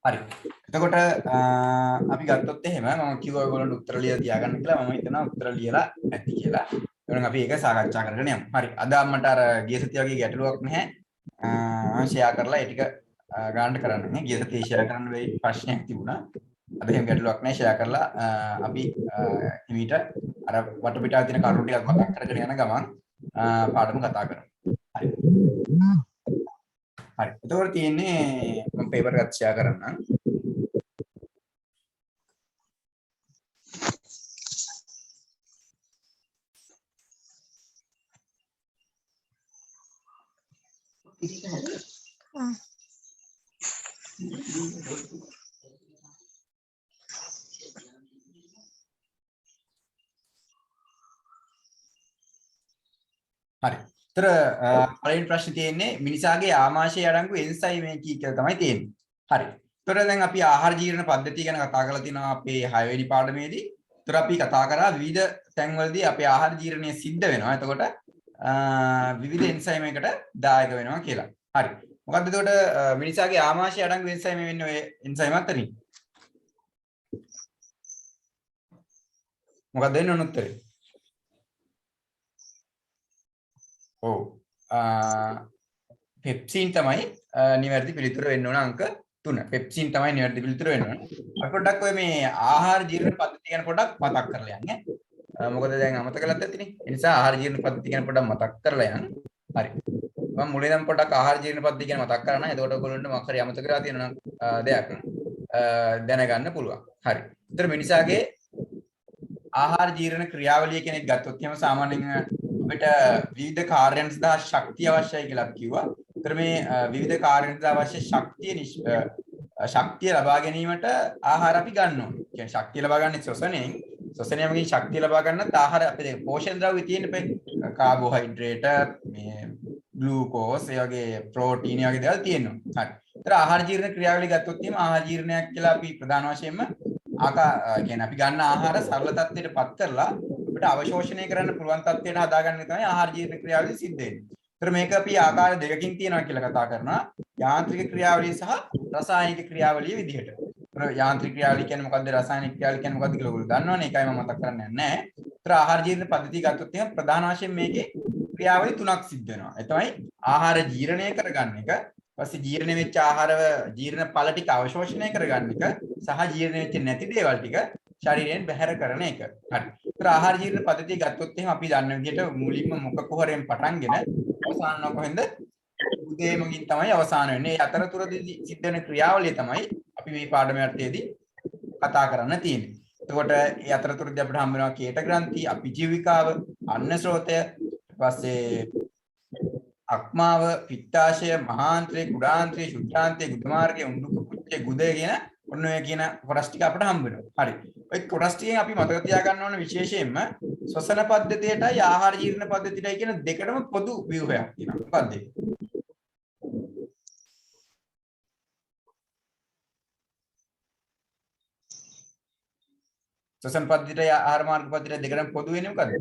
හරි. එතකොට අපි ගත්තොත් එහෙම මම කිව්වා ඔයගොල්ලන්ට උත්තර ලියලා තියාගන්න කියලා. මම හිතනවා උත්තර ලියලා ඇති කියලා. එහෙනම් අපි ඒක සාකච්ඡා කරගෙන යමු. හරි. අද මට අර ගිය සතිය වගේ ගැටලුවක් නැහැ. මම ෂෙයා කරලා ඒ ටික ගන්නට කරන්න නේ. ගිය සතියේ ෂෙයා කරන්න වෙයි ප්‍රශ්නයක් තිබුණා. අද එහෙම ගැටලුවක් නැහැ. ෂෙයා කරලා අපි හිමීට අර වටපිටාවේ තියෙන කරුණු ටිකක් මතක් කරගෙන යන ගමන් පාඩම කතා කරමු. හරි. හරි. එතකොට තියෙන්නේ මම පේපර් එකත් ෂෙයා කරන්නම්. හරි. ඒතර පළවෙනි ප්‍රශ්නේ තියෙන්නේ මිනිසාගේ ආමාශය අඩංගු එන්සයිම් එකයි කියලා තමයි තියෙන්නේ. හරි. ඒතර දැන් අපි ආහාර ජීර්ණ පද්ධතිය ගැන කතා කරලා තිනවා අපේ 6 වෙනි පාඩමේදී. ඒතර අපි කතා කරා විවිධ තැන්වලදී අපේ ආහාර ජීර්ණය සිද්ධ වෙනවා. එතකොට විවිධ එන්සයිම් එකට දායක වෙනවා කියලා. හරි. මොකද්ද එතකොට මිනිසාගේ ආමාශය අඩංගු එන්සයිම් වෙන්නේ ඔය එන්සයිම් අතරින්? මොකක්ද වෙන්නේ උත්තරේ? ඔව්. පෙප්සින් තමයි නිවැරදි පිළිතුර වෙන්න ඕන අංක 3. පෙප්සින් තමයි නිවැරදි පිළිතුර වෙන්න ඕන. අපි පොඩ්ඩක් ඔය මේ ආහාර ජීර්ණ පද්ධතිය ගැන පොඩ්ඩක් මතක් කරලා යන්න. මොකද දැන් අමතක කරලත් ඇතිනේ. ඒ නිසා ආහාර ජීර්ණ පද්ධතිය ගැන පොඩ්ඩක් මතක් කරලා යන්න. හරි. මම මුලින් නම් පොඩ්ඩක් ආහාර ජීර්ණ පද්ධතිය ගැන මතක් කරා නම් එතකොට ඔයගොල්ලන්ට මොකක් හරි අමතක කරලා තියෙන දෙයක් දැනගන්න පුළුවන්. හරි. ඒතර මිනිසාගේ ආහාර ජීර්ණ ක්‍රියාවලිය කෙනෙක් ගත්තොත් එහෙම සාමාන්‍යයෙන් අපිට විවිධ කාර්යයන් සඳහා ශක්තිය අවශ්‍යයි කියලා අපි කිව්වා. ඒතර මේ විවිධ කාර්යයන් සඳහා අවශ්‍ය ශක්තිය ලබා ගැනීමට ආහාර අපි ගන්න ඕනේ. කියන්නේ ශක්තිය ලබා ගන්න ශ්වසනයෙන් ශ්වසනයමකින් ශක්තිය ලබා ගන්නත් ආහාර අපේ පෝෂණ ද්‍රව්‍ය තියෙන කාබෝහයිඩ්‍රේට් මේ ග්ලූකෝස් ඒ වගේ ප්‍රෝටීන් වගේ දේවල් තියෙනවා. හරි. ඒතර ආහාර ජීර්ණ ක්‍රියාවලිය ගත්තොත් එහෙම ආහාර ජීර්ණයක් කියලා අපි ප්‍රධාන වශයෙන්ම කියන්නේ අපි ගන්න ආහාර සරල තත්ත්වයට පත් කරලා අපිට අවශෝෂණය කරන්න පුළුවන් තත්ත්වයට හදාගන්න තමයි ආහාර ජීර්ණ ක්‍රියාවලිය සිද්ධ වෙන්නේ. ඒතර මේක අපි ආකාර දෙකකින් තියෙනවා කියලා කතා කරනවා. යාන්ත්‍රික ක්‍රියාවලිය සහ රසායනික ක්‍රියාවලිය විදිහට. ඒතර යාන්ත්‍රික ක්‍රියාවලිය කියන්නේ මොකද්ද? රසායනික ක්‍රියාවලිය කියන්නේ මොකද්ද කියලා ඔයගොල්ලෝ දන්නවනේ. ඒකයි මම මතක් කරන්නේ නැහැ. ඒතර ආහාර ජීර්ණ පද්ධතිය ගත්තොත් එහෙනම් ප්‍රධාන වශයෙන් මේකේ ක්‍රියාවලිය තුනක් සිද්ධ වෙනවා. ඒ තමයි ආහාර ජීර්ණය කරගන්න එක, ඊපස්සේ ජීර්ණ වෙච්ච ආහාරව ජීර්ණ ඵල ටික අවශෝෂණය කරගන්න එක සහ ජීර්ණ වෙච්ච නැති දේවල් ටික ශරීරයෙන් බැහැර කරන එක. හරි. ඒතර ආහාර ජීර්ණ පද්ධතිය ගත්තොත් එහෙනම් අපි දන්න විදිහට මුලින්ම මුඛ කුහරයෙන් පටන්ගෙන අවසාන කොහෙන්ද? උදේමකින් තමයි අවසාන වෙන්නේ. ඒ අතරතුරදී සිද්ධ වෙන ක්‍රියාවලිය තමයි අපි මේ පාඩමේ අර්ථයේදී කතා කරන්න තියෙන්නේ. එතකොට ඒ අතරතුරදී අපිට හම්බ වෙනවා කේට ග්‍රන්ථි, අපිජීවිකාව, අන්න ස්රෝතය, ඊට පස්සේ අක්මාව, පිත්තාශය, මහාන්ත්‍රය, කුඩාන්ත්‍රය, ශුද්ධාන්ත්‍රය, ගුදමාර්ගය, උණ්ඩුක කුච්චය, ගුදය කියන ඔන්න ඔය කියන කොටස් ටික අපිට හම්බ වෙනවා. හරි. ඔය කොටස් ටිකෙන් අපි මතක තියාගන්න ඕන විශේෂයෙන්ම ශ්වසන පද්ධතියටයි ආහාර ජීර්ණ පද්ධතියටයි කියන දෙකටම පොදු ව්‍යුහයක් තියෙනවා. මොකක්ද ඒක? ශ්වසන පද්ධතියටයි ආහාර මාර්ග පද්ධතියටයි දෙකටම පොදු වෙන්නේ මොකද්ද?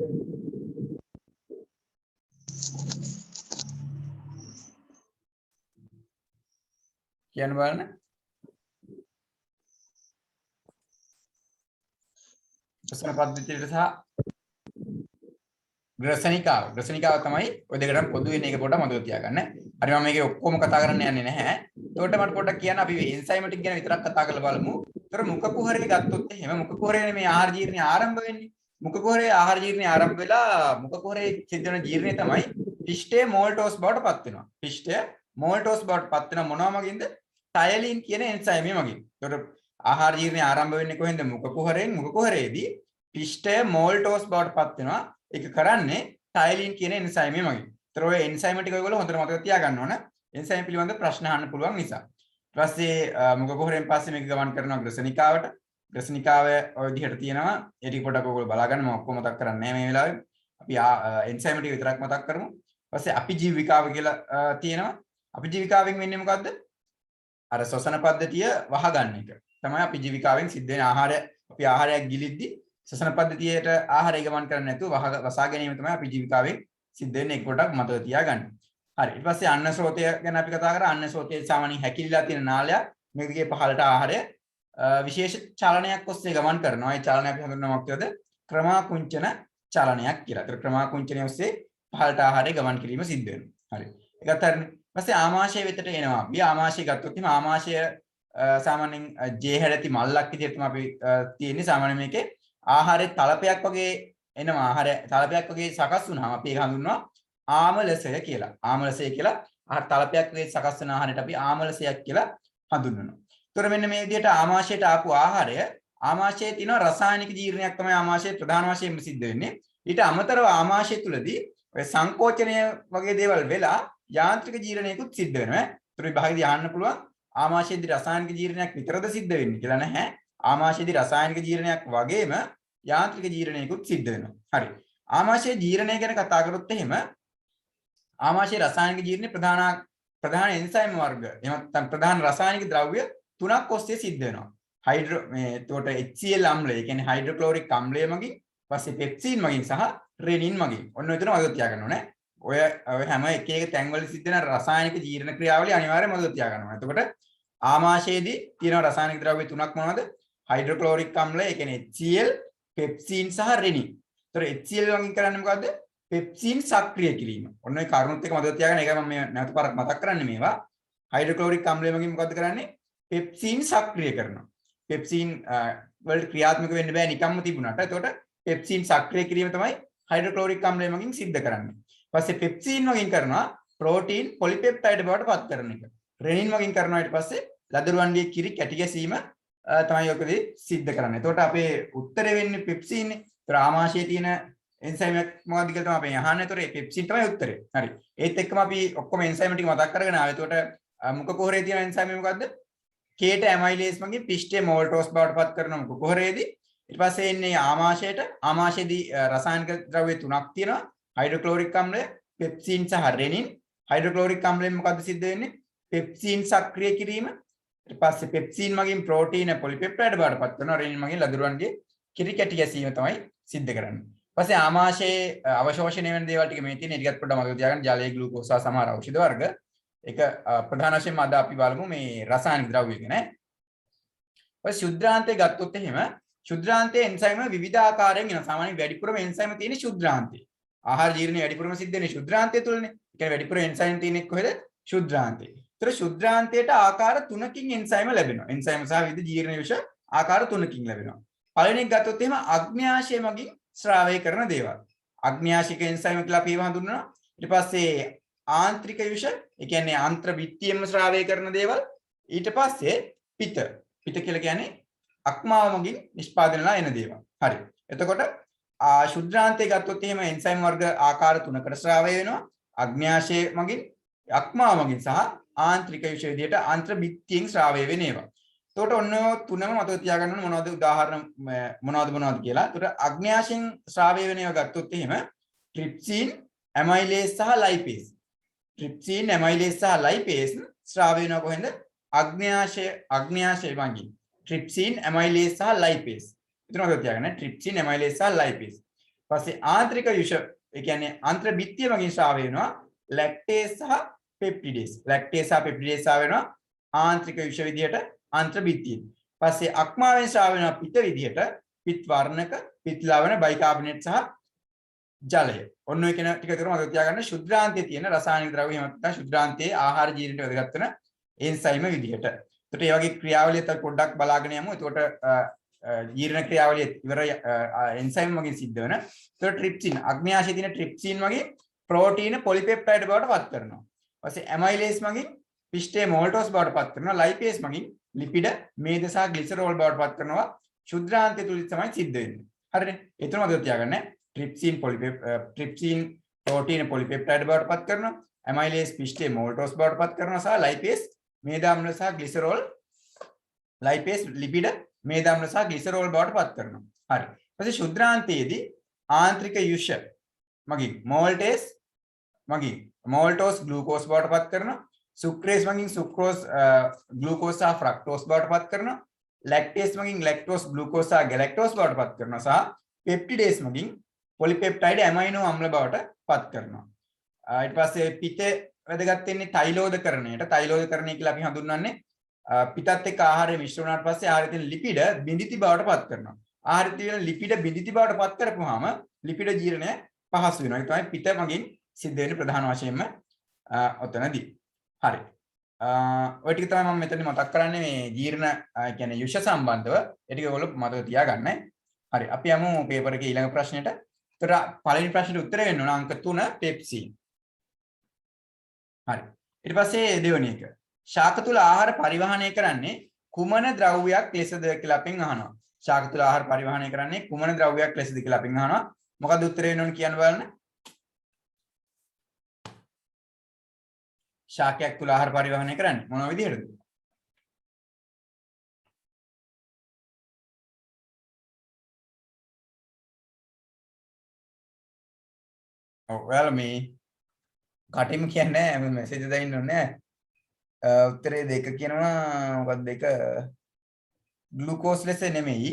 කියන්න බලන්න. ශ්වසන පද්ධතියට සහ ග්‍රසනිකාව තමයි ඔය දෙකටම පොදු වෙන්නේ. ඒක පොඩ්ඩක් මතක තියාගන්න. හරි මම මේකේ ඔක්කොම කතා කරන්න යන්නේ නැහැ. එතකොට මට පොඩ්ඩක් කියන්න අපි එන්සයිමැටික් ගැන විතරක් කතා කරලා බලමු. ඒතර මුඛ කුහරේ ගත්තොත් එහෙම මුඛ කුහරේනේ මේ ආහාර ජීර්ණය ආරම්භ වෙන්නේ. මුඛ කුහරේ ආහාර ජීර්ණය ආරම්භ වෙලා මුඛ කුහරේ සිද්ධ වෙන ජීර්ණය තමයි පිෂ්ඨයේ මෝල්ටෝස් බවට පත් වෙනවා. පිෂ්ඨය මෝල්ටෝස් බවට පත් වෙන මොනවා මගින්ද? ටයලින් කියන එන්සයිමය මගින්. ඒතකොට ආහාර ජීර්ණය ආරම්භ වෙන්නේ කොහෙන්ද? මුඛ කුහරයෙන්. මුඛ කුහරේදී පිෂ්ඨය මෝල්ටෝස් බවට පත් වෙනවා. ඒක කරන්නේ ටයලින් කියන එන්සයිමය මගින්. ඒතර ඔය එන්සයිම ටික ඔයගොල්ලෝ හොඳට මතක තියාගන්න ඕන. එන්සයිම පිළිබඳ ප්‍රශ්න අහන්න පුළුවන් නිසා. ඊට පස්සේ මුඛ කුහරයෙන් පස්සේ මේක ගමන් කරනවා ග්‍රසනිකාවට. ග්‍රසනිකාව ඔය විදිහට තියෙනවා. ඒ ටික පොඩ්ඩක් ඔයගොල්ලෝ බලා ගන්න. මම ඔක්කොම මතක් කරන්නේ නැහැ මේ වෙලාවේ. අපි එන්සයිම ටික විතරක් මතක් කරමු. ඊට පස්සේ අපිජීවිකාව කියලා තියෙනවා. අපිජීවිකාවෙන් වෙන්නේ මොකද්ද? අර ශ්වසන පද්ධතිය වහගන්න එක. තමයි අපිජීවිකාවෙන් සිද්ධ වෙන ආහාරය. අපි ආහාරයක් ගිලිද්දි ශ්වසන පද්ධතියට ආහාරය ගමන් කරන්නේ නැතුව වසා ගැනීම තමයි අපිජීවිකාවෙන් සිද්ධ වෙන්නේ. ඒක පොඩ්ඩක් මතක තියාගන්න. හරි. ඊට පස්සේ අන්න ස්රෝතය ගැන අපි කතා කරා. අන්න ස්රෝතයේ සාමාන්‍යයෙන් හැකිලිලා තියෙන නාලයක්. මේ දිගේ පහළට ආහාරය විශේෂ චලනයක් ඔස්සේ ගමන් කරනවා. ඒ චලනය අපි හඳුන්වනවා මොකද? ක්‍රමාකුංචන චලනයක් කියලා. ඒතර ක්‍රමාකුංචනය ඔස්සේ පහළට ආහාරය ගමන් කිරීම සිද්ධ වෙනවා. හරි. ඒකත් හරිනේ. ඊපස්සේ ආමාශය වෙතට එනවා. අපි ආමාශය ගත්තොත් එහෙනම් ආමාශය සාමාන්‍යයෙන් ජේ හැඩති මල්ලක් විදිහට තමයි අපි තියෙන්නේ. සාමාන්‍යයෙන් මේකේ ආහාරයේ තලපයක් වගේ එනවා. ආහාරය තලපයක් වගේ සකස් වුණාම අපි ඒක හඳුන්වනවා ආමලසය කියලා. ආමලසය කියලා ආහාර තලපයක් වගේ සකස් වෙන ආහාරයට අපි ආමලසයක් කියලා හඳුන්වනවා. ඒතර මෙන්න මේ විදිහට ආමාශයට ආපු ආහාරය ආමාශයේ තියෙන රසායනික ජීර්ණයක් තමයි ආමාශයේ ප්‍රධාන වශයෙන්ම සිද්ධ වෙන්නේ. ඊට අමතරව ආමාශය තුලදී ඔය සංකෝචනය වගේ දේවල් වෙලා යාන්ත්‍රික ජීර්ණයකුත් සිද්ධ වෙනවා. ඒතර විභාගෙදී අහන්න පුළුවන් ආමාශයේදී රසායනික ජීර්ණයක් විතරද සිද්ධ වෙන්නේ කියලා නැහැ. ආමාශයේදී රසායනික ජීර්ණයක් වගේම යාන්ත්‍රික ජීර්ණයකුත් සිද්ධ වෙනවා. හරි. ආමාශයේ ජීර්ණය ගැන කතා කරොත් එහෙම ආමාශයේ රසායනික ජීර්ණය ප්‍රධාන එන්සයිම් වර්ග එහෙම නැත්නම් ප්‍රධාන රසායනික ද්‍රව්‍ය තුනක් ඔස්සේ සිද්ධ වෙනවා. එතකොට HCl අම්ලය, ඒ කියන්නේ හයිඩ්‍රොක්ලෝරික් අම්ලය මගින්, ඊපස්සේ පෙප්සින් මගින් සහ රෙනින් මගින්. ඔන්න ඔය තුන මතක තියාගන්න ඕනේ. ඔය හැම එක තැන්වල සිද්ධ වෙන රසායනික ජීර්ණ ක්‍රියාවලිය අනිවාර්යයෙන්ම මතක තියාගන්න ඕනේ. එතකොට ආමාශයේදී තියෙන රසායනික ද්‍රව්‍ය තුනක් මොනවද? හයිඩ්‍රොක්ලෝරික් අම්ලය, ඒ කියන්නේ HCl, පෙප්සින් සහ රෙනින්. එතකොට HCl වගින් කරන්නේ මොකද්ද? පෙප්සින් සක්‍රිය කිරීම. ඔන්න ඔය කරුණුත් එක මතක තියාගන්න. ඒක මම මේ නැවත පාරක් මතක් කරන්නේ මේවා. හයිඩ්‍රොක්ලෝරික් අම්ලය මගින් මොකද්ද කරන්නේ? පෙප්සින් සක්‍රිය කරනවා. පෙප්සින් වලට ක්‍රියාත්මක වෙන්න බෑ නිකම්ම තිබුණාට. එතකොට පෙප්සින් සක්‍රිය කිරීම තමයි හයිඩ්‍රොක්ලෝරික් අම්ලය මගින් සිද්ධ කරන්නේ. ඊපස්සේ පෙප්සින් වගින් කරනවා ප්‍රෝටීන් පොලිපෙප්ටයිඩ් බවට පත් කරන එක. රෙනින් වගින් කරනවා ඊට පස්සේ ලදරුවන්ගේ කිරි කැටි ගැසීම තමයි ඔකදී සිද්ධ කරන්නේ. එතකොට අපේ උත්තරේ වෙන්නේ පෙප්සින්නේ. ඒතර ආමාශයේ තියෙන එන්සයිම් එක මොකක්ද කියලා තමයි අපි අහන්නේ. ඒතර ඒ පෙප්සින් තමයි උත්තරේ. හරි. ඒත් එක්කම අපි ඔක්කොම එන්සයිම් ටික මතක් කරගෙන ආවා. එතකොට මුඛ කුහරයේ තියෙන එන්සයිම් මොකද්ද? කේට ඇමයිලේස් මගින් පිෂ්ඨයේ මෝල්ටෝස් බවට පත් කරන මුඛ කුහරයේදී ඊට පස්සේ එන්නේ ආමාශයට. ආමාශයේදී රසායනික ද්‍රව්‍ය තුනක් තියෙනවා. හයිඩ්‍රොක්ලෝරික් අම්ලය, පෙප්සින් සහ රෙනින්. හයිඩ්‍රොක්ලෝරික් අම්ලයෙන් මොකද්ද සිද්ධ වෙන්නේ? පෙප්සින් සක්‍රිය කිරීම. ඊට පස්සේ පෙප්සින් මගින් ප්‍රෝටීන පොලිපෙප්ටයිඩ් බවට පත් කරනවා. රෙනින් මගින් ලදරුවන්ගේ කිරි කැටි ගැසීම තමයි සිද්ධ කරන්නේ. ඊපස්සේ ආමාශයේ අවශෝෂණය වෙන දේවල් ටික මේ තියෙන. ටිකක් පොඩ්ඩක් මතක තියාගන්න. ජලයේ ග්ලූකෝස් සහ සමහර ඖෂධ වර්ග. ඒක ප්‍රධාන වශයෙන්ම අද අපි බලමු මේ රසායනික ද්‍රව්‍ය ගැන. ඔය ශුද්ධාන්තය ගත්තොත් එහෙම ශුද්ධාන්තයේ එන්සයිම විවිධ ආකාරයෙන් එනවා. සාමාන්‍යයෙන් වැඩිපුරම එන්සයිම තියෙන්නේ ශුද්ධාන්තයේ. ආහාර ජීර්ණය වැඩිපුරම සිද්ධ වෙන්නේ ශුද්ධාන්තය තුළනේ. ඒ කියන්නේ වැඩිපුර එන්සයිම් තියෙන්නේ කොහෙද? ශුද්ධාන්තයේ. ඒතර ශුද්ධාන්තයට ආකාර තුනකින් එන්සයිම ලැබෙනවා. එන්සයිම සහ විවිධ ජීර්ණ විෂ ආකාර තුනකින් ලැබෙනවා. පළවෙනි එක ගත්තොත් එහෙම අග්න්‍යාශය මගින් ශ්‍රාවය කරන දේවල්. අග්න්‍යාශික එන්සයිම කියලා අපි ඒවා හඳුන්වනවා. ඊට පස්සේ ආන්ත්‍රික විෂ, ඒ කියන්නේ ආන්ත්‍ර බිත්තියෙන්ම ශ්‍රාවය කරන දේවල්. ඊට පස්සේ පිත කියලා කියන්නේ අක්මාව මගින් නිෂ්පාදනලා එන දේවල්. හරි. එතකොට ශුද්ධාන්තය ගත්තොත් එහෙම එන්සයිම් වර්ග ආකාර තුනකට ශ්‍රාවය වෙනවා. අග්න්‍යාශය මගින්, අක්මාව මගින් සහ ආන්ත්‍රික විෂ විදියට ආන්ත්‍ර බිත්තියෙන් ශ්‍රාවය වෙන ඒවා. එතකොට ඔන්න තුනම මතක තියාගන්න ඕනේ මොනවද උදාහරණ මොනවද කියලා. එතකොට අග්න්‍යාශයෙන් ශ්‍රාවය වෙන ඒවා ගත්තොත් එහෙම ට්‍රිප්සින්, ඇමයිලේස් සහ ලයිපේස්. ට්‍රිප්සින්, ඇමයිලේස් සහ ලයිපේස් ශ්‍රාවය වෙනවා කොහෙන්ද? අග්න්‍යාශය මගින්. ට්‍රිප්සින්, ඇමයිලේස් සහ ලයිපේස්. එතන මතක තියාගන්න ට්‍රිප්සින්, ඇමයිලේස් සහ ලයිපේස්. ඊපස්සේ ආන්ත්‍රික විෂ, ඒ කියන්නේ ආන්ත්‍ර බිත්තිය මගින් ශ්‍රාවය වෙනවා ලැක්ටේස් සහ පෙප්ටිඩේස්. ලැක්ටේස් සහ පෙප්ටිඩේස් ශ්‍රාවය වෙනවා ආන්ත්‍රික විෂ විදියට ආන්ත්‍ර බිත්තියෙන්. ඊපස්සේ අක්මාවෙන් ශ්‍රාවය වෙනවා පිත විදියට පිත් වර්ණක, පිත් ලවණ, බයිකාබනේට් සහ ජලය. ඔන්න ඔය කියන ටික විතර මතක තියාගන්න ශුද්ධාන්තයේ තියෙන රසායනික ද්‍රව්‍ය එහෙම නැත්නම් ශුද්ධාන්තයේ ආහාර ජීර්ණයට වැදගත් වෙන එන්සයිම විදිහට. එතකොට මේ වගේ ක්‍රියාවලියත් අපි පොඩ්ඩක් බලාගෙන යමු. එතකොට ජීර්ණ ක්‍රියාවලිය ඉවර එන්සයිම් වලින් සිද්ධ වෙන. එතකොට ට්‍රිප්සින්, අග්න්‍යාශයේ තියෙන ට්‍රිප්සින් වගේ ප්‍රෝටීන පොලිපෙප්ටයිඩ් බවට පත් කරනවා. ඊපස්සේ ඇමයිලේස් මගින් පිෂ්ඨයේ මෝල්ටෝස් බවට පත් කරනවා. ලයිපේස් මගින් ලිපිඩ, මේද සහ ග්ලිසරෝල් බවට පත් කරනවා. ශුද්ධාන්තය තුලින් තමයි සිද්ධ වෙන්නේ. හරිනේ. ඒ තුන මතක තියාගන්න. ට්‍රිප්සින් ප්‍රෝටීන පොලිපෙප්ටයිඩ් බවට පත් කරනවා. ඇමයිලේස් පිෂ්ඨයේ මෝල්ටෝස් බවට පත් කරනවා සහ ලයිපේස් මේද අම්ල සහ ග්ලිසරෝල්, ලයිපේස් ලිපිඩ, මේද අම්ල සහ ග්ලිසරෝල් බවට පත් කරනවා. හරි. ඊපස්සේ ශුද්ධාන්තයේදී ආන්ත්‍රික යුෂ මගින් මෝල්ටෝස් ග්ලූකෝස් බවට පත් කරනවා. සුක්‍රේස් මගින් සුක්‍රෝස් ග්ලූකෝස් සහ ෆ්‍රක්ටෝස් බවට පත් කරනවා. ලැක්ටේස් මගින් ලැක්ටෝස් ග්ලූකෝස් සහ ගැලැක්ටෝස් බවට පත් කරනවා සහ පෙප්ටිඩේස් මගින් පොලිපෙප්ටයිඩ් ඇමයිනෝ අම්ල බවට පත් කරනවා. ඊට පස්සේ පිට වැදගත් වෙන්නේ තෛලෝදකරණයට. තෛලෝදකරණය කියලා අපි හඳුන්වන්නේ පිටත් එක්ක ආහාරය මිශ්‍ර වුණාට පස්සේ ආහාරයේ තියෙන ලිපිඩ බිඳිති බවට පත් කරනවා. ආහාරයේ තියෙන ලිපිඩ බිඳිති බවට පත් කරපුවාම ලිපිඩ ජීර්ණය පහසු වෙනවා. ඒ තමයි පිට මගින් සිද්ධ වෙන්නේ ප්‍රධාන වශයෙන්ම ඔතනදී. හරි. ඔය ටික තමයි මම මෙතන මතක් කරන්නේ මේ ජීර්ණ කියන්නේ යුෂ සම්බන්ධව. ඒ ටික ඔයගොල්ලෝ මතක තියාගන්න. හරි. අපි යමු පේපර් එකේ ඊළඟ ප්‍රශ්නෙට. ඒතර පළවෙනි ප්‍රශ්නෙට උත්තර වෙන්න ඕන අංක 3 පෙප්සි. හරි. ඊට පස්සේ දෙවෙනි එක. ශාක තුල ආහාර පරිවහනය කරන්නේ කුමන ද්‍රව්‍යයක් ලෙසද කියලා අපෙන් අහනවා. ශාක තුල ආහාර පරිවහනය කරන්නේ කුමන ද්‍රව්‍යයක් ලෙසද කියලා අපෙන් අහනවා. මොකද උත්තර වෙන්න ඕන කියන්න බලන්න. ශාකයක් තුල ආහාර පරිවහනය කරන්නේ මොන විදිහටද? ඔව් ඔයාලා මේ කටින්ම කියන්නේ නැහැ මෙසේජ් දාන්න ඕනේ. උත්තරේ දෙක කියනවා මොකක්ද දෙක ග්ලූකෝස් ලෙස නෙමෙයි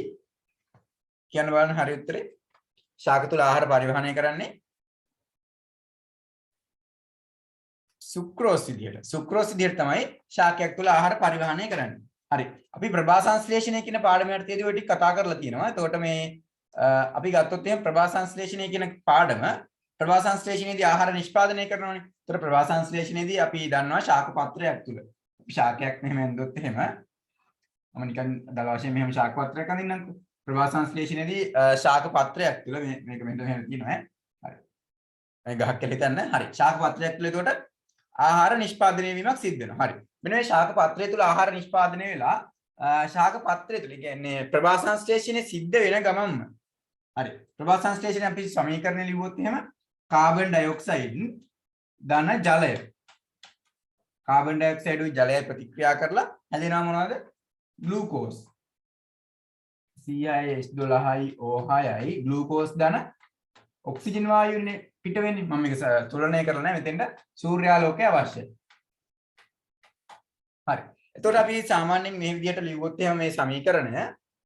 කියන්න බලන්න හරි උත්තරේ ශාක තුල ආහාර පරිවහනය කරන්නේ සුක්‍රෝස් විදිහට තමයි ශාකයක් තුල ආහාර පරිවහනය කරන්නේ. හරි. අපි ප්‍රභා සංශ්ලේෂණය කියන පාඩම යටතේදී ඔය ටික කතා කරලා තියෙනවා. එතකොට මේ අපි ගත්තොත් එහෙනම් ප්‍රභා සංශ්ලේෂණය කියන පාඩම ප්‍රභා සංශ්ලේෂණයේදී ආහාර නිෂ්පාදනය කරනවානේ. ඒතර ප්‍රභා සංශ්ලේෂණයේදී අපි දන්නවා ශාක පත්‍රයක් තුල. අපි ශාකයක් මෙහෙම ඇඳුත් එහෙම මම නිකන් දල වශයෙන් මෙහෙම ශාක පත්‍රයක් අඳින්නම්කෝ. ප්‍රභා සංශ්ලේෂණයේදී ශාක පත්‍රයක් තුල මේක මෙහෙම තියෙනවා. හරි. මේ ගහක් කියලා හිතන්න. හරි. ශාක පත්‍රයක් තුල එතකොට ආහාර නිෂ්පාදනය වීමක් සිද්ධ වෙනවා. හරි. මෙන්න මේ ශාක පත්‍රය තුල ආහාර නිෂ්පාදනය වෙලා ශාක පත්‍රය තුල කියන්නේ ප්‍රභා සංශ්ලේෂණය සිද්ධ වෙන ගමන්ම හරි. ප්‍රභා සංශ්ලේෂණය අපි සමීකරණය ලියුවොත් එහෙම කාබන් ඩයොක්සයිඩ් ධන ජලය. කාබන් ඩයොක්සයිඩ් උයි ජලය ප්‍රතික්‍රියා කරලා හැදෙනවා මොනවද? ග්ලූකෝස්. CH12O6යි ග්ලූකෝස් ධන ඔක්සිජන් වායුවනේ පිට වෙන්නේ. මම මේක තුලනය කරලා නැහැ මෙතෙන්ට සූර්යාලෝකය අවශ්‍යයි. හරි. එතකොට අපි සාමාන්‍යයෙන් මේ විදිහට ලියුවොත් එහෙම මේ සමීකරණය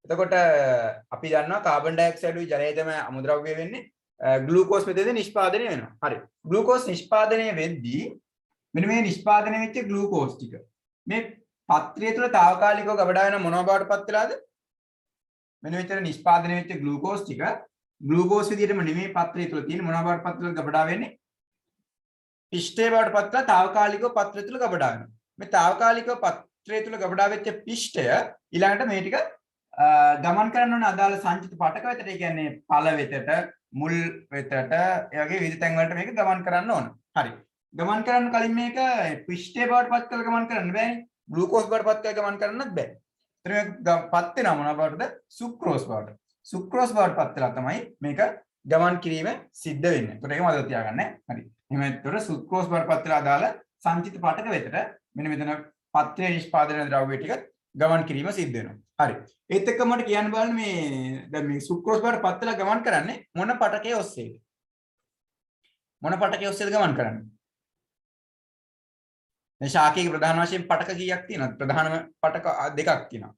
එතකොට අපි දන්නවා කාබන් ඩයොක්සයිඩ් උයි ජලය තමයි අමුද්‍රව්‍ය වෙන්නේ. ග්ලූකෝස් මෙතනදී නිෂ්පාදනය වෙනවා. හරි. ග්ලූකෝස් නිෂ්පාදනය වෙද්දී මෙන්න මේ නිෂ්පාදනය වෙච්ච ග්ලූකෝස් ටික මේ පත්‍රය තුළ తాවකාලිකව ගබඩා වෙන මොනවා බවට පත් වෙලාද? මෙන්න මෙතන නිෂ්පාදනය වෙච්ච ග්ලූකෝස් ටික ග්ලූකෝස් විදිහටම නෙමෙයි පත්‍රය තුළ තියෙන මොනවා බවට පත් වෙලා ගබඩා වෙන්නේ? පිෂ්ඨය බවට පත් වෙලා తాවකාලිකව පත්‍රය තුළ ගබඩා වෙනවා. මේ තාවකාලිකව පත්‍රය තුල ගබඩා වෙච්ච පිෂ්ඨය ඊළඟට මේ ටික ගමන් කරන්න ඕන අදාළ සංචිත පටක වෙතට. ඒ කියන්නේ පළ වෙතට, මුල් වෙතට, ඒ වගේ විවිධ තැන් වලට මේක ගමන් කරන්න ඕන. හරි. ගමන් කරන්න කලින් මේක පිෂ්ඨය බවට පත් කරලා ගමන් කරන්න බෑනේ. ග්ලූකෝස් බවට පත් කරලා ගමන් කරන්නත් බෑ. ඒතර මේක පත් වෙනවා මොනවා බවටද? සුක්‍රෝස් බවට. සුක්‍රෝස් බවට පත් වෙලා තමයි මේක ගමන් කිරීම සිද්ධ වෙන්නේ. ඒතර ඒක මතක තියාගන්න. හරි. එහෙනම් ඒතර සුක්‍රෝස් බවට පත් වෙලා අදාළ සංචිත පටක වෙතට මෙන්න මෙතන පත්‍රය නිෂ්පාදන ද්‍රව්‍ය ටික ගමන් කිරීම සිද්ධ වෙනවා. හරි. ඒත් එක්ක මට කියන්න බලන්න මේ දැන් මේ සුක්‍රෝස් බවට පත් වෙලා ගමන් කරන්නේ මොන පටකයේ ඔස්සේද? මොන පටකයේ ඔස්සේද ගමන් කරන්නේ? මේ ශාකයේ ප්‍රධාන වශයෙන් පටක කීයක් තියෙනවද? ප්‍රධානම පටක දෙකක් තියෙනවා.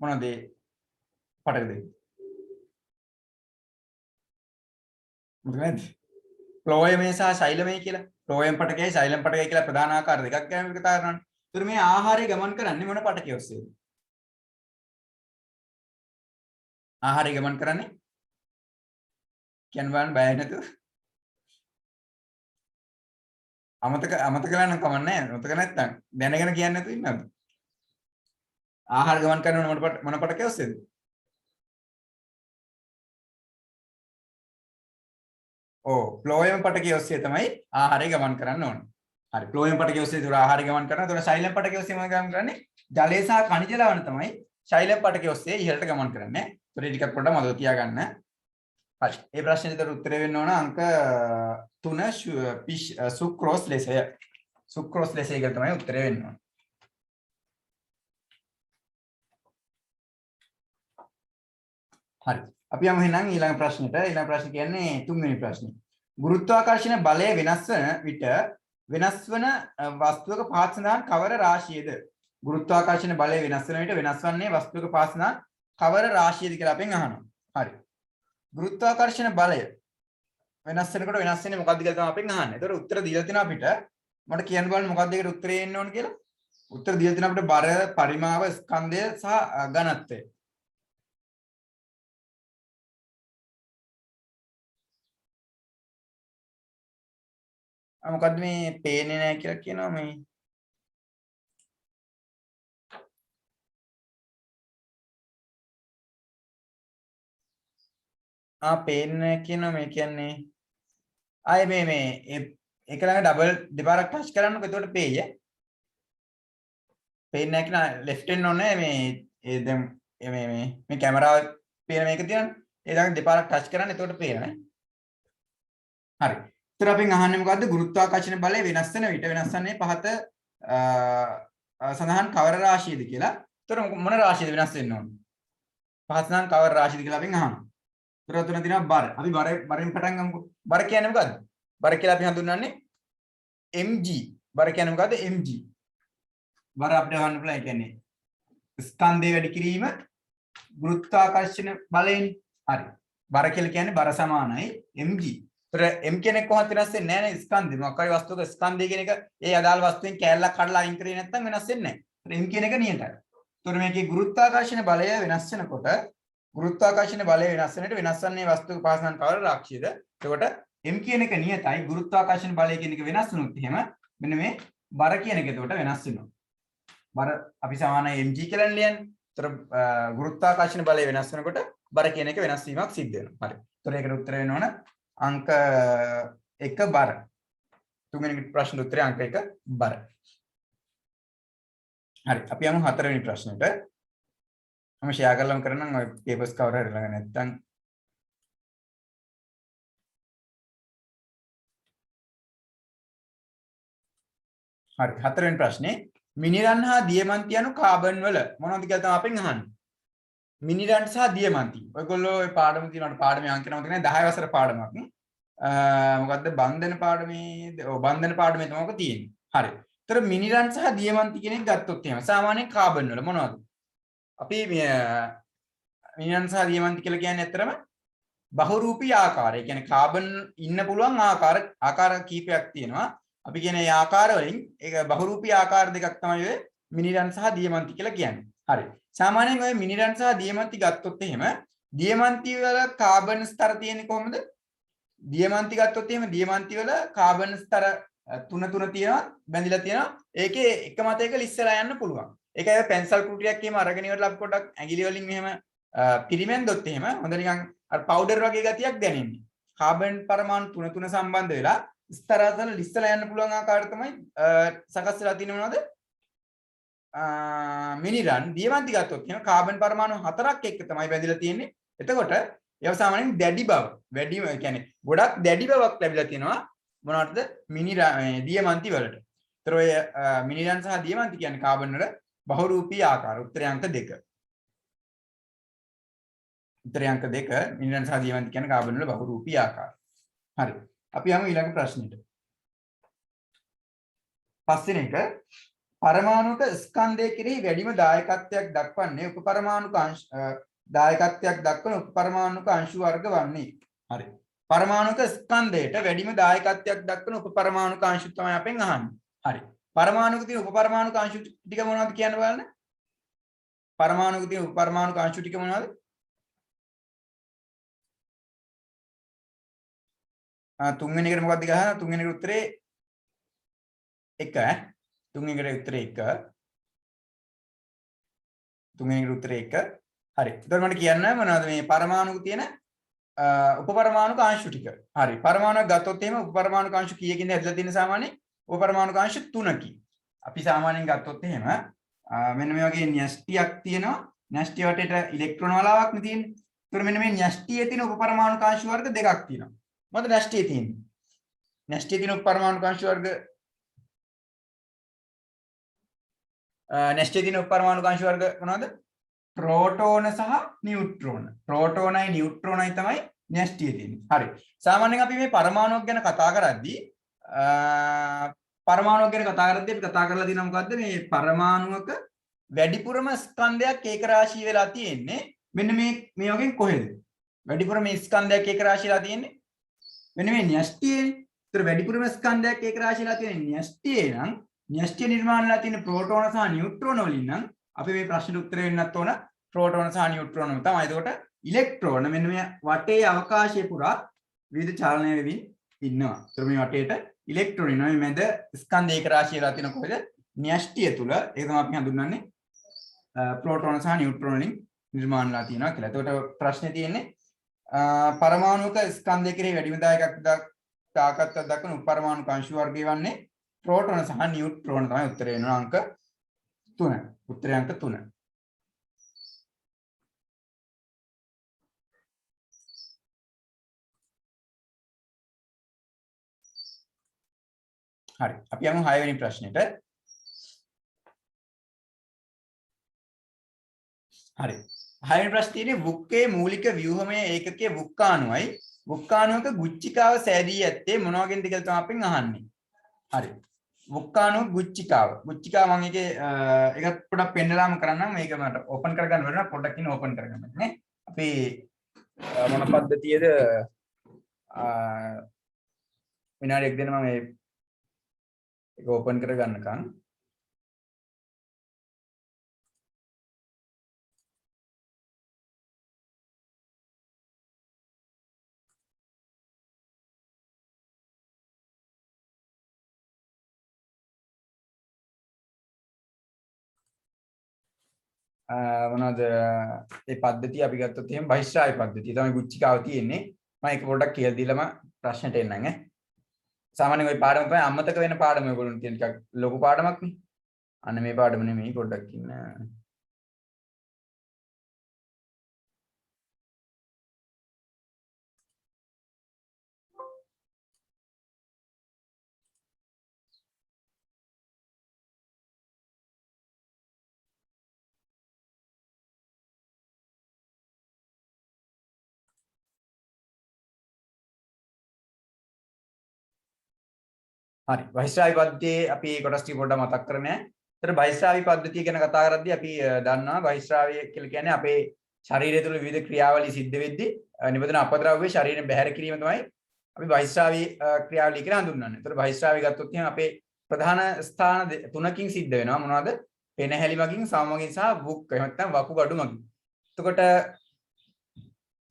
මොනවද ඒ පටක දෙක? මොකද? ෆ්ලෝයමේ සහ ශෛලමේ කියලා. ෆ්ලෝයම් පටකයයි ශෛලම් පටකයයි කියලා ප්‍රධාන ආකාර දෙකක් ගැන කතා කරනවා. ඒතර මේ ආහාරය ගමන් කරන්නේ මොන පටකයේ ඔස්සේද? ආහාරය ගමන් කරන්නේ කියන්න බලන්න බය නැතුව. අමතක කරන්න කමන්නේ නැහැ. අමතක නැත්තම් දැනගෙන කියන්නේ නැතුව ඉන්නවද? ආහාර ගමන් කරන මොන පටකයේ ඔස්සේද? ඔව් ෆ්ලෝයම් පටකයේ ඔස්සේ තමයි ආහාරය ගමන් කරන්න ඕන. හරි ෆ්ලෝයම් පටකයේ ඔස්සේ දුර ආහාරය ගමන් කරනවා. ඒතර ශෛලම් පටකයේ ඔස්සේ මොකද ගමන් කරන්නේ? ජලය සහ ಖನಿජ ලවණ තමයි ශෛලම් පටකයේ ඔස්සේ ඉහළට ගමන් කරන්නේ. ඒතර ටිකක් පොඩ්ඩක් මතක තියාගන්න. හරි. මේ ප්‍රශ්නෙට උත්තර වෙන්න ඕන අංක 3 සුක්‍රෝස් ලෙසය. සුක්‍රෝස් ලෙසය කියලා තමයි උත්තර වෙන්න ඕන. හරි. අපි යමු එහෙනම් ඊළඟ ප්‍රශ්නෙට. ඊළඟ ප්‍රශ්නේ කියන්නේ තුන්වෙනි ප්‍රශ්නේ. ගුරුත්වාකර්ෂණ බලය වෙනස් වන විට වෙනස් වන වස්තුවක පහත් සඳහන් කවර රාශියද? ගුරුත්වාකර්ෂණ බලය වෙනස් වන විට වෙනස් වන්නේ වස්තුවක පහත් සඳහන් කවර රාශියද කියලා අපෙන් අහනවා. හරි. ගුරුත්වාකර්ෂණ බලය වෙනස් වෙනකොට වෙනස් වෙන්නේ මොකක්ද කියලා තමයි අපෙන් අහන්නේ. ඒතකොට උත්තර දීලා තිනවා අපිට. මට කියන්න බලන්න මොකක්ද ඒකට උත්තරේ එන්න ඕන කියලා. උත්තර දීලා තියෙන අපිට බර, පරිමාව, ස්කන්ධය සහ ඝනත්වය. මොකද්ද මේ පේන්නේ නැහැ කියලා කියනවා මේ. පේන්නේ කියනවා මේ කියන්නේ ආයේ මේ ඒක ළඟ ඩබල් දෙපාරක් ටච් කරන්නකො එතකොට පේයි ඈ. පේන්නේ නැහැ කියන ලෙෆ්ට් එන්න ඕනේ මේ දැන් මේ කැමරාව පේන මේක තියෙනනේ. ඒ ළඟ දෙපාරක් ටච් කරන්න එතකොට පේනවා. හරි. ඒතර අපෙන් අහන්නේ මොකද්ද? ගුරුත්වාකර්ෂණ බලය වෙනස් වෙන විට වෙනස් වන්නේ පහත සඳහන් කවර රාශියද කියලා. ඒතර මොන රාශියද වෙනස් වෙන්න ඕනේ? පහත සඳහන් කවර රාශියද කියලා අපෙන් අහනවා. ඒතර තුන තියෙනවා බර. අපි බරෙන් පටන් ගමුකෝ. බර කියන්නේ මොකද්ද? බර කියලා අපි හඳුන්වන්නේ mg. බර කියන්නේ මොකද්ද? mg. බර අපිට ගන්න පුළුවන්. ඒ කියන්නේ ස්කන්ධය වැඩි කිරීම ගුරුත්වාකර්ෂණ බලයෙන්. හරි. බර කියලා කියන්නේ බර සමානයි mg. ඒතර m කෙනෙක් කොහොමද වෙනස් වෙන්නේ නැහැ නේ ස්කන්ධය. මොකක් හරි වස්තුවක ස්කන්ධය කියන එක ඒ අදාළ වස්තුවෙන් කැලලක් කඩලා අයින් කරේ නැත්නම් වෙනස් වෙන්නේ නැහැ. m කියන එක නියතයි. ඒතර මේකේ ගුරුත්වාකර්ෂණ බලය වෙනස් වෙනකොට ගුරුත්වාකර්ෂණ බලය වෙනස් වෙනට වෙනස් වන්නේ වස්තුවක පහසුනම් කවර රාශියද? එතකොට m කියන එක නියතයි. ගුරුත්වාකර්ෂණ බලය කියන එක වෙනස් වුණොත් එහෙම මෙන්න මේ බර කියන එක එතකොට වෙනස් වෙනවා. බර අපි සමානයි mg කියලා ලියන්නේ. ඒතර ගුරුත්වාකර්ෂණ බලය වෙනස් වෙනකොට බර කියන එක වෙනස් වීමක් සිද්ධ වෙනවා. හරි. ඒතර ඒකට උත්තර වෙන්න ඕන අංක 1 බර. තුන්වෙනි ප්‍රශ්න උත්තරේ අංක 1 බර. හරි. අපි යමු හතරවෙනි ප්‍රශ්නෙට. මම ෂෙයා කරලම කරනම් ඔය පේපර්ස් කවර හරි ළඟ නැත්තම් හරි. හතරවෙනි ප්‍රශ්නේ මිනිරන් හා දියමන්ති යනු කාබන් වල මොනවද කියලා තමයි අපෙන් අහන්නේ. මිනිරන් සහ දියමන්ති. ඔයගොල්ලෝ ඔය පාඩම තියෙනවාට පාඩමේ අංක නම තියෙනවා 10 වසර පාඩමක්. මොකද්ද බන්ධන පාඩමේ ඔව් බන්ධන පාඩමේ තමයි ඔක තියෙන්නේ. හරි. ඒතර මිනිරන් සහ දියමන්ති කියන එක ගත්තොත් එහෙම සාමාන්‍යයෙන් කාබන් වල මොනවද? අපි මිනිරන් සහ දියමන්ති කියලා කියන්නේ ඇත්තටම බහුරූපී ආකාරය. ඒ කියන්නේ කාබන් ඉන්න පුළුවන් ආකාර කීපයක් තියෙනවා. අපි කියන ඒ ආකාර වලින් ඒක බහුරූපී ආකාර දෙකක් තමයි ඔය මිනිරන් සහ දියමන්ති කියලා කියන්නේ. හරි. සාමාන්‍යයෙන් ඔය මිනිරන් සහ දියමන්ති ගත්තොත් එහෙම දියමන්ති වල කාබන් ස්තර තියෙන්නේ කොහොමද? දියමන්ති ගත්තොත් එහෙම දියමන්ති වල කාබන් ස්තර තුන තියෙනවා බැඳිලා තියෙනවා. ඒකේ එක මත එක ලිස්සලා යන්න පුළුවන්. ඒකයි පෙන්සල් කුටියක් එහෙම අරගෙන ඉවරලා අපි පොඩ්ඩක් ඇඟිලි වලින් මෙහෙම පිරිමෙන්දොත් එහෙම හොඳ නිකන් අර පවුඩර් වගේ ගතියක් දැනෙන්නේ. කාබන් පරමාණු තුන සම්බන්ධ වෙලා ස්තර අතර ලිස්සලා යන්න පුළුවන් ආකාරය තමයි සකස් වෙලා තියෙන්නේ මොනවද? මිනිරන් දියමන්ති ගත්තොත් එහෙම කාබන් පරමාණු 4ක් එක්ක තමයි බැඳිලා තියෙන්නේ. එතකොට ඒව සාමාන්‍යයෙන් දැඩි බව වැඩි කියන්නේ ගොඩක් දැඩි බවක් ලැබිලා තියෙනවා මොනවටද? දියමන්ති වලට. ඒතර ඔය මිනිරන් සහ දියමන්ති කියන්නේ කාබන් වල බහුරූපී ආකාර. උත්තරය අංක 2. උත්තරය අංක 2 මිනිරන් සහ දියමන්ති කියන්නේ කාබන් වල බහුරූපී ආකාර. හරි. අපි යමු ඊළඟ ප්‍රශ්නෙට. පස්වෙනි එක පරමාණුක ස්කන්ධය කෙරෙහි වැඩිම දායකත්වයක් දක්වන්නේ උපපරමාණුක අංශ දායකත්වයක් දක්වන උපපරමාණුක අංශු වර්ග වන්නේ. හරි. පරමාණුක ස්කන්ධයට වැඩිම දායකත්වයක් දක්වන උපපරමාණුක අංශු තමයි අපෙන් අහන්නේ. හරි. පරමාණුක තියෙන උපපරමාණුක අංශු ටික මොනවද කියන්න බලන්න. පරමාණුක තියෙන උපපරමාණුක අංශු ටික මොනවද? තුන්වෙනි එකට මොකක්ද ගහනවා? තුන්වෙනි එකට උත්තරේ 1 ඈ. තුන්වෙනි එකට උත්තරේ 1. තුන්වෙනි එකට උත්තරේ 1. හරි. එතකොට මට කියන්න මොනවද මේ පරමාණුක තියෙන උපපරමාණුක අංශු ටික. හරි. පරමාණුවක් ගත්තොත් එහෙම උපපරමාණුක අංශු කීයකින්ද ඇදලා තියෙන සාමාන්‍යයෙන්? උපපරමාණුක අංශු 3කින්. අපි සාමාන්‍යයෙන් ගත්තොත් එහෙම මෙන්න මේ වගේ න්‍යෂ්ටියක් තියෙනවා. න්‍යෂ්ටිය වටේට ඉලෙක්ට්‍රෝන වලාවක් නේ තියෙන්නේ. ඒතර මෙන්න මේ න්‍යෂ්ටියේ තියෙන උපපරමාණුක අංශු වර්ග දෙකක් තියෙනවා. මොකද න්‍යෂ්ටියේ තියෙන්නේ? න්‍යෂ්ටියේ තියෙන උපපරමාණුක අංශු වර්ග න්‍යෂ්ටියේ තියෙන උපපරමාණුක අංශු වර්ග මොනවද? ප්‍රෝටෝන සහ නියුට්‍රෝන. ප්‍රෝටෝනයි නියුට්‍රෝනයි තමයි න්‍යෂ්ටියේ තියෙන්නේ. හරි. සාමාන්‍යයෙන් අපි මේ පරමාණුවක් ගැන කතා කරද්දී අපි කතා කරලා තියෙනවා මොකද්ද මේ පරමාණුවක වැඩිපුරම ස්කන්ධයක් ඒක රාශී වෙලා තියෙන්නේ මෙන්න මේ වගේ කොහෙද? වැඩිපුරම ස්කන්ධයක් ඒක රාශී වෙලා තියෙන්නේ මෙන්න මේ න්‍යෂ්ටියේ. ඒතර වැඩිපුරම ස්කන්ධයක් ඒක රාශී වෙලා තියෙන්නේ න්‍යෂ්ටියේ නම් න්‍යෂ්ටි නිර්මාණලා තියෙන ප්‍රෝටෝන සහ නියුට්‍රෝන වලින් නම් අපි මේ ප්‍රශ්නෙට උත්තර වෙන්නත් ඕන ප්‍රෝටෝන සහ නියුට්‍රෝන තමයි. එතකොට ඉලෙක්ට්‍රෝන මෙන්න මේ වටේ අවකාශය පුරා විවිධ චලනය වෙමින් ඉන්නවා. ඒතර මේ වටේට ඉලෙක්ට්‍රෝන ඉන්නවා. මේ මැද ස්කන්ධ ඒක රාශියලා තියෙන කොහෙද? න්‍යෂ්ටිය තුල. ඒක තමයි අපි හඳුන්වන්නේ ප්‍රෝටෝන සහ නියුට්‍රෝන වලින් නිර්මාණලා තියෙනවා කියලා. එතකොට ප්‍රශ්නේ තියෙන්නේ පරමාණුක ස්කන්ධය කෙරෙහි වැඩිම තාකත්වයක් දක්වන උපපරමාණු අංශු වර්ගය වන්නේ प्रोटॉन सह न्यूट्रॉन තමයි උත්තරේ වෙනවා අංක 3. උත්තරේ අංක 3. හරි. අපි යමු 6 වෙනි ප්‍රශ්නෙට. හරි. 6 වෙනි ප්‍රශ්නේ තියෙන්නේ වෘක්කයේ මූලික ව්‍යුහමය ඒකකයේ වෘක්කාණුවයි වෘක්කාණුවක ගුච්චිකාව සෑදී ඇත්තේ මොන වගේද කියලා තමයි අපෙන් අහන්නේ. හරි. වෘක්කාණු ගුච්චිකාව මම ඒකත් පොඩ්ඩක් පෙන්නලාම කරන්නම්. මේක මට ඕපන් කරගන්න වෙනවා. පොඩ්ඩක් ඉන්න ඕපන් කරගන්න නේ. අපි මොන පද්ධතියද විනාඩියක් දෙන්න මම ඒක ඕපන් කරගන්නකම්. මොනවද මේ පද්ධතිය අපි ගත්තොත් එහෙනම් බහිශ්‍රාවී පද්ධතිය තමයි ගුච්චිකාව තියෙන්නේ. මම ඒක පොඩ්ඩක් කියලා දීලාම ප්‍රශ්නට එන්නම් ඈ. සාමාන්‍යයෙන් ওই පාඩම තමයි අමතක වෙන පාඩම ඔයගොල්ලෝ තියෙන ටිකක් ලොකු පාඩමක් නේ. අන්න මේ පාඩම නෙමෙයි පොඩ්ඩක් ඉන්න. හරි බහිශ්‍රාවී පද්ධතියේ අපි කොටස් ටික පොඩ්ඩක් මතක් කරන්නේ. ඒතර බහිශ්‍රාවී පද්ධතිය ගැන කතා කරද්දී අපි දන්නවා බහිශ්‍රාවී කියලා කියන්නේ අපේ ශරීරය තුළ විවිධ ක්‍රියාවලි සිද්ධ වෙද්දී නිබඳන අපද්‍රව්‍ය ශරීරයෙන් බැහැර කිරීම තමයි අපි බහිශ්‍රාවී ක්‍රියාවලිය කියලා හඳුන්වන්නේ. ඒතර බහිශ්‍රාවී ගත්තොත් එහෙනම් අපේ ප්‍රධාන ස්ථාන තුනකින් සිද්ධ වෙනවා. මොනවද? පෙනහැලි මගින්, සම මගින් සහ වුක්. එහෙම නැත්නම් වකුගඩු මගින්. එතකොට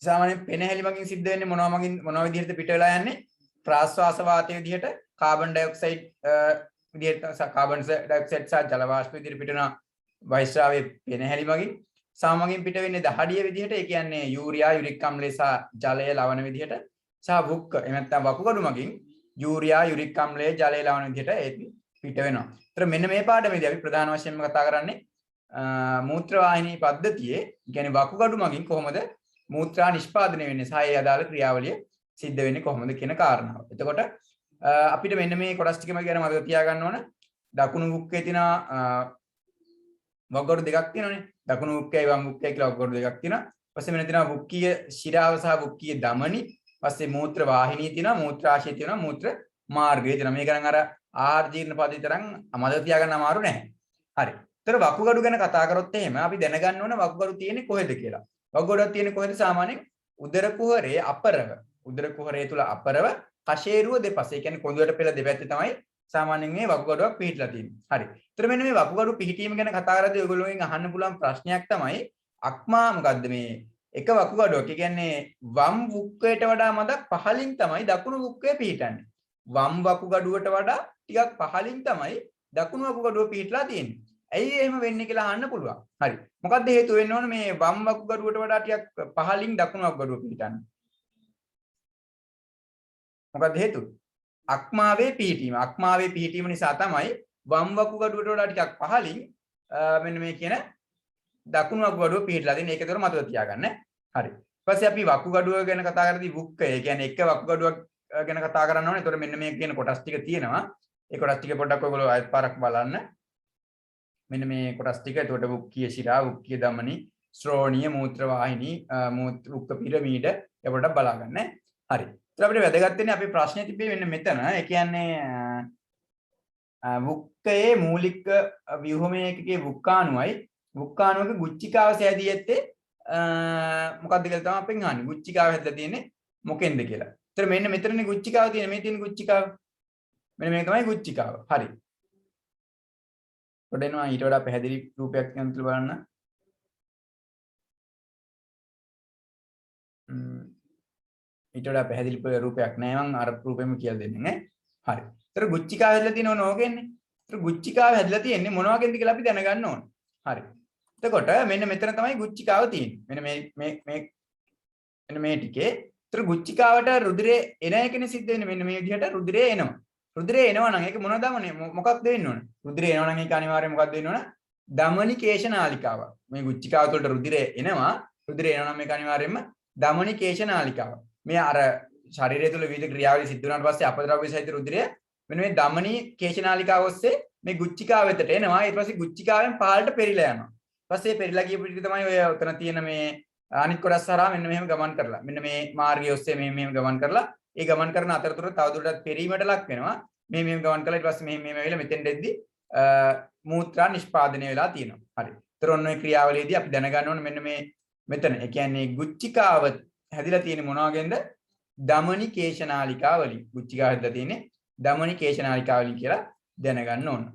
සාමාන්‍යයෙන් පෙනහැලි මගින් සිද්ධ වෙන්නේ මොනවා විදිහටද පිට වෙලා යන්නේ? ප්‍රාශ්වාස වාතය විදිහට කාබන් ඩයොක්සයිඩ් විදිහට කාබන් ඩයොක්සයිඩ් සහ ජල වාෂ්ප විදිහට පිටන බහිශ්‍රාවයේ පෙනහැලි මගින් සම මගින් පිට වෙන්නේ දහඩිය විදිහට. ඒ කියන්නේ යූරියා, යුරික් අම්ලය සහ ජලය ලවණ විදිහට සහ වුක්ක එහෙම නැත්නම් වකුගඩු මගින් යූරියා, යුරික් අම්ලය, ජලය ලවණ විදිහට ඒ පිට වෙනවා. ඒතර මෙන්න මේ පාඩමේදී අපි ප්‍රධාන වශයෙන්ම කතා කරන්නේ මූත්‍ර වාහිනී පද්ධතියේ කියන්නේ වකුගඩු මගින් කොහොමද මූත්‍රා නිෂ්පාදනය වෙන්නේ සහ ඒ අදාළ ක්‍රියාවලිය සිද්ධ වෙන්නේ කොහොමද කියන කාරණාව. එතකොට අපිට මෙන්න මේ කොටස් ටිකම ගැන මතක තියාගන්න ඕන. දකුණු වුක්කේ තියෙන වකුගඩු දෙකක් තියෙනවානේ. දකුණු වුක්කයි වම් වුක්කයි කියලා වකුගඩු දෙකක් තියෙනවා. ඊපස්සේ මෙන්න තියෙනවා වුක්කීය ශිරාව සහ වුක්කීය ධමනි. ඊපස්සේ මූත්‍ර වාහිනිය තියෙනවා, මූත්‍රාශය තියෙනවා, මූත්‍ර මාර්ගය තියෙනවා. මේක නම් අර ආහාර ජීර්ණ පද්ධතිය තරම් මතක තියාගන්න අමාරු නැහැ. හරි. ඒතර වකුගඩු ගැන කතා කරොත් එහෙම අපි දැනගන්න ඕන වකුගඩු තියෙන්නේ කොහෙද කියලා. වකුගඩුවක් තියෙන්නේ කොහෙද? සාමාන්‍යයෙන් උදර කුහරයේ අපරව. උදර කුහරය තුල අපරව කශේරුව දෙපස. ඒ කියන්නේ කොඳුරට පෙළ දෙපැත්තේ තමයි සාමාන්‍යයෙන් මේ වකුගඩුවක් පිහිටලා තියෙන්නේ. හරි. ඒතර මෙන්න මේ වකුගඩු පිහිටීම ගැන කතා කරද්දී ඔයගොල්ලෝගෙන් අහන්න පුළුවන් ප්‍රශ්නයක් තමයි අක්මා මොකද්ද මේ එක වකුගඩුවක්. ඒ කියන්නේ වම් වුක්කයට වඩා මදක් පහලින් තමයි දකුණු වුක්කේ පිහිටන්නේ. වම් වකුගඩුවට වඩා ටිකක් පහලින් තමයි දකුණු වකුගඩුව පිහිටලා තියෙන්නේ. ඇයි එහෙම වෙන්නේ කියලා අහන්න පුළුවන්. හරි. මොකද්ද හේතුව වෙන්න ඕන මේ වම් වකුගඩුවට වඩා ටිකක් පහලින් දකුණු වකුගඩුව පිහිටන්නේ? මොකද හේතුව? අක්මාවේ පිහිටීම. අක්මාවේ පිහිටීම නිසා තමයි වම් වකුගඩුවට වඩා ටිකක් පහලින් මෙන්න මේ කියන දකුණු වකුගඩුව පිහිටලා තියෙන්නේ. ඒක ඒතර මතක තියාගන්න. හරි. ඊට පස්සේ අපි වකුගඩුව ගැන කතා කරද්දී වුක්කය. ඒ කියන්නේ එක වකුගඩුවක් ගැන කතා කරන්න ඕනේ. ඒතර මෙන්න මේ කියන කොටස් ටික තියෙනවා. ඒ කොටස් ටික පොඩ්ඩක් ඔයගොල්ලෝ ආයෙත් පාරක් බලන්න. මෙන්න මේ කොටස් ටික. එතකොට වුක්කීය ශිරා, වුක්කීය ධමනි, ශ්‍රෝණීය, මූත්‍ර වාහිනී, වුක්ක පිරමීඩ ඒ පොඩ්ඩක් බලා ගන්න. හරි. අපිට වැදගත් වෙන්නේ අපේ ප්‍රශ්නේ තිබ්බේ මෙන්න මෙතන. ඒ කියන්නේ වුක්කයේ මූලික ව්‍යුහමය ඒකකයේ වුක්කාණුවයි වුක්කාණුවක ගුච්චිකාව සෑදී ඇත්තේ මොකක්ද කියලා තමයි අපෙන් අහන්නේ. ගුච්චිකාව හැදලා තියෙන්නේ මොකෙන්ද කියලා. ඒතර මෙන්න මෙතනනේ ගුච්චිකාව තියෙන්නේ. මේ තියෙන ගුච්චිකාව. මෙන්න මේක තමයි ගුච්චිකාව. හරි. පොඩ එනවා ඊට වඩා පැහැදිලි රූපයක් කියන්න තුල බලන්න. ඊට වඩා පැහැදිලි රූපයක් නෑ මම අර රූපෙම කියලා දෙන්නේ නේ. හරි. ඒතර ගුච්චිකාව හැදලා තියෙනව නෝගෙන්නේ. ඒතර ගුච්චිකාව හැදලා තියෙන්නේ මොන වගේද කියලා අපි දැනගන්න ඕන. හරි. එතකොට මෙන්න මෙතන තමයි ගුච්චිකාව තියෙන්නේ. මෙන්න මේ ටිකේ. ඒතර ගුච්චිකාවට රුධිරේ එන එකනේ සිද්ධ වෙන්නේ. මෙන්න මේ විදිහට රුධිරේ එනවා. රුධිරේ එනවා නම් ඒක මොනවද දමන්නේ? මොකක්ද වෙන්න ඕන? රුධිරේ එනවා නම් ඒක අනිවාර්යයෙන් මොකක්ද වෙන්න ඕන? ධමනිකේෂ නාලිකාව. මේ ගුච්චිකාව තුළට රුධිරේ එනවා. රුධිරේ එනවා නම් මේක අනිවාර්යයෙන්ම ධමනිකේෂ නාලිකාව. මේ අර ශරීරය තුළ විවිධ ක්‍රියාවලිය සිද්ධ වුණාට පස්සේ අපද්‍රව්‍ය සහිත රුධිරය මෙන්න මේ ධමනිකේෂ නාලිකාව ඔස්සේ මේ ගුච්චිකාව වෙතට එනවා. ඊට පස්සේ ගුච්චිකාවෙන් පාළට පෙරිලා යනවා. ඊපස්සේ පෙරිලා ගියපු ටික තමයි ඔය උතන තියෙන මේ අනිත් කොටස් හරහා මෙන්න මෙහෙම ගමන් කරලා මෙන්න මේ මාර්ගය ඔස්සේ මෙහෙම ගමන් කරලා ඒ ගමන් කරන අතරතුර තවදුරටත් පෙරීමට ලක් වෙනවා. මෙහෙම ගමන් කරලා ඊට පස්සේ මෙහෙම ඇවිල්ලා මෙතෙන් දෙද්දි මූත්‍රා නිෂ්පාදනය වෙලා තියෙනවා. හරි. ඒතර ඔන්න ඔය ක්‍රියාවලියේදී අපි දැනගන්න ඕනේ මෙන්න මේ මෙතන ඒ කියන්නේ ගුච්චිකාව හැදිලා තියෙන්නේ මොන වගේන්ද? ධමනිකේෂ නාලිකා වලින්. ගුච්චිකාව හැදිලා තියෙන්නේ ධමනිකේෂ නාලිකා වලින් කියලා දැනගන්න ඕන.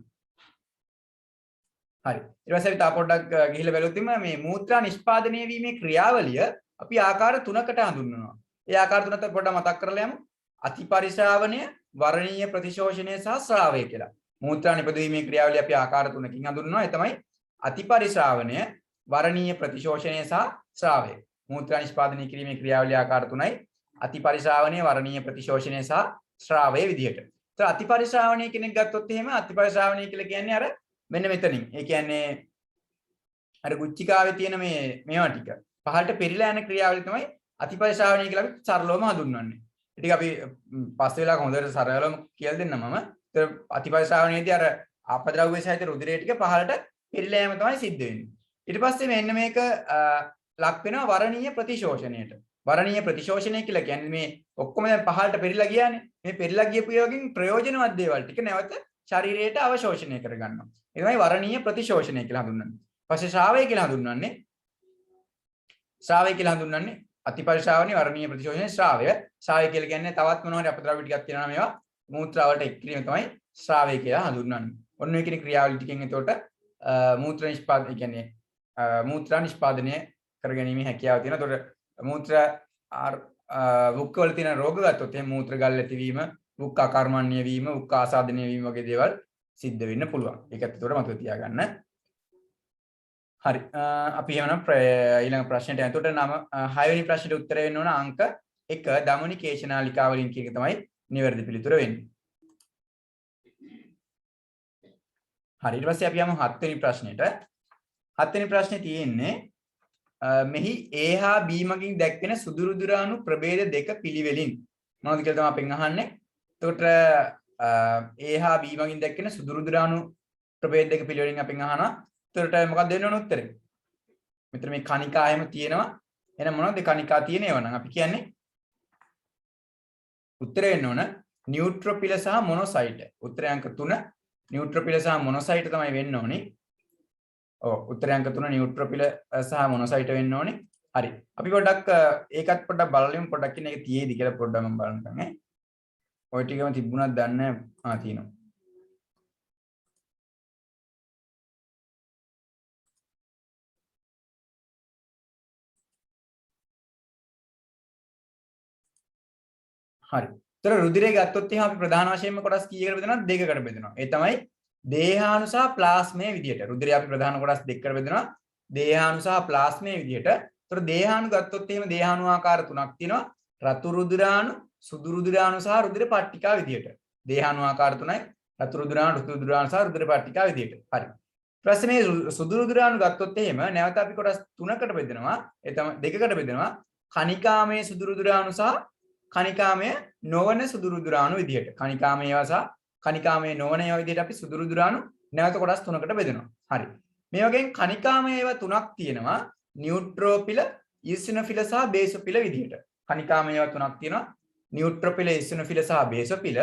හරි. ඊට පස්සේ අපි තා පොඩ්ඩක් ගිහිල්ලා බැලුවොත් මේ මූත්‍රා නිෂ්පාදනය වීමේ ක්‍රියාවලිය අපි ආකාර තුනකට හඳුන්වනවා. ඒ ආකාර තුනත් පොඩ්ඩක් මතක් කරලා යමු. අතිපරිශ්‍රාවණය, වරණීය ප්‍රතිශෝෂණය සහ ස්‍රාවය කියලා. මූත්‍රා නිපදවීමේ ක්‍රියාවලිය අපි ආකාර තුනකින් හඳුන්වනවා. ඒ තමයි අතිපරිශ්‍රාවණය, වරණීය ප්‍රතිශෝෂණය සහ ස්‍රාවය. මූත්‍රා නිෂ්පාදනය කිරීමේ ක්‍රියාවලිය ආකාර තුනයි. අතිපරිශ්‍රාවණය, වරණීය ප්‍රතිශෝෂණය සහ ස්‍රාවය විදිහට. ඒත් අතිපරිශ්‍රාවණය කෙනෙක් ගත්තොත් එහෙම අතිපරිශ්‍රාවණය කියලා කියන්නේ අර මෙන්න මෙතනින්. ඒ කියන්නේ අර ගුච්චිකාවේ තියෙන මේවා ටික පහළට පෙරිලා යන ක්‍රියාවලිය තමයි අතිපරිශ්‍රාවණය කියලා අපි සරලවම හඳුන්වන්නේ. ටික අපි පස්සේ වෙලාවක හොඳට සරලවම කියලා දෙන්නම් මම. ඒතර අතිපරිශ්‍රාවණයේදී අර අපද්‍රව්‍ය සහිත රුධිරය ටික පහළට පෙරිලා යෑම තමයි සිද්ධ වෙන්නේ. ඊට පස්සේ මෙන්න මේක ලක් වෙනවා වරණීය ප්‍රතිශෝෂණයට. වරණීය ප්‍රතිශෝෂණය කියලා කියන්නේ මේ ඔක්කොම දැන් පහළට පෙරිලා ගියානේ. මේ පෙරිලා ගියපු ඒවාගෙන් ප්‍රයෝජනවත් දේවල් ටික නැවත ශරීරයට අවශෝෂණය කරගන්නවා. ඒ තමයි වරණීය ප්‍රතිශෝෂණය කියලා හඳුන්වන්නේ. ඊපස්සේ ශ්‍රාවය කියලා හඳුන්වන්නේ. ශ්‍රාවය කියලා හඳුන්වන්නේ අතිපරිශ්‍රාවණී, වරණීය ප්‍රතිශෝෂණය, ශ්‍රාවය. ශ්‍රාවය කියලා කියන්නේ තවත් මොනවා හරි අපද්‍රව්‍ය ටිකක් තියෙනවා මේවා මූත්‍රා වලට එක් කිරීම තමයි ශ්‍රාවය කියලා හඳුන්වන්නේ. ඔන්න ඔය කියන ක්‍රියාවලිය ටිකෙන් එතකොට මූත්‍රා නිෂ්පාදනය කියන්නේ මූත්‍රා නිෂ්පාදනය කරගැනීමේ හැකියාව තියෙනවා. එතකොට මූත්‍රා වෘක්ක වල තියෙන රෝග ගත්තොත් එහෙනම් මූත්‍ර ගල් ඇතිවීම, වෘක්ක අකර්මණ්‍ය වීම, වෘක්ක ආසාදනය වීම වගේ දේවල් සිද්ධ වෙන්න පුළුවන්. ඒකත් එතකොට මතක තියාගන්න. හරි. අපි එහෙනම් ඊළඟ ප්‍රශ්නෙට යනවා. එතකොට 6 වෙනි ප්‍රශ්නෙට උත්තර වෙන්න ඕන අංක 1 ධමනිකේෂ නාලිකා වලින් කියන එක තමයි නිවැරදි පිළිතුර වෙන්නේ. හරි. ඊට පස්සේ අපි යමු 7 වෙනි ප්‍රශ්නෙට. 7 වෙනි ප්‍රශ්නේ තියෙන්නේ මෙහි A හා B මගින් දැක්වෙන සුදු රුධිරාණු ප්‍රභේද දෙක පිළිවෙලින් මොනවද කියලා තමයි අපෙන් අහන්නේ. එතකොට A හා B මගින් දැක්වෙන සුදු රුධිරාණු ප්‍රභේද දෙක පිළිවෙලින් අපෙන් අහනවා. එතකොට මොකක්ද දෙන්න ඕන උත්තරේ? මෙතන මේ කණිකා එහෙම තියෙනවා. එහෙනම් මොනවද කණිකා තියෙනේව නම් අපි කියන්නේ උත්තරේ වෙන්න ඕන නියුට්‍රොපිල සහ මොනොසයිට. උත්තරේ අංක 3 නියුට්‍රොපිල සහ මොනොසයිට තමයි වෙන්න ඕනේ. ඔව් උත්තරේ අංක 3 නියුට්‍රොපිල සහ මොනොසයිට වෙන්න ඕනේ. හරි. අපි පොඩ්ඩක් ඒකත් පොඩ්ඩක් බලලෙමු පොඩ්ඩක් ඉන්න එක තියේද කියලා පොඩ්ඩක් මම බලන්නකම් ඈ. ඔය ටිකම තිබුණාද දන්නේ නැහැ. තියෙනවා. හරි. ඒතර රුධිරය ගත්තොත් එහෙනම් අපි ප්‍රධාන වශයෙන්ම කොටස් කීයකට බෙදනවා? දෙකකට බෙදනවා. ඒ තමයි දේහාණු සහ ප්ලාස්මයේ විදියට. රුධිරය අපි ප්‍රධාන කොටස් දෙකකට බෙදනවා. දේහාණු සහ ප්ලාස්මයේ විදියට. ඒතර දේහාණු ගත්තොත් එහෙම දේහාණු ආකාර තුනක් තියෙනවා. රතු රුධිරාණු, සුදු රුධිරාණු සහ රුධිර පට්ටිකා විදියට. දේහාණු ආකාර තුනයි. රතු රුධිරාණු, සුදු රුධිරාණු සහ රුධිර පට්ටිකා විදියට. හරි. ඊපස්සේ මේ සුදු රුධිරාණු ගත්තොත් එහෙම නැවත අපි කොටස් තුනකට බෙදනවා. ඒ තමයි දෙකකට බෙදනවා. කණිකාමය සුදු රුධිරාණු සහ කණිකාමය නොවන සුදු රුධිරාණු විදියට. කණිකාමය ඒවා සහ කණිකාමය නොවන ඒවා විදියට අපි සුදු රුධිරාණු නැවත කොටස් තුනකට බෙදනවා. හරි. මේ වගේම කණිකාමය ඒවා තුනක් තියෙනවා. නියුට්‍රෝපිල, ඉසිනොෆිල සහ බේසොපිල විදියට. කණිකාමය ඒවා තුනක් තියෙනවා. නියුට්‍රෝපිල, ඉසිනොෆිල සහ බේසොපිල.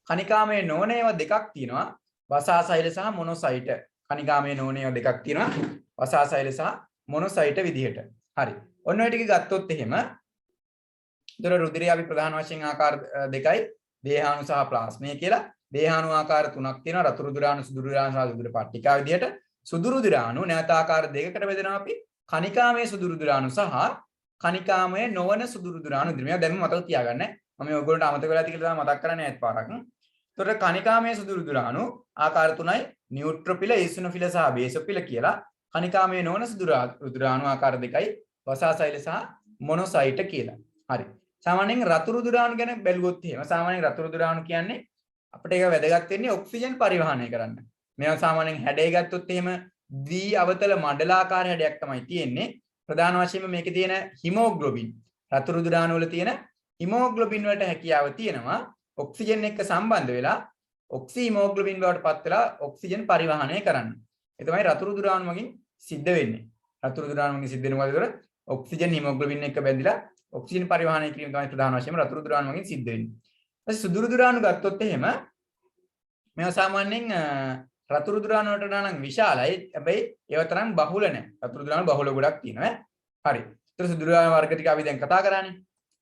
කණිකාමය නොවන ඒවා දෙකක් තියෙනවා. වසාසෛල සහ මොනොසයිට. කණිකාමය නොවන ඒවා දෙකක් තියෙනවා. වසාසෛල සහ මොනොසයිට විදියට. හරි. ඔන්න ඔය ටික ගත්තොත් එහෙම දොර රුධිරය අපි ප්‍රධාන වශයෙන් ආකාර දෙකයි දේහාණු සහ ප්ලාස්මය කියලා. දේහාණු ආකාර තුනක් තියෙනවා. රතු රුධිරාණු, සුදු රුධිරාණු සහ රුධිර පට්ටිකා විදියට. සුදු රුධිරාණු නැවත ආකාර දෙකකට බෙදෙනවා අපි. කණිකාමය සුදු රුධිරාණු සහ කණිකාමය නොවන සුදු රුධිරාණු විදියට. මේවා දැන් මතක තියාගන්න. මම ඔයගොල්ලන්ට අමතක වෙලා තියෙන කියලා මතක් කරන්නේ නැත් පාරක්. එතකොට කණිකාමය සුදු රුධිරාණු ආකාර තුනයි නියුට්‍රොෆිල, ඊසිනොෆිල සහ බේසොෆිල කියලා. කණිකාමය නොවන සුදු රුධිරාණු ආකාර දෙකයි වසාසෛල සහ මොනොසයිට කියලා. හරි. සාමාන්‍යයෙන් රතු රුධිරාණු ගැන බැලුවොත් එහෙම සාමාන්‍යයෙන් රතු රුධිරාණු කියන්නේ අපිට ඒක වැදගත් වෙන්නේ ඔක්සිජන් පරිවහනය කරන්න. මේවා සාමාන්‍යයෙන් හැඩය ගත්තොත් එහෙම ද්වි අවතල මණ්ඩලාකාර හැඩයක් තමයි තියෙන්නේ. ප්‍රධාන වශයෙන්ම මේකේ තියෙන හිමෝග්ලොබින් රතු රුධිරාණු වල තියෙන හිමෝග්ලොබින් වලට හැකියාව තියෙනවා ඔක්සිජන් එක්ක සම්බන්ධ වෙලා ඔක්සි හිමෝග්ලොබින් බවට පත් වෙලා ඔක්සිජන් පරිවහනය කරන්න. ඒ තමයි රතු රුධිරාණු මගින් සිද්ධ වෙන්නේ. රතු රුධිරාණු මගින් සිද්ධ වෙන මොකද? ඔක්සිජන් හිමෝග්ලොබින් එක්ක බැඳිලා ඔක්සිජන් පරිවහනය කිරීම තමයි ප්‍රධාන වශයෙන්ම රතු රුධිරාණු මගින් සිද්ධ වෙන්නේ. ඊට සුදු රුධිරාණු ගත්තොත් එහෙම මේවා සාමාන්‍යයෙන් රතු රුධිරාණු වලට වඩා නම් විශාලයි. හැබැයි ඒව තරම් බහුල නැහැ. රතු රුධිරාණු බහුල ගොඩක් තියෙනවා. හරි. ඊට සුදු රුධිරාණු වර්ග ටික අපි දැන් කතා කරානේ.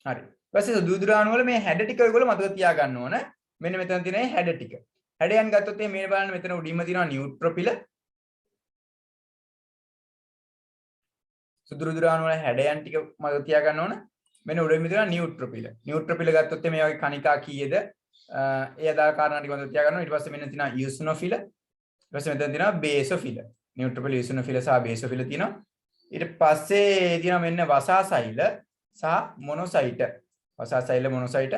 හරි. ඊට පස්සේ සුදු රුධිරාණු වල මේ හැඩ ටික ඔයගොල්ලෝ මතක තියාගන්න ඕන. මෙන්න මෙතන තියෙන හැඩ ටික. හැඩයන් ගත්තොත් මේ බලන්න මෙතන උඩින්ම තියෙනවා නියුට්‍රොෆිල. සුදු රුධිරාණු වල හැඩයන් ටික මතක තියාගන්න ඕන. මෙන්න උඩින්ම තියෙනවා නියුට්‍රොෆිල. නියුට්‍රොෆිල ගත්තොත් මේ වගේ කණිකා කීයද? ඒ අදාළ කාරණා ටික මතක තියාගන්න. ඊට පස්සේ මෙන්න තියෙනවා ඊසිනොෆිල. ඊට පස්සේ මෙතන තියෙනවා බේසොෆිල. නියුට්‍රොෆිල, ඊසිනොෆිල සහ බේසොෆිල තියෙනවා. ඊට පස්සේ තියෙනවා මෙන්න වසාසෛල සහ මොනොසයිට. වසාසෛල මොනොසයිට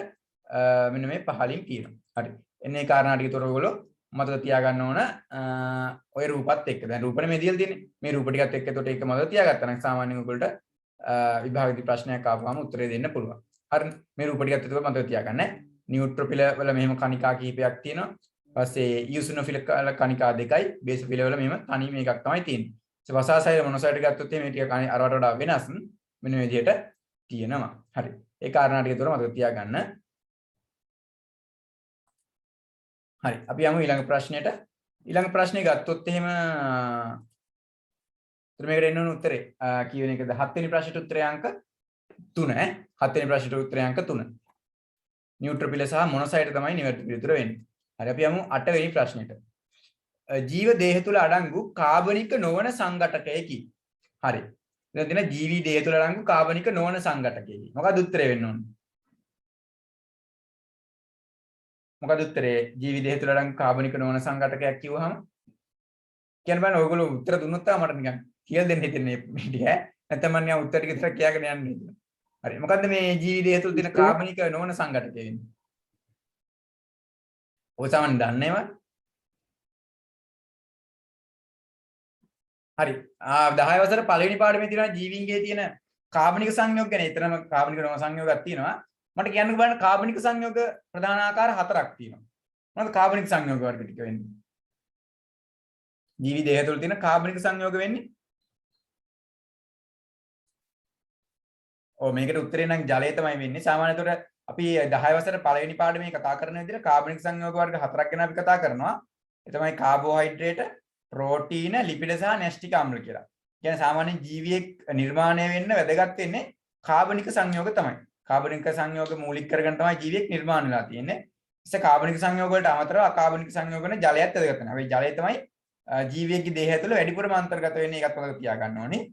මෙන්න මේ පහලින් තියෙනවා. හරි. එන්නේ කාරණා ටික උතර ඔයගොල්ලෝ මතක තියාගන්න ඕන. ඔය රූපත් එක්ක. දැන් රූපනේ මේ දියල් තියෙන්නේ. මේ රූප ටිකත් එක්ක එතකොට ඒක මතක තියාගත්තා නම් සාමාන්‍යයෙන් ඔයගොල්ලෝ විභාගදී ප්‍රශ්නයක් ආවම උත්තරේ දෙන්න පුළුවන්. හරි. මේ රූප ටිකත් එක්ක මතක තියාගන්න. නියුට්‍රොෆිල වල මෙහෙම කණිකා කිහිපයක් තියෙනවා. ඊපස්සේ ඊසිනොෆිල කණිකා දෙකයි, බේසොෆිල වල මෙහෙම තනියම එකක් තමයි තියෙන්නේ. ඒ වසාසෛල මොනොසයිට ගත්තොත් මේ ටික අරවට වඩා වෙනස්. මෙන්න මේ විදිහට තියෙනවා. හරි. ඒ කාරණා ටික උතර මතක තියාගන්න. හරි. අපි යමු ඊළඟ ප්‍රශ්නෙට. ඊළඟ ප්‍රශ්නේ ගත්තොත් එහෙම මේකට එන්න ඕන උත්තරේ කියවෙන එකද 7 වෙනි ප්‍රශ්නෙට උත්තරේ අංක 3 ඈ 7 වෙනි ප්‍රශ්නෙට උත්තරේ අංක 3 නියුට්‍රොෆිල සහ මොනොසයිට තමයි නිවැරදි පිළිතුර වෙන්නේ. හරි අපි යමු 8 වෙනි ප්‍රශ්නෙට. ජීව දේහ තුල අඩංගු කාබනික නොවන සංඝටකයකි. හරි. දැන් දෙන ජීවි දේහ තුල අඩංගු කාබනික නොවන සංඝටකයකි. මොකක්ද උත්තරේ වෙන්න ඕනේ? මොකද උත්තරේ ජීවි දේහ තුල අඩංගු කාබනික නොවන සංඝටකයක් කිව්වහම කියන්න බෑ ඔයගොල්ලෝ උත්තර දුන්නොත් තමයි මට නිකන් කියලා දෙන්න හිතෙන්නේ මේ ටික ඈ නැත්නම් මම නිකන් උත්තර ටික විතර කියාගෙන යන්නේ. හරි මොකද්ද මේ ජීවි දේහ තුල තියෙන කාබනික නොවන සංඝටකය වෙන්නේ? ඔය සමන් දන්නේව? හරි 10 වසර පළවෙනි පාඩමේ තියෙනවා ජීවීන්ගේ තියෙන කාබනික සංයෝග ගැන. එතරම් කාබනික නොවන සංයෝගයක් තියෙනවා. මට කියන්න බලන්න කාබනික සංයෝග ප්‍රධාන ආකාර 4ක් තියෙනවා. මොනවද කාබනික සංයෝග වර්ග ටික වෙන්නේ? ජීවි දේහ තුළ තියෙන කාබනික සංයෝග වෙන්නේ? ඔව් මේකට උත්තරේ නම් ජලය තමයි වෙන්නේ. සාමාන්‍යතොට අපි 10 වසර පළවෙනි පාඩමේ කතා කරන විදිහට කාබනික සංයෝග වර්ග 4ක් ගැන අපි කතා කරනවා. ඒ තමයි කාබෝහයිඩ්‍රේට, ප්‍රෝටීන, ලිපිඩ සහ න්‍යෂ්ටික අම්ල කියලා. කියන්නේ සාමාන්‍යයෙන් ජීවියෙක් නිර්මාණය වෙන්න වැදගත් වෙන්නේ කාබනික සංයෝග තමයි. කාබනික සංයෝග මූලික කරගෙන තමයි ජීවියෙක් නිර්මාණය වෙලා තියෙන්නේ. ඉතින් කාබනික සංයෝග වලට අමතරව අකාබනික සංයෝග වෙන ජලයත් වැදගත් වෙනවා. ඒ ජලය තමයි ජීවියෙක්ගේ දේහය තුළ වැඩිපුරම අන්තර්ගත වෙන්නේ. ඒකත් මතක තියාගන්න ඕනේ.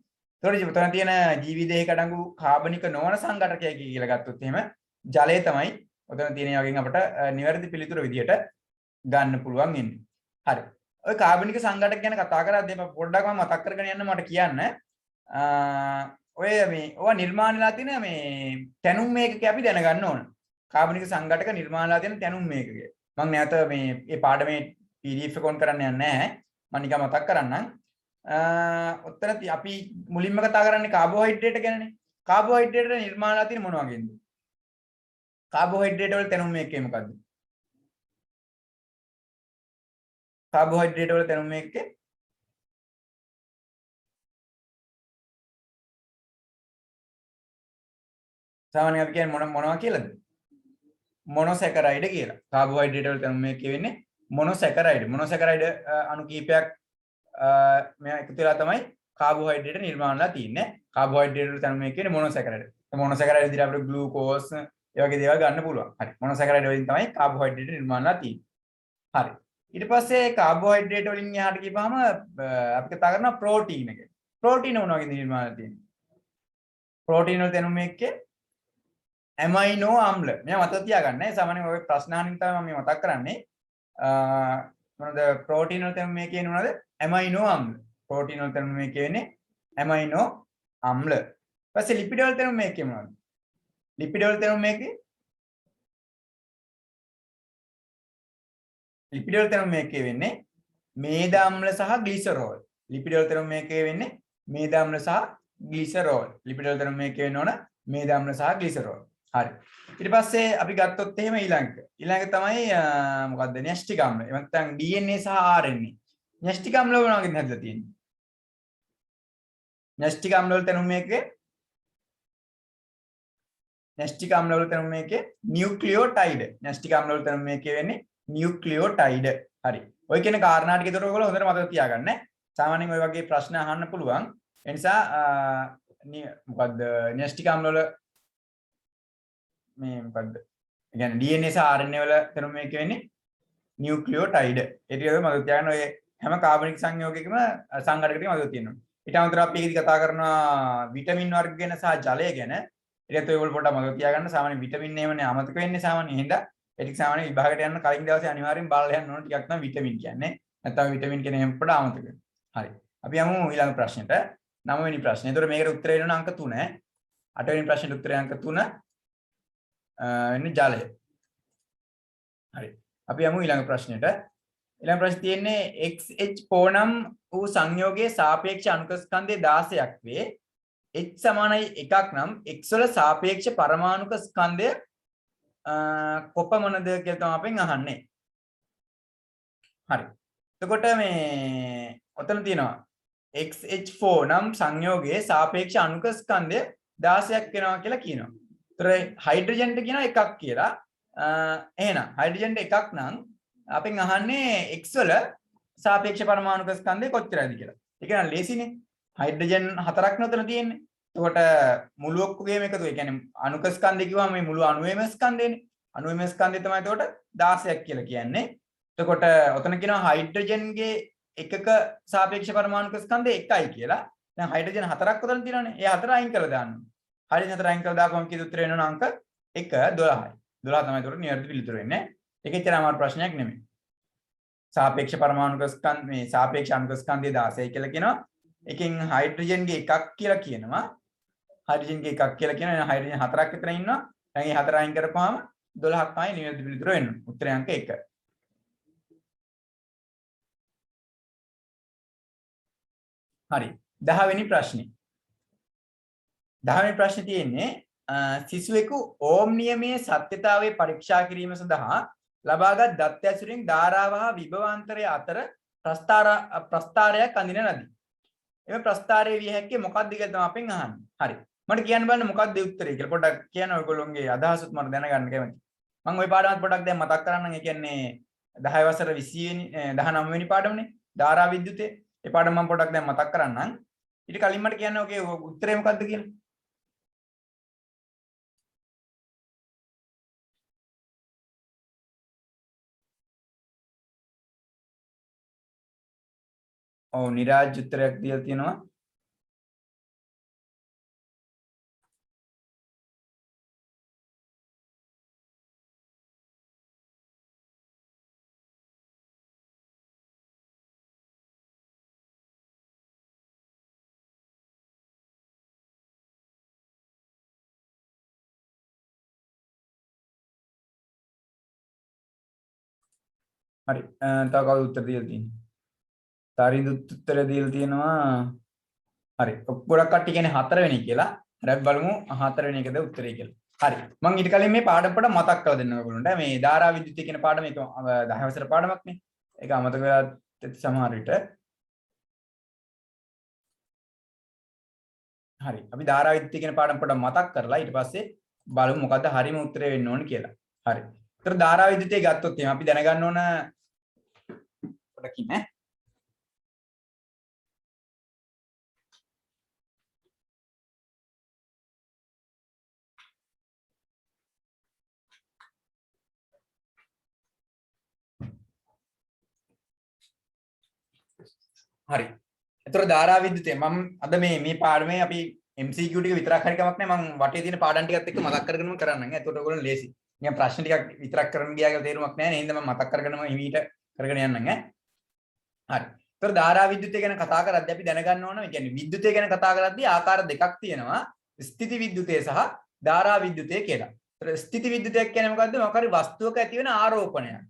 ඒතකොට මෙතන තියෙන ජීවි දේහයක අඩංගු කාබනික නොවන සංඝටකය කියලා ගත්තොත් එහෙම ජලය තමයි ඔතන තියෙන වගේ අපිට නිවැරදි පිළිතුර විදියට ගන්න පුළුවන් වෙන්නේ. හරි. ඔය කාබනික සංඝටක ගැන කතා කරද්දී මම පොඩ්ඩක් මතක් කරගෙන යන්න මට කියන්න. ඔය මේ ඔය නිර්මාණයලා තියෙන මේ තැනුම් මේකක අපි දැනගන්න ඕන. කාබනික සංඝටක නිර්මාණයලා තියෙන තැනුම් මේකක. මම නැවත මේ පාඩමේ PDF එක ඔන් කරන්න යන්නේ නැහැ. මම නිකන් මතක් කරන්නම්. ඔතන අපි මුලින්ම කතා කරන්නේ කාබෝහයිඩ්‍රේට් ගැනනේ. කාබෝහයිඩ්‍රේට් නිර්මාණයලා තියෙන මොන වගේද? කාබෝහයිඩ්‍රේට් වල තැනුම් මේකේ මොකද්ද? කාබෝහයිඩ්‍රේට් වල තැනුම් මේකේ සාමාන්‍යයෙන් අපි කියන්නේ මොනවා කියලාද? මොනොසැකරයිඩ් කියලා. කාබෝහයිඩ්‍රේට් වල තැනුම් මේකේ වෙන්නේ මොනොසැකරයිඩ්. මොනොසැකරයිඩ් අණු කීපයක් මෙයා එකතු වෙලා තමයි කාබෝහයිඩ්‍රේට් නිර්මාණයලා තියෙන්නේ. කාබෝහයිඩ්‍රේට් වල තැනුම් මේකේ වෙන්නේ මොනොසැකරයිඩ්. මොනොසැකරයිඩ් විදිහට අපිට ග්ලූකෝස් ඒ වගේ දේවල් ගන්න පුළුවන්. හරි. මොනොසැකරයිඩ් වලින් තමයි කාබෝහයිඩ්‍රේට් නිර්මාණයලා තියෙන්නේ. හරි. ඊට පස්සේ කාබෝහයිඩ්‍රේට් වලින් එහාට ගිහපම අපි කතා කරනවා ප්‍රෝටීන් එක. ප්‍රෝටීන මොනවා වගේ නිර්මාණය තියෙන්නේ? ප්‍රෝටීන වල තැනුම එක්කේ ඇමයිනෝ අම්ල. මේ මතක තියාගන්න. සාමාන්‍යයෙන් ඔය ප්‍රශ්න අහනින් තමයි මම මතක් කරන්නේ. මොනවද ප්‍රෝටීන් වල තැනුම මේ කියන්නේ මොනවද? ඇමයිනෝ අම්ල. ප්‍රෝටීන් වල තැනුම මේ කියන්නේ ඇමයිනෝ අම්ල. ඊපස්සේ ලිපිඩ වල තැනුම මේ කියන්නේ මොනවද? ලිපිඩ වල තැනුම මේකේ ලිපිඩ වල තැනුම මේකේ වෙන්නේ මේද අම්ල සහ ග්ලිසරෝල්. ලිපිඩ වල තැනුම මේකේ වෙන්නේ මේද අම්ල සහ ග්ලිසරෝල්. ලිපිඩ වල තැනුම මේකේ වෙන්න ඕන මේද අම්ල සහ ග්ලිසරෝල්. හරි. ඊට පස්සේ අපි ගත්තොත් එහෙම ඊළඟ තමයි මොකද්ද න්‍යෂ්ටික අම්ල. එහෙම නැත්නම් DNA සහ RNA. න්‍යෂ්ටික අම්ල වල වගේ හැදලා තියෙන්නේ. න්‍යෂ්ටික අම්ල වල තැනුම මේකේ න්‍යෂ්ටික අම්ල වල තැනුම මේකේ නියුක්ලියෝටයිඩ්. න්‍යෂ්ටික අම්ල වල තැනුම මේකේ වෙන්නේ නියුක්ලියෝටයිඩ්. හරි. ඔය කියන කාරණා ටික ඒතර ඔයගොල්ලෝ හොඳට මතක තියාගන්න. සාමාන්‍යයෙන් ඔය වගේ ප්‍රශ්න අහන්න පුළුවන්. ඒ නිසා මොකද්ද න්‍යෂ්ටික අම්ල වල මේ මොකද්ද? ඒ කියන්නේ DNA සහ RNA වල තැනුම මේකේ වෙන්නේ නියුක්ලියෝටයිඩ්. ඒ ටික මතක තියාගන්න. ඔය හැම කාබනික සංයෝගයකම සංඝටකයකම මතක තියෙනවා. ඊට අමතරව අපි ඒකදී කතා කරනවා විටමින් වර්ග ගැන සහ ජලය ගැන. ඒකත් ඔයගොල්ලෝ පොඩ්ඩක් මතක තියාගන්න. සාමාන්‍ය විටමින් එහෙමනේ අමතක වෙන්නේ සාමාන්‍යයෙන්. හින්දා ඒ ටික සාමාන්‍ය විභාගයට යන්න කලින් දවසේ අනිවාර්යෙන් බලලා යන්න ඕන ටිකක් තමයි විටමින් කියන්නේ. නැත්නම් විටමින් කියන එහෙම පොඩ්ඩක් අමතක වෙනවා. හරි. අපි යමු ඊළඟ ප්‍රශ්නෙට. 9 වෙනි ප්‍රශ්නේ. ඒතකොට මේකට උත්තර වෙන්න අංක 3. 8 වෙනි ප්‍රශ්නෙට උත්තරය අංක 3 වෙන්නේ ජලය. හරි. අපි යමු ඊළඟ ප්‍රශ්නෙට. ඊළඟ ප්‍රශ්නේ තියෙන්නේ XH නම් වූ සංයෝගයේ සාපේක්ෂ අණුක ස්කන්ධය 16ක් වේ. H සමානයි 1ක් නම් X වල සාපේක්ෂ පරමාණුක ස්කන්ධය කොපමණද කියලා තමයි අපෙන් අහන්නේ. හරි. එතකොට මේ ඔතන තියෙනවා XH4 නම් සංයෝගයේ සාපේක්ෂ අණුක ස්කන්ධය 16ක් වෙනවා කියලා කියනවා. ඒතර හයිඩ්‍රජන්ට කියනවා එකක් කියලා. එහෙනම් හයිඩ්‍රජන්ට එකක් නම් අපෙන් අහන්නේ X වල සාපේක්ෂ පරමාණුක ස්කන්ධය කොච්චරද කියලා. ඒක නම් ලේසිනේ. හයිඩ්‍රජන් 4ක් නතර තියෙන්නේ. එතකොට මුළු ඔක්කොගේම එකතු. ඒ කියන්නේ අණුක ස්කන්ධය කිව්වම මේ මුළු අණුවේම ස්කන්ධයනේ. අණුවේම ස්කන්ධය තමයි එතකොට 16ක් කියලා කියන්නේ. එතකොට ඔතන කියනවා හයිඩ්‍රජන්ගේ එකක සාපේක්ෂ පරමාණුක ස්කන්ධය 1යි කියලා. දැන් හයිඩ්‍රජන් 4ක් උතන තියෙනවානේ. ඒ 4 අයින් කරලා දාන්න. හයිඩ්‍රජන් 4 අයින් කරලා දාපුවම කීයද උත්තර වෙනවන අංක 1 12යි. 12 තමයි එතකොට නිවැරදි පිළිතුර වෙන්නේ. ඒක එච්චර අමාරු ප්‍රශ්නයක් නෙමෙයි. සාපේක්ෂ පරමාණුක ස්කන්ධ මේ සාපේක්ෂ අණුක ස්කන්ධය 16යි කියලා කියනවා. එකෙන් හයිඩ්‍රජන්ගේ එකක් කියලා කියනවා. හයිඩ්‍රජන්ගේ එකක් කියලා කියනවා. හයිඩ්‍රජන් 4ක් විතර ඉන්නවා. දැන් මේ 4 අයින් කරපුවාම 12ක් තමයි නිවැරදි පිළිතුර වෙන්නේ. උත්තරය අංක 1. හරි. 10 වෙනි ප්‍රශ්නේ. 10 වෙනි ප්‍රශ්නේ තියෙන්නේ සිසුවෙකු ඕම් නියමයේ සත්‍යතාවය පරීක්ෂා කිරීම සඳහා ලබාගත් දත් ඇසුරින් ධාරාව හා විභවාන්තරය අතර ප්‍රස්ථාරයක් අඳින ලදී. එම ප්‍රස්ථාරය විය හැක්කේ මොකක්ද කියලා තමයි අපෙන් අහන්නේ. හරි. මට කියන්න බලන්න මොකක්ද උත්තරේ කියලා පොඩ්ඩක් කියන්න ඔයගොල්ලෝගේ අදහසත් මට දැනගන්න කැමතියි. මම ওই පාඩමත් පොඩ්ඩක් දැන් මතක් කරන්නම්. ඒ කියන්නේ 10 වසර 20 වෙනි 19 වෙනි පාඩමනේ ධාරා විද්‍යුතේ. ඒ පාඩම මම පොඩ්ඩක් දැන් මතක් කරන්නම්. ඊට කලින් මට කියන්න ඔගේ උත්තරේ මොකක්ද කියලා. ඔව් නිරාජ් උත්තරයක් දීලා තියෙනවා. හරි. තව කවුද උත්තර දීලා තියෙන්නේ? තරිඳුත් උත්තර දීලා තියෙනවා. හරි. ගොඩක් කට්ටිය කියන්නේ 4 වෙනි කියලා. හරි අපි බලමු 4 වෙනි එකද උත්තරේ කියලා. හරි. මම ඊට කලින් මේ පාඩම පොඩ මතක් කරලා දෙන්න ඔයගොල්ලන්ට. මේ ධාරා විද්‍යුතය කියන පාඩම ඒක 10 වසර පාඩමක් නේ. ඒක අමතක වෙලා ඇති සමහර විට. හරි. අපි ධාරා විද්‍යුතය කියන පාඩම පොඩ මතක් කරලා ඊට පස්සේ බලමු මොකද්ද හරිම උත්තරේ වෙන්න ඕන කියලා. හරි. ඒතර ධාරා විද්‍යුතය ගත්තොත් එහෙනම් අපි දැනගන්න ඕන පොඩකින් ඈ හරි. එතකොට ධාරා විද්‍යුතය මම අද මේ පාඩමේ අපි MCQ ටික විතරක් හරි කමක් නැහැ මම වටේ තියෙන පාඩම් ටිකත් එක්ක මතක් කරගෙනම කරන්නම්. එතකොට ඔයගොල්ලෝ ලේසි. නිකන් ප්‍රශ්න ටිකක් විතරක් කරන්න ගියා කියලා තේරුමක් නැහැ නේද? මම මතක් කරගෙනම හිමීට කරගෙන යන්නම් ඈ. හරි. ඒතර ධාරා විද්‍යුතය ගැන කතා කරද්දී අපි දැනගන්න ඕන, ඒ කියන්නේ විද්‍යුතය ගැන කතා කරද්දී ආකාර දෙකක් තියෙනවා. ස්ථಿತಿ විද්‍යුතය සහ ධාරා විද්‍යුතය කියලා. ඒතර ස්ථಿತಿ විද්‍යුතයක් කියන්නේ මොකද්ද? මොකක් හරි වස්තුවක ඇති වෙන ආරෝපණයක්.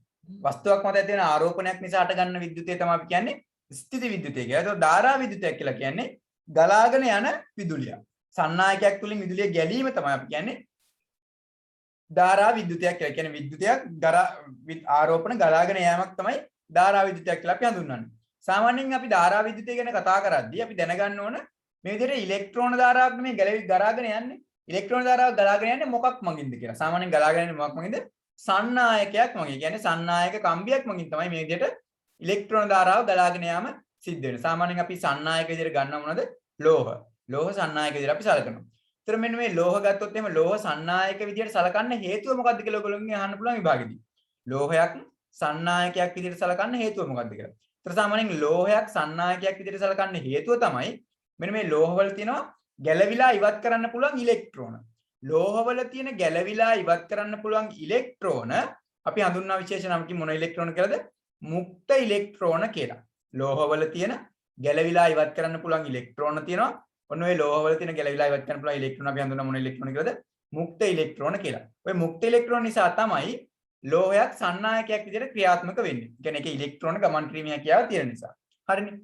වස්තුවක් මත ඇති වෙන ආරෝපණයක් නිසා හටගන්න විද්‍යුතය තමයි අපි කියන්නේ ස්ථಿತಿ විද්‍යුතය කියලා. ඒතර ධාරා විද්‍යුතයක් කියලා කියන්නේ ගලාගෙන යන විදුලියක්. සන්නායකයක් තුලින් විදුලිය ගැලීම තමයි අපි කියන්නේ ධාරා විද්‍යුතයක් කියලා. කියන්නේ විද්‍යුතයක් ආරෝපණ ගලාගෙන යෑමක් තමයි ධාරා විද්‍යුතයක් කියලා අපි හඳුන්වන්නේ. සාමාන්‍යයෙන් අපි ධාරා විද්‍යුතය ගැන කතා කරද්දී අපි දැනගන්න ඕන මේ විදිහට ඉලෙක්ට්‍රෝන ධාරාවක් නෙමෙයි ගලාගෙන යන්නේ. ඉලෙක්ට්‍රෝන ධාරාව ගලාගෙන යන්නේ මොකක් මගින්ද කියලා. සාමාන්‍යයෙන් ගලාගෙන යන්නේ මොකක් මගින්ද? සන්නායකයක් මගින්. කියන්නේ සන්නායක කම්බියක් මගින් තමයි මේ විදිහට ඉලෙක්ට්‍රෝන ධාරාව ගලාගෙන යාම සිද්ධ වෙන්නේ. සාමාන්‍යයෙන් අපි සන්නායක විදිහට ගන්නව මොනවද? ලෝහ. ලෝහ සන්නායක විදිහට අපි සලකනවා. ඒතර මෙන්න මේ ලෝහ ගත්තොත් එහෙම ලෝහ සන්නායක විදිහට සලකන්න හේතුව මොකක්ද කියලා ඔයගොල්ලෝගෙන් අහන්න පුළුවන් විභාගෙදී. ලෝහයක් සන්නායකයක් විදිහට සලකන්න හේතුව මොකක්ද කියලා. ඒතර සාමාන්‍යයෙන් ලෝහයක් සන්නායකයක් විදිහට සලකන්න හේතුව තමයි මෙන්න මේ ලෝහවල තියෙනවා ගැලවිලා ඉවත් කරන්න පුළුවන් ඉලෙක්ට්‍රෝන. ලෝහවල තියෙන ගැලවිලා ඉවත් කරන්න පුළුවන් ඉලෙක්ට්‍රෝන අපි හඳුන්වන විශේෂ නමකින් මොන ඉලෙක්ට්‍රෝන කියලාද? මුක්ත ඉලෙක්ට්‍රෝන කියලා. ලෝහවල තියෙන ගැලවිලා ඉවත් කරන්න පුළුවන් ඉලෙක්ට්‍රෝන තියෙනවා. ඔන්න ඔය ලෝහවල තියෙන ගැලවිලා ඉවත් කරන්න පුළුවන් ඉලෙක්ට්‍රෝන අපි හඳුන්වන මොන ඉලෙක්ට්‍රෝන කියලාද? මුක්ත ඉලෙක්ට්‍රෝන කියලා. ඔය මුක්ත ඉලෙක්ට්‍රෝන නිසා තමයි ලෝහයක් සන්නායකයක් විදිහට ක්‍රියාත්මක වෙන්නේ. කියන්නේ ඒකේ ඉලෙක්ට්‍රෝන ගමන් කිරීමේ හැකියාව තියෙන නිසා. හරිනේ.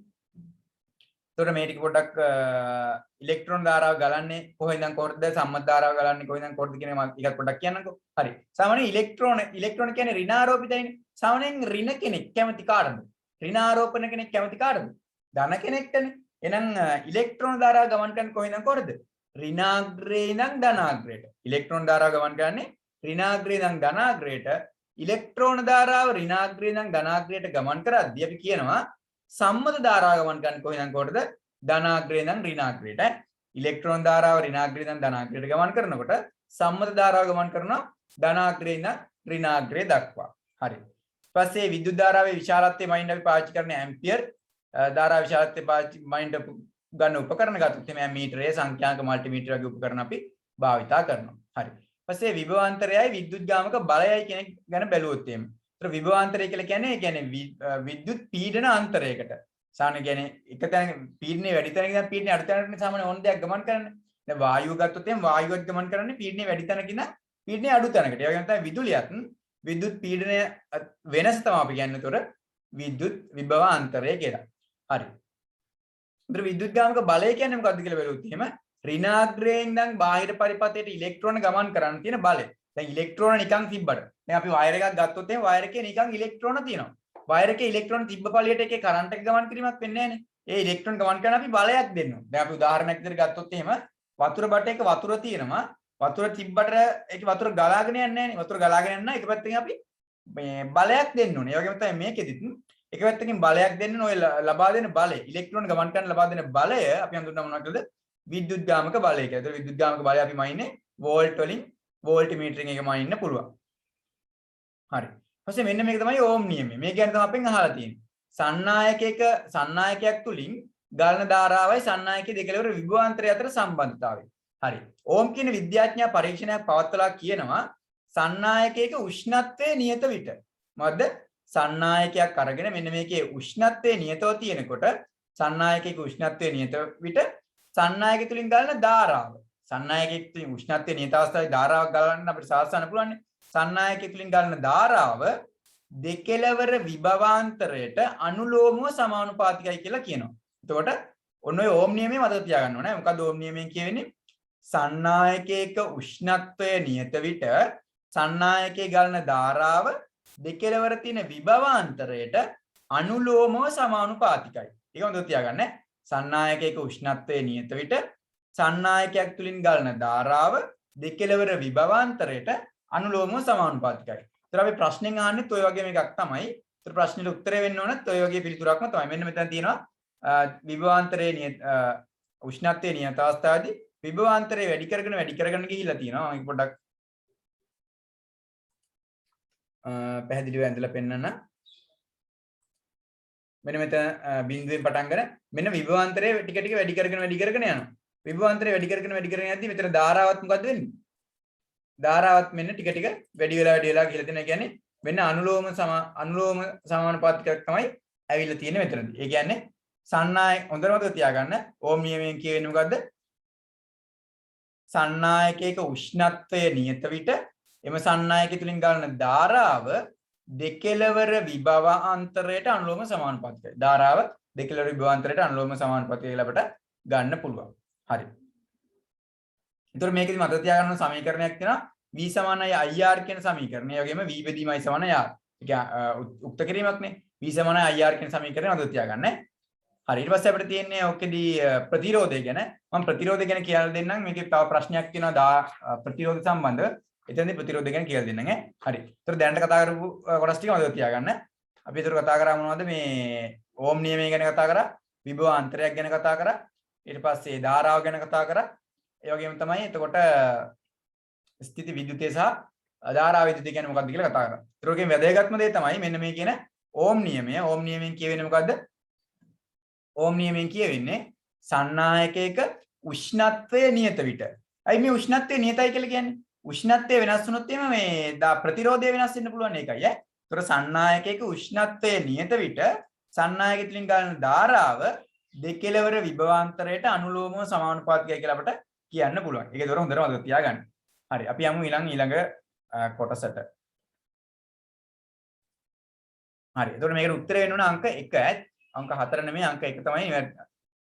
එතකොට මේ ටික පොඩ්ඩක් ඉලෙක්ට්‍රෝන ධාරාව ගලන්නේ කොහෙන්ද කොහොමද සම්මත ධාරාව ගලන්නේ කොහෙන්ද කොහොමද කියන එක ටිකක් පොඩ්ඩක් කියන්නකෝ. හරි. සාමාන්‍යයෙන් ඉලෙක්ට්‍රෝන කියන්නේ ඍණාරෝපිතයිනේ. සාමාන්‍යයෙන් ඍණ කෙනෙක් කැමති කාටද? ඍණාරෝපණ කෙනෙක් කැමති කාටද? ධන කෙනෙක්ටනේ. එහෙනම් ඉලෙක්ට්‍රෝන ධාරාව ගමන් කරන්නේ කොහෙන්ද කොහොමද? ඍණාග්‍රේ ඉඳන් ධනාග්‍රේට. ඉලෙක්ට්‍රෝන ධාරාව ගමන් කරන්නේ ඍණාග්‍රේ ඉඳන් ධනාග්‍රේට. ඉලෙක්ට්‍රෝන ධාරාව ඍණාග්‍රේ ඉඳන් ධනාග්‍රේට ගමන් කරද්දී අපි කියනවා සම්මත ධාරාව ගමන් කරන්නේ කොහෙන්ද කොහොමද? ධනාග්‍රේ ඉඳන් ඍණාග්‍රේට. ඉලෙක්ට්‍රෝන ධාරාව ඍණාග්‍රේ ඉඳන් ධනාග්‍රේට ගමන් කරනකොට සම්මත ධාරාව ගමන් කරනවා ධනාග්‍රේ ඉඳන් ඍණාග්‍රේ දක්වා. හරි. ඊට පස්සේ විද්‍යුත් ධාරාවේ විශාලත්වය මයින්ඩ් අපි පාවිච්චි කරන ඇම්පියර් ධාරා විශාලත්වය පාවිච්චි මයින්ඩ් ගන්න උපකරණ ගත්තොත් එමේ මීටරය සංඛ්‍යාංක මල්ටිමීටර වගේ උපකරණ අපි භාවිතා කරනවා. හරි. ඊට පස්සේ විභවාන්තරයයි විද්‍යුත් ගාමක බලයයි කියන ගැන බැලුවොත් එimhe. ඒතර විභවාන්තරය කියලා කියන්නේ විද්‍යුත් පීඩන අන්තරයකට. සාමාන්‍ය කියන්නේ එක තැන පීඩනය වැඩි තැනක ඉඳන් පීඩනය අඩු තැනකට සාමාන්‍ය ඕන දෙයක් ගමන් කරන්නේ. දැන් වායුව ගත්තොත් එimhe වායුවත් ගමන් කරන්නේ පීඩනය වැඩි තැනක ඉඳන් පීඩනය අඩු තැනකට. ඒ වගේම තමයි විදුලියත් විද්‍යුත් පීඩනය වෙනස තමයි අපි කියන්නේ. ඒතර විද්‍යුත් විභවාන්තරය කියලා. හරි. ඒතර විද්‍යුත් ගාමක බලය කියන්නේ මොකක්ද කියලා බැලුවොත් එහෙම ඍණාග්‍රේ ඉඳන් බාහිර පරිපථයට ඉලෙක්ට්‍රෝන ගමන් කරන්න තියෙන බලය. දැන් ඉලෙක්ට්‍රෝන නිකන් තිබ්බට දැන් අපි වයර් එකක් ගත්තොත් එහෙම වයර් එකේ නිකන් ඉලෙක්ට්‍රෝන තියෙනවා. වයර් එකේ ඉලෙක්ට්‍රෝන තිබ්බ පළියට එකේ කරන්ට් එක ගමන් කිරීමක් වෙන්නේ නැහැනේ. ඒ ඉලෙක්ට්‍රෝන ගමන් කරන අපි බලයක් දෙන්න ඕනේ. දැන් අපි උදාහරණයක් විදිහට ගත්තොත් එහෙම වතුර බටයක වතුර තියෙනවා. වතුර තිබ්බට ඒකේ වතුර ගලාගෙන යන්නේ නැහැනේ. වතුර ගලාගෙන යන්න එක පැත්තකින් අපි මේ බලයක් දෙන්න ඕනේ. ඒ වගේම තමයි මේකෙදිත් එක පැත්තකින් බලයක් දෙන්න ඕනේ. ඔය ලබා දෙන බලය ඉලෙක්ට්‍රෝන ගමන් කරන ලබා දෙන බලය අපි හඳුන්වනවා මොනවද? විද්‍යුත් ගාමක බලය කියලා. ඒතර විද්‍යුත් ගාමක බලය අපි මයින්නේ වෝල්ට් වලින් වෝල්ටිමීටරෙන් එක මයින්න පුළුවන්. හරි. ඊපස්සේ මෙන්න මේක තමයි ඕම් නියමය. මේ ගැන තමයි අපෙන් අහලා තියෙන්නේ. සන්නායකයක් තුලින් ගලන ධාරාවයි සන්නායකයේ දෙකලවර විභවාන්තරය අතර සම්බන්ධතාවය. හරි. ඕම් කියන විද්‍යාඥයා පරීක්ෂණයක් පවත්වලා කියනවා සන්නායකයක උෂ්ණත්වය නියත විට. මොකද්ද? සන්නායකයක් අරගෙන මෙන්න මේකේ උෂ්ණත්වය නියතව තියෙනකොට සන්නායකයක උෂ්ණත්වය නියත විට සන්නායකය තුලින් ගලන ධාරාව. සන්නායකයේ තුලින් උෂ්ණත්වය නියත අවස්ථාවේ ධාරාවක් ගලන්න අපිට සාධාරණ පුළුවන්. සන්නායකයේ තුලින් ගලන ධාරාව දෙකලවර විභවාන්තරයට අනුලෝමව සමානුපාතිකයි කියලා කියනවා. එතකොට ඔන්න ඔය ඕම් නියමය මතක තියාගන්න ඕනේ. මොකද ඕම් නියමයෙන් කියවෙන්නේ සන්නායකයක උෂ්ණත්වය නියත විට සන්නායකයේ ගලන ධාරාව දෙකලවර තියෙන විභවාන්තරයට අනුලෝමව සමානුපාතිකයි. ඒක මතක තියාගන්න. සන්නායකයක උෂ්ණත්වය නියත විට සන්නායකයක් තුලින් ගලන ධාරාව දෙකලවර විභවාන්තරයට අනුලෝමව සමානුපාතිකයි. ඒතර අපි ප්‍රශ්නෙන් අහන්නේ ඔය වගේ එකක් තමයි. ඒතර ප්‍රශ්නෙට උත්තරය වෙන්න ඕනත් ඔය වගේ පිළිතුරක්ම තමයි. මෙන්න මෙතන තියෙනවා විභවාන්තරයේ නියත උෂ්ණත්වයේ නියත අවස්ථාවේදී විභවාන්තරය වැඩි කරගෙන ගිහිල්ලා තියෙනවා. මම පොඩ්ඩක් පැහැදිලිව ඇඳලා පෙන්නන්න. මෙන්න මෙතන බිඳුවෙන් පටන් ගන්න මෙන්න විභවාන්තරය ටික ටික වැඩි කරගෙන යනවා. විභවාන්තරය වැඩි කරගෙන යද්දි මෙතන ධාරාවත් මොකද්ද වෙන්නේ? ධාරාවත් මෙන්න ටික ටික වැඩි වෙලා කියලා තියෙනවා. කියන්නේ මෙන්න අනුලෝම සමානුපාතිකයක් තමයි ඇවිල්ලා තියෙන්නේ මෙතනදී. ඒ කියන්නේ සන්නායක හොඳට මතක තියාගන්න ඕම් නියමයෙන් කියවෙන්නේ මොකද්ද? සන්නායකයක උෂ්ණත්වය නියත විට එම සන්නායකය තුලින් ගන්න ධාරාව දෙකලවර විභවාන්තරයට අනුලෝම සමානුපාතිකයි. ධාරාව දෙකලවර විභවාන්තරයට අනුලෝම සමානුපාතිකයි කියලා අපට ගන්න පුළුවන්. හරි. ඒතර මේකෙදි මතක තියාගන්න සමීකරණයක් තියෙනවා v = ir කියන සමීකරණය. ඒ වගේම v බෙදීම i = r. A උක්ත කිරීමක්නේ. v = ir කියන සමීකරණය මතක තියාගන්න. හරි. ඊට පස්සේ අපිට තියෙන්නේ ඔකෙදී ප්‍රතිරෝධය ගැන. මම ප්‍රතිරෝධය ගැන කියලා දෙන්නම්. මේකේ තව ප්‍රශ්නයක් තියෙනවා ප්‍රතිරෝධ සම්බන්ධව. එතනදී ප්‍රතිරෝධය ගැන කියලා දෙන්නම් ඈ. හරි. ඒතර දැනට කතා කරපු කොටස් ටික මතක තියාගන්න. අපි ඒතර කතා කරා මොනවද මේ ඕම් නියමය ගැන කතා කරා, විභවාන්තරයක් ගැන කතා කරා, ඊට පස්සේ ධාරාව ගැන කතා කරා. ඒ වගේම තමයි එතකොට ස්ථಿತಿ විද්‍යුතය සහ ධාරා විද්‍යුතය කියන්නේ මොකක්ද කියලා කතා කරා. ඒතර ඔකෙන් වැදගත්ම දේ තමයි මෙන්න මේ කියන ඕම් නියමය. ඕම් නියමයෙන් කියවෙන්නේ මොකද්ද? ඕම් නියමයෙන් කියවෙන්නේ සන්නායකයක උෂ්ණත්වය නියත විට. අයි මේ උෂ්ණත්වය නියතයි කියලා කියන්නේ. උෂ්ණත්වය වෙනස් වුණොත් එimhe මේ ප්‍රතිරෝධය වෙනස් වෙන්න පුළුවන් ඒකයි ඈ. ඒතර සන්නායකයක උෂ්ණත්වය නියත විට සන්නායකය තුලින් ගන්න ධාරාව දෙකලවර විභවාන්තරයට අනුලෝමව සමානුපාතිකයි කියලා අපට කියන්න පුළුවන්. ඒක ඒතර හොඳට මතක තියාගන්න. හරි. අපි යමු ඊළඟ කොටසට. හරි. එතකොට මේකට උත්තර වෙන්න ඕන අංක 1. අංක 4 නෙමෙයි අංක 1 තමයි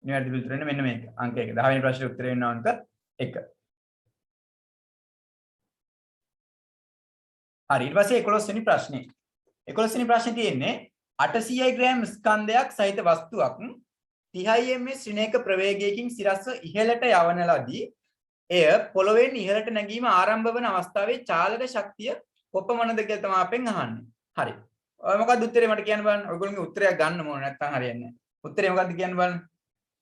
නිවැරදි උත්තර වෙන්නේ මෙන්න මේක. අංක 1. 10 වෙනි ප්‍රශ්නේ උත්තර වෙන්න අංක 1. හරි. ඊට පස්සේ 11 වෙනි ප්‍රශ්නේ. 11 වෙනි ප්‍රශ්නේ තියෙන්නේ 800 ග්‍රෑම් ස්කන්ධයක් සහිත වස්තුවක් 30 ms ඍණයක ප්‍රවේගයකින් සිරස්ව ඉහළට යවන ලදී. එය පොළොවෙන් ඉහළට නැගීම ආරම්භ වන අවස්ථාවේ චාලක ශක්තිය කොපමණද කියලා තමයි අපෙන් අහන්නේ. හරි. ඔය මොකක්ද උත්තරේ මට කියන්න බලන්න. ඔයගොල්ලෝගේ උත්තරයක් ගන්න ඕන නැත්නම් හරියන්නේ නැහැ. උත්තරේ මොකක්ද කියන්න බලන්න.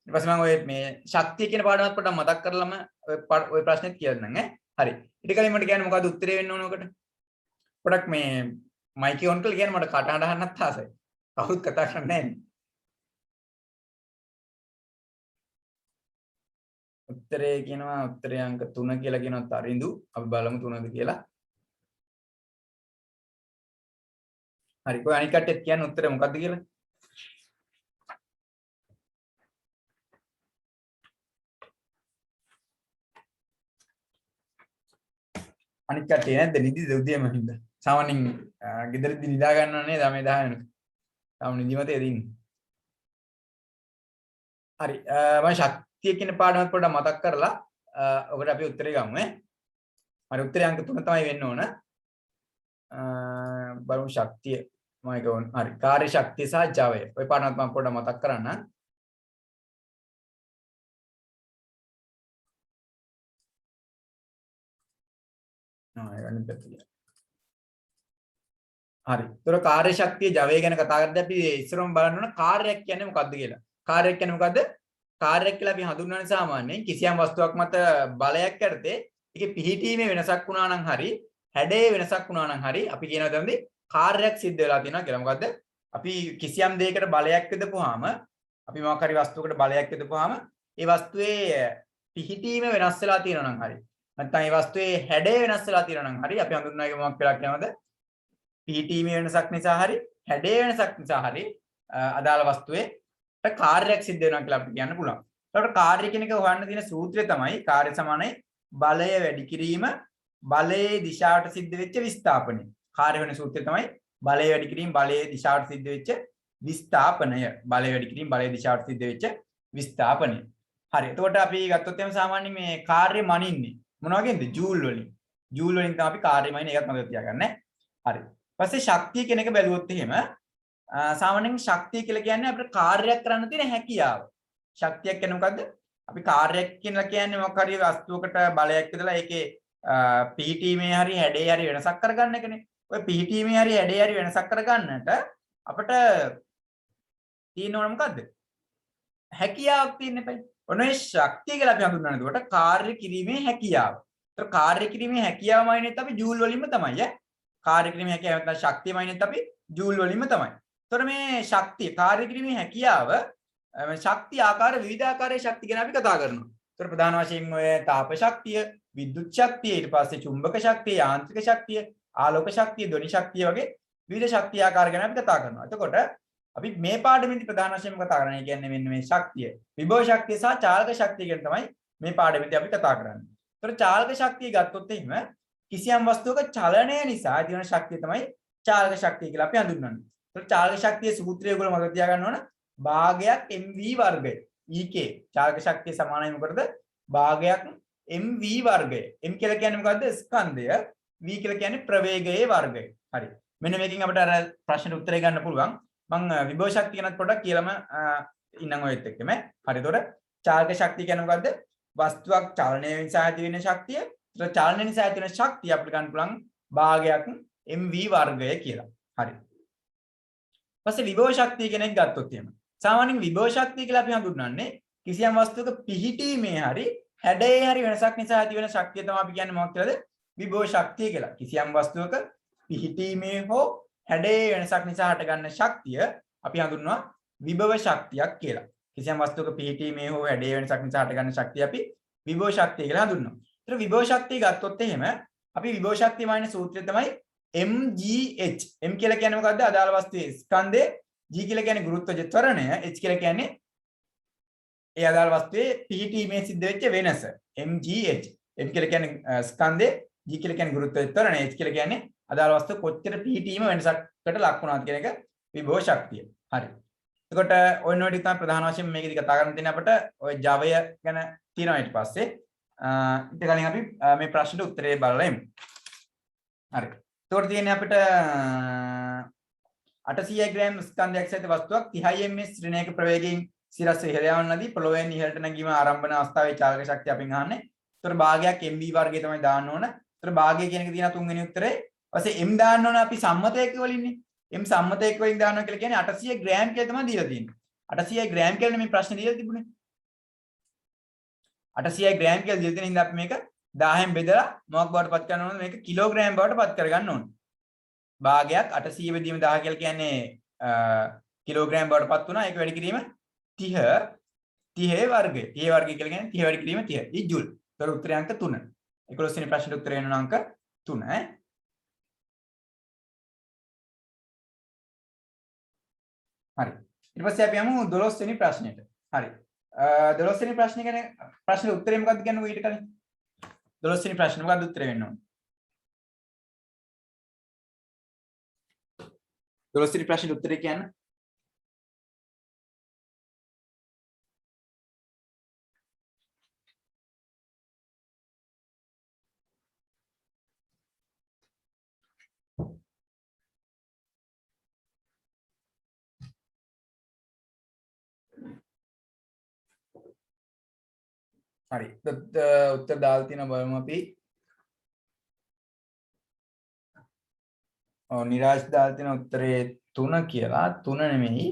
ඊට පස්සේ මම ඔය මේ ශක්තිය කියන පාඩමත් පොඩ්ඩක් මතක් කරලම ඔය ප්‍රශ්නෙත් කියන්නම් ඈ. හරි. ඊට කලින් මට කියන්න මොකක්ද උත්තරේ වෙන්න ඕන ඔකට. පොඩ්ඩක් මේ මයික් එක ඔන් කරලා කියන්න මට කටහඬ අහන්නත් ආසයි. කවුරුත් කතා කරන්නේ නැහැ. උත්තරේ කියනවා උත්තරේ අංක 3 කියලා කියනවා තරිඳු. අපි බලමු 3ද කියලා. හරි. කොයි අනික් කට්ටියත් කියන්න උත්තරේ මොකක්ද කියලා? අනික් කට්ටිය නැද්ද නිදිද උදේම හින්දා? සාමාන්‍යයෙන් ගෙදරදී නිදා ගන්නව නේද මේ 10 වෙනකම්. තාම නිදිමතේ දින්නේ. හරි. මම ශක්තිය කියන පාඩමත් පොඩ්ඩක් මතක් කරලා ඔකට අපි උත්තරේ ගමු ඈ. හරි උත්තරේ අංක 3 තමයි වෙන්න ඕන. බලමු ශක්තිය මම ඒක ඕන. හරි. කාර්ය ශක්තිය සහ ජවය. ඔය පාඩමත් මම පොඩ්ඩක් මතක් කරන්න. හරි. ඒතර කාර්ය ශක්තිය ජවය ගැන කතා කරද්දී අපි ඉස්සරම බලන්න ඕන කාර්යයක් කියන්නේ මොකක්ද කියලා. කාර්යයක් කියන්නේ මොකද්ද? කාර්යයක් කියලා අපි හඳුන්වන්නේ සාමාන්‍යයෙන් කිසියම් වස්තුවක් මත බලයක් යටතේ ඒකේ පිහිටීමේ වෙනසක් වුණා නම් හරි හැඩයේ වෙනසක් වුණා නම් හරි අපි කියනවා දැන්දී කාර්යයක් සිද්ධ වෙලා තියෙනවා කියලා. මොකද්ද? අපි කිසියම් දෙයකට බලයක් යොදපුවාම අපි මොකක් හරි වස්තුවකට බලයක් යොදපුවාම ඒ වස්තුවේ පිහිටීම වෙනස් වෙලා තියෙනවා නම් හරි නැත්නම් ඒ වස්තුවේ හැඩය වෙනස් වෙලා තියෙනවා නම් හරි අපි හඳුන්වන්නේ මොකක් කියලා කියනවද? පිහිටීමේ වෙනසක් නිසා හරි හැඩයේ වෙනසක් නිසා හරි අදාළ වස්තුවේ කාර්යයක් සිද්ධ වෙනවා කියලා අපිට කියන්න පුළුවන්. ඒකට කාර්ය කියන එක හොයන්න තියෙන සූත්‍රය තමයි කාර්ය සමානයි බලය වැඩි කිරීම බලයේ දිශාවට සිද්ධ වෙච්ච විස්ථාපනය. කාර්ය වෙන සූත්‍රය තමයි බලය වැඩි කිරීම බලයේ දිශාවට සිද්ධ වෙච්ච විස්ථාපනය. බලය වැඩි කිරීම බලයේ දිශාවට සිද්ධ වෙච්ච විස්ථාපනය. හරි. එතකොට අපි ගත්තොත් එහෙනම් සාමාන්‍යයෙන් මේ කාර්ය මනින්නේ මොන වගේද? ජූල් වලින්. ජූල් වලින් තමයි අපි කාර්ය මනින්නේ. ඒකත් මතක තියාගන්න. හරි. ඊපස්සේ ශක්තිය කියන එක බැලුවොත් එහෙම සාමාන්‍යයෙන් ශක්තිය කියලා කියන්නේ අපිට කාර්යයක් කරන්න තියෙන හැකියාව. ශක්තියක් කියන්නේ මොකද්ද? අපි කාර්යයක් කියලා කියන්නේ මොකක් හරි වස්තුවකට බලයක් යොදලා ඒකේ පිහිටීමේ හරි හැඩේ හරි වෙනසක් කරගන්න එකනේ. ඔය පිහිටීමේ හරි හැඩේ හරි වෙනසක් කරගන්නට අපිට තියෙන ඕන මොකද්ද? හැකියාවක් තියෙන්න එපයි. ඔනේ ශක්තිය කියලා අපි හඳුන්වන්නේ. ඒකට කාර්ය කිරීමේ හැකියාව. ඒතර කාර්ය කිරීමේ හැකියාවමයිනෙත් අපි ජූල් වලින්ම තමයි ඈ. කාර්ය කිරීමේ හැකියාව නැත්නම් ශක්තියමයිනෙත් අපි ජූල් වලින්ම තමයි. එතකොට මේ ශක්තිය කාර්ය කිරීමේ හැකියාව ශක්තිය ආකාර විවිධ ආකාරයේ ශක්තිය ගැන අපි කතා කරනවා. එතකොට ප්‍රධාන වශයෙන් ඔය තාප ශක්තිය, විද්‍යුත් ශක්තිය, ඊට පස්සේ චුම්බක ශක්තිය, යාන්ත්‍රික ශක්තිය, ආලෝක ශක්තිය, ධ්වනි ශක්තිය වගේ විවිධ ශක්තිය ආකාර ගැන අපි කතා කරනවා. එතකොට අපි මේ පාඩමේදී ප්‍රධාන වශයෙන්ම කතා කරන්නේ කියන්නේ මෙන්න මේ ශක්තිය. විභව ශක්තිය සහ චාලක ශක්තිය ගැන තමයි මේ පාඩමේදී අපි කතා කරන්නේ. එතකොට චාලක ශක්තිය ගත්තොත් එහෙම කිසියම් වස්තුවක චලනය නිසා ඇතිවන ශක්තිය තමයි චාලක ශක්තිය කියලා අපි හඳුන්වන්නේ. එතකොට චාලක ශක්තියේ සූත්‍රය ඔයගොල්ලෝ මතක තියාගන්න ඕන. භාගයක් mv වර්ගය. ek චාලක ශක්තිය සමානයි මොකටද? භාගයක් mv වර්ගය. m කියලා කියන්නේ මොකද්ද? ස්කන්ධය. v කියලා කියන්නේ ප්‍රවේගයේ වර්ගය. හරි. මෙන්න මේකෙන් අපිට අර ප්‍රශ්නෙට උත්තරය ගන්න පුළුවන්. මම විභව ශක්තිය ගැනත් පොඩ්ඩක් කියලාම ඉන්නම් ඔයත් එක්කම. හරි. එතකොට චාලක ශක්තිය කියන්නේ මොකද්ද? වස්තුවක් චලනය නිසා ඇති වෙන ශක්තිය. ඒතර චලනය නිසා ඇති වෙන ශක්තිය අපිට ගන්න පුළුවන් භාගයක් mv වර්ගය කියලා. හරි. ඊපස්සේ විභව ශක්තිය කෙනෙක් ගත්තොත් එහෙම. සාමාන්‍යයෙන් විභව ශක්තිය කියලා අපි හඳුන්වන්නේ කිසියම් වස්තුවක පිහිටීමේ හරි හැඩයේ හරි වෙනසක් නිසා ඇති වෙන ශක්තිය තමයි අපි කියන්නේ මොකක්ද කියලාද? විභව ශක්තිය කියලා. කිසියම් වස්තුවක පිහිටීමේ හෝ හැඩයේ වෙනසක් නිසා හටගන්න ශක්තිය අපි හඳුන්වනවා විභව ශක්තියක් කියලා. කිසියම් වස්තුවක පිහිටීමේ හෝ හැඩයේ වෙනසක් නිසා හටගන්න ශක්තිය අපි විභව ශක්තිය කියලා හඳුන්වනවා. ඒතර විභව ශක්තිය ගත්තොත් එහෙම අපි විභව ශක්තිය මානේ සූත්‍රය තමයි mgh. m කියලා කියන්නේ මොකද්ද? අදාළ වස්තුවේ ස්කන්ධය. g කියලා කියන්නේ ගුරුත්වජ ත්වරණය. h කියලා කියන්නේ ඒ අදාළ වස්තුවේ පිහිටීමේ සිද්ධ වෙච්ච වෙනස. mgh. m කියලා කියන්නේ ස්කන්ධය. g කියලා කියන්නේ ගුරුත්වජ ත්වරණය. h කියලා කියන්නේ අදාළ වස්තුව කොච්චර පිහිටීම වෙනසකට ලක් වුණාද කියන එක විභව ශක්තිය. හරි. එතකොට ඔය නොටි තමයි ප්‍රධාන වශයෙන් මේකෙදි කතා කරන්න තියෙන්නේ අපිට ඔය ජවය ගැන තියෙනවා ඊට පස්සේ. ඊට කලින් අපි මේ ප්‍රශ්නෙට උත්තරේ බලලා එමු. හරි. එතකොට තියෙන්නේ අපිට 800 ග්‍රෑම් ස්කන්ධයක් සහිත වස්තුවක් 30 ms ඍණයක ප්‍රවේගයෙන් සිරස්ව ඉහළ යවන්නදී පොළොවෙන් ඉහළට නැගීම ආරම්භන අවස්ථාවේ චාලක ශක්තිය අපෙන් අහන්නේ. එතකොට භාගයක් mv වර්ගය තමයි දාන්න ඕන. එතකොට භාගය කියන එක තියෙනවා තුන්වෙනි උත්තරේ. ඊපස්සේ m දාන්න ඕන අපි සම්මතයක වලින්නේ. m සම්මතයක වලින් දානවා කියලා කියන්නේ 800 ග්‍රෑම් කියලා තමයි දීලා තියෙන්නේ. 800 ග්‍රෑම් කියලා මේ ප්‍රශ්නේ දීලා තිබුණේ. 800 ග්‍රෑම් කියලා දීලා තියෙන හින්දා අපි මේක 1000න් බෙදලා මොකක් බවට පත් කරන්න ඕනද? මේක කිලෝග්‍රෑම් බවට පත් කරගන්න ඕන. භාගයක් 800 බෙදීම 1000 කියලා කියන්නේ කිලෝග්‍රෑම් බවට පත් වුණා. ඒක වැඩි කිරීම 30 වර්ගය. 30 වර්ගය කියලා කියන්නේ 30 වැඩි කිරීම 30. ඊ ජූල්. ඒතර උත්තරය අංක 3. 11 වෙනි ප්‍රශ්නෙට උත්තරය වෙනවා අංක 3 ඈ. හරි. ඊට පස්සේ අපි යමු 12 වෙනි ප්‍රශ්නෙට. හරි. 12 වෙනි ප්‍රශ්නේ ගැන ප්‍රශ්නේ උත්තරේ මොකක්ද කියන්නේ ඊට කලින්? 12 වෙනි ප්‍රශ්නේ මොකක්ද උත්තරේ වෙන්න ඕනේ? 12 වෙනි ප්‍රශ්නේ උත්තරේ කියන්නේ හරි. උත්තර දාලා තියෙනවා බලමු අපි. ඔව් නිරාජ් දාලා තියෙන උත්තරේ 3 කියලා. 3 නෙමෙයි.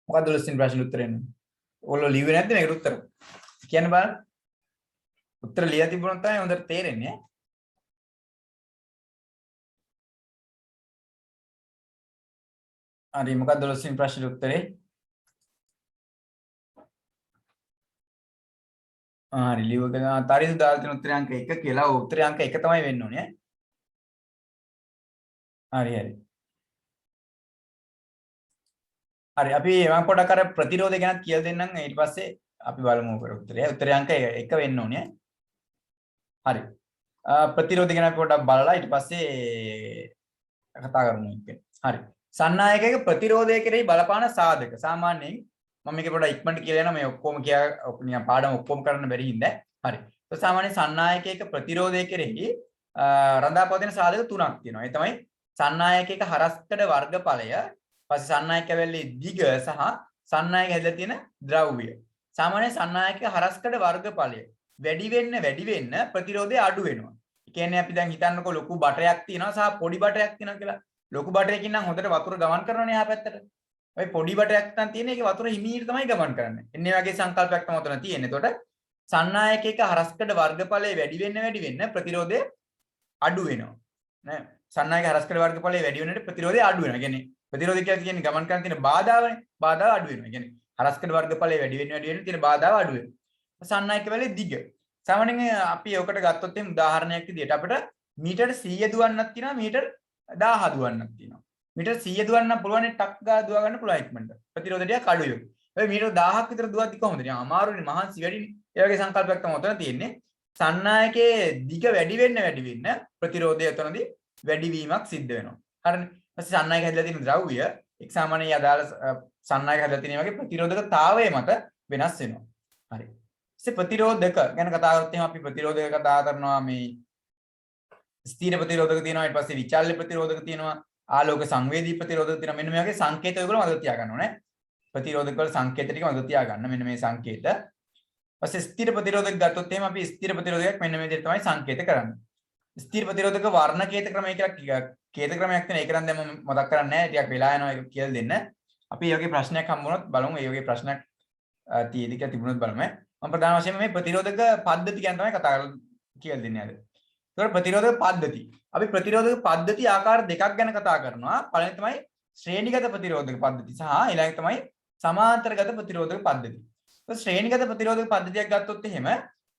මොකක්ද 12 වෙනි ප්‍රශ්නේ උත්තරේ එන්නේ? ඔයගොල්ලෝ ලියුවේ නැද්ද මේකට උත්තර? කියන්න බලන්න. උත්තර ලියලා තිබුණොත් තමයි හොඳට තේරෙන්නේ ඈ. හරි මොකක්ද 12 වෙනි ප්‍රශ්නේ උත්තරේ? හරි ලියුවක තරිදු දාලා තියෙන උත්තරේ අංක 1 කියලා. ඔව් උත්තරේ අංක 1 තමයි වෙන්න ඕනේ ඈ. හරි. හරි අපි මම පොඩක් අර ප්‍රතිරෝධය ගැනත් කියලා දෙන්නම් ඊට පස්සේ අපි බලමු උකට උත්තරය. උත්තරය අංක 1 වෙන්න ඕනේ. හරි. ප්‍රතිරෝධය ගැන අපි පොඩක් බලලා ඊට පස්සේ කතා කරමු ඉතින්. හරි. සන්නායකයක ප්‍රතිරෝධය කෙරෙහි බලපාන සාධක. සාමාන්‍යයෙන් මම මේක පොඩක් ඉක්මනට කියලා යනවා මේ ඔක්කොම නිකන් පාඩම ඔක්කොම කරන්න බැරි හින්දා. හරි. તો සාමාන්‍ය සන්නායකයක ප්‍රතිරෝධය කෙරෙහි රඳාපවතින සාධක තුනක් තියෙනවා. ඒ තමයි සන්නායකයක හරස්කඩ වර්ගඵලය, පස්සේ සන්නායක වැල්ලේ දිග සහ සන්නායක හැදලා තියෙන ද්‍රව්‍ය. සාමාන්‍ය සන්නායක හරස්කඩ වර්ගඵලය වැඩි වෙන්න ප්‍රතිරෝධය අඩු වෙනවා. ඒ කියන්නේ අපි දැන් හිතන්නකො ලොකු බටයක් තියෙනවා සහ පොඩි බටයක් තියෙනවා කියලා. ලොකු බටයකින් නම් හොඳට වතුර ගමන් කරනවනේ එහා පැත්තට. ඔය පොඩි බටයක් නම් තියෙන එකේ වතුර හිමීට තමයි ගමන් කරන්නේ. එන්නේ වගේ සංකල්පයක් තමයි උතන තියෙන්නේ. එතකොට සන්නායකයක හරස්කඩ වර්ගඵලය වැඩි වෙන්න ප්‍රතිරෝධය අඩු වෙනවා. නෑ. සන්නායක හරස්කඩ වර්ගඵලයේ වැඩි වෙනකොට ප්‍රතිරෝධය අඩු වෙනවා. කියන්නේ ප්‍රතිරෝධය කියන්නේ ගමන් කරන තියෙන බාධාවනේ. බාධාව අඩු වෙනවා. කියන්නේ හරස්කඩ වර්ගඵලයේ වැඩි වෙන තියෙන බාධාව අඩු වෙනවා. සන්නායක වලේ දිග. සාමාන්‍යයෙන් අපි ඔකට ගත්තොත් එහෙනම් උදාහරණයක් විදිහට අපිට මීටර් 100 දුවන්නක් තියෙනවා මීටර් 1000 දුවන්නක් තියෙනවා. මීටර් 100 දුවන්න පුළුවන් ටක් ගා දුව ගන්න පුළුවන් ඉක්මනට. ප්‍රතිරෝධය ටිකක් අඩුයි. ඔය මීටර් 1000ක් විතර දුවද්දි කොහොමද? නිකන් අමාරුනේ මහන්සි වැඩිනේ. ඒ වගේ සංකල්පයක් තමයි උතන තියෙන්නේ. සන්නායකයේ දිග වැඩි වෙන්න ප්‍රතිරෝධය උතනදී වැඩිවීමක් සිද්ධ වෙනවා. හරිනේ. ඊපස්සේ සන්නායක හැදලා තියෙන ද්‍රව්‍ය එක් සාමාන්‍ය අදාළ සන්නායක හැදලා තියෙන වගේ ප්‍රතිරෝධකතාවය මත වෙනස් වෙනවා. හරි. ඊපස්සේ ප්‍රතිරෝධක ගැන කතා කරත් එහෙනම් අපි ප්‍රතිරෝධක කතා කරනවා මේ ස්ථීර ප්‍රතිරෝධක තියෙනවා ඊට පස්සේ විචල්්‍ය ප්‍රතිරෝධක තියෙනවා ආලෝක සංවේදී ප්‍රතිරෝධක තියෙනවා මෙන්න මේ වගේ සංකේත ඔයගොල්ලෝ මතක තියාගන්න ඕනේ. ප්‍රතිරෝධක වල සංකේත ටික මතක තියාගන්න මෙන්න මේ සංකේත. ඊපස්සේ ස්ථීර ප්‍රතිරෝධක ගත්තොත් එහෙනම් අපි ස්ථීර ප්‍රතිරෝධයක් මෙන්න මේ විදිහට තමයි සංකේත කරන්නේ. ස්ථීර ප්‍රතිරෝධක වර්ණ කේත ක්‍රමය කියලා කේත ක්‍රමයක් තියෙන ඒක නම් දැන් මම මතක් කරන්නේ නැහැ ටිකක් වෙලා යනවා ඒක කියලා දෙන්න. අපි මේ වගේ ප්‍රශ්නයක් හම්බුනොත් බලමු මේ වගේ ප්‍රශ්නයක් තියෙදි කියලා තිබුණොත් බලමු. මම ප්‍රධාන වශයෙන් මේ ප්‍රතිරෝධක පද්ධති ගැන තමයි කතා කරලා කියලා දෙන්නේ අද. ඒතකොට ප්‍රතිරෝධක පද්ධති. අපි ප්‍රතිරෝධක පද්ධති ආකාර දෙකක් ගැන කතා කරනවා. පළවෙනි තමයි ශ්‍රේණිගත ප්‍රතිරෝධක පද්ධති සහ ඊළඟ තමයි සමාන්තරගත ප්‍රතිරෝධක පද්ධති. ඒත් ශ්‍රේණිගත ප්‍රතිරෝධක පද්ධතියක් ගත්තොත් එහෙම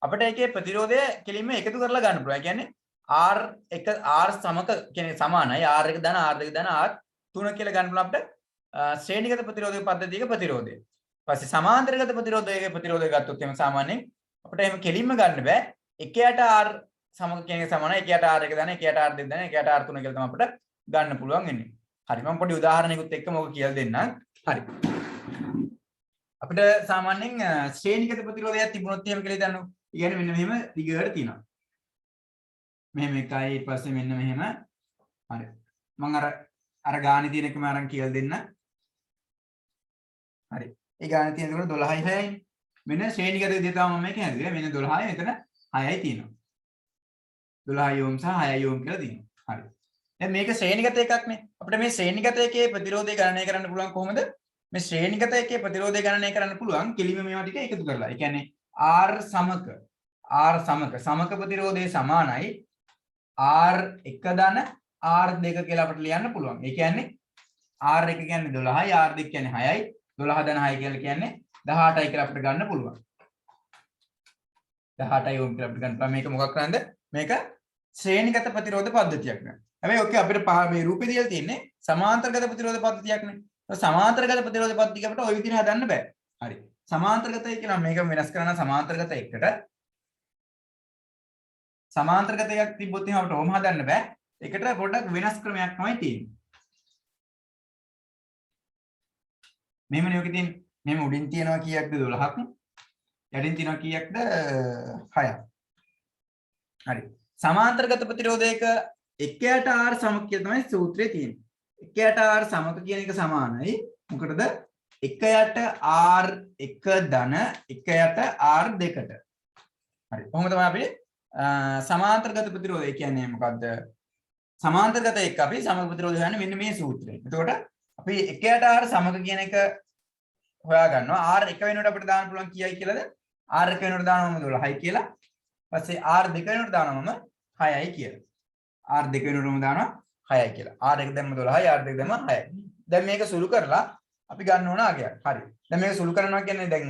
අපිට ඒකේ ප්‍රතිරෝධය කෙලින්ම එකතු කරලා ගන්න පුළුවන්. ඒ කියන්නේ R1 R සමක කියන්නේ සමානයි R1 ධන R2 ධන R3 කියලා ගන්න පුළුවන් අපිට ශ්‍රේණිගත ප්‍රතිරෝධක පද්ධතියක ප්‍රතිරෝධය. ඊපස්සේ සමාන්තරගත ප්‍රතිරෝධයේ ප්‍රතිරෝධය ගත්තොත් එහෙම සාමාන්‍යයෙන් අපිට එහෙම කෙලින්ම ගන්න බෑ. එකයට R සමක කියන්නේ සමානයි එකයට R1 ධන එකයට R2 ධන එකයට R3 කියලා තමයි අපිට ගන්න පුළුවන් වෙන්නේ. හරි මම පොඩි උදාහරණයකුත් එක්ක මොකක් කියලා දෙන්නම්. හරි. අපිට සාමාන්‍යයෙන් ශ්‍රේණිගත ප්‍රතිරෝධයක් තිබුණොත් එහෙම කියලා හිතන්න. ඒ කියන්නේ මෙන්න මෙහෙම දිගට තියෙනවා. මෙහෙම එකයි ඊට පස්සේ මෙන්න මෙහෙම. හරි. මම අර ගානේ තියෙන එකම අරන් කියලා දෙන්න. හරි. ඒ ගානේ තියෙන එතකොට 12යි 6යි. මෙන්න ශ්‍රේණිගත විදිහට තමයි මම මේක හැදුවේ. මෙන්න 12යි මෙතන 6යි තියෙනවා. 12යි ඕම් සහ 6යි ඕම් කියලා තියෙනවා. හරි. දැන් මේක ශ්‍රේණිගත එකක් නේ. අපිට මේ ශ්‍රේණිගත එකේ ප්‍රතිරෝධය ගණනය කරන්න පුළුවන් කොහොමද? මේ ශ්‍රේණිගත එකේ ප්‍රතිරෝධය ගණනය කරන්න පුළුවන් කෙලිම මේවා ටික එකතු කරලා. ඒ කියන්නේ R සමක ප්‍රතිරෝධය සමානයි R1 ධන R2 කියලා අපිට ලියන්න පුළුවන්. ඒ කියන්නේ R1 කියන්නේ 12යි R2 කියන්නේ 6යි 12 ධන 6 කියලා කියන්නේ 18යි කියලා අපිට ගන්න පුළුවන්. 18යි ඕම් කියලා අපිට ගන්න පුළුවන්. මේක මොකක් කරන්නද? මේක ශ්‍රේණිගත ප්‍රතිරෝධ පද්ධතියක් නේ. හැබැයි ඔකේ අපිට මේ රූපේ දීලා තියෙන්නේ සමාන්තරගත ප්‍රතිරෝධ පද්ධතියක් නේ. සමාන්තරගත ප්‍රතිරෝධ පද්ධතිය අපිට ওই විදිහට හදන්න බෑ. හරි. සමාන්තරගතයි කියලා මේක වෙනස් කරන සමාන්තරගත එකට සමාන්තරගත එකක් තිබ්බොත් එහෙනම් අපිට ඕම හදන්න බෑ. ඒකට පොඩ්ඩක් වෙනස් ක්‍රමයක් තමයි තියෙන්නේ. මෙහෙමනේ ඔකේ තියෙන්නේ. මෙහෙම උඩින් තියනවා කීයක්ද 12ක්. යටින් තියනවා කීයක්ද 6ක්. හරි. සමාන්තරගත ප්‍රතිරෝධයක 1යට R සමක කියලා තමයි සූත්‍රයේ තියෙන්නේ. 1යට R සමක කියන එක සමානයි මොකටද 1යට R1 ධන 1යට R2ට. හරි. කොහොමද තමයි අපි සමාන්තරගත ප්‍රතිරෝධය කියන්නේ මොකද්ද? සමාන්තරගත එක්ක අපි සමක ප්‍රතිරෝධය හොයන්නේ මෙන්න මේ සූත්‍රයෙන්. එතකොට අපි 1යට R සමක කියන එක හොයා ගන්නවා. R1 වෙනුවට අපිට දාන්න පුළුවන් කීයයි කියලාද? R1 වෙනුවට දානවම 12යි කියලා. ඊපස්සේ R2 වෙනුවට දානවම 6යි කියලා. R2 වෙනුවටම දානවා 6යි කියලා. R1 දැම්ම 12යි R2 දැම්ම 6යි. දැන් මේක සුළු කරලා අපි ගන්න ඕන අගයක්. හරි. දැන් මේක සුළු කරනවා කියන්නේ දැන්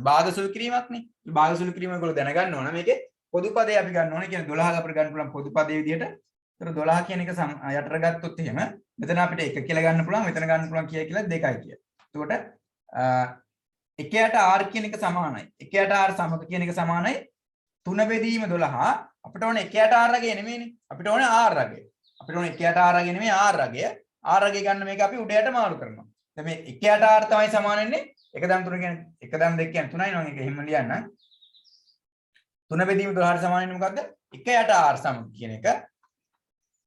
භාග සුළු කිරීමක් නේ. භාග සුළු කිරීම ඒගොල්ලෝ දැනගන්න ඕන. මේකේ පොදු පදේ අපි ගන්න ඕනේ. කියන්නේ 12ක අපිට ගන්න පුළුවන් පොදු පදේ විදිහට. ඒතර 12 කියන එක යටට ගත්තොත් එහෙම මෙතන අපිට 1 කියලා ගන්න පුළුවන්. මෙතන ගන්න පුළුවන් කීයයි කියලා 2යි කිය. එතකොට 1යට R කියන එක සමානයි. 1යට R සමක කියන එක සමානයි 3 බෙදීම 12. අපිට ඕනේ 1යට R රගය නෙමෙයිනේ. අපිට ඕනේ R රගය. අපිට ඕනේ 1යට R රගය නෙමෙයි R රගය. R රගය ගන්න මේක අපි උඩයට මාරු කරනවා. දැන් මේ 1යට R තමයි සමාන වෙන්නේ 1/3 කියන්නේ 1/2 කියන්නේ 3යි නෝ මේක එහෙම ලියන්න. 3 බෙදීම 12ට සමාන වෙන්නේ මොකද්ද? 1යට R සමක කියන එක.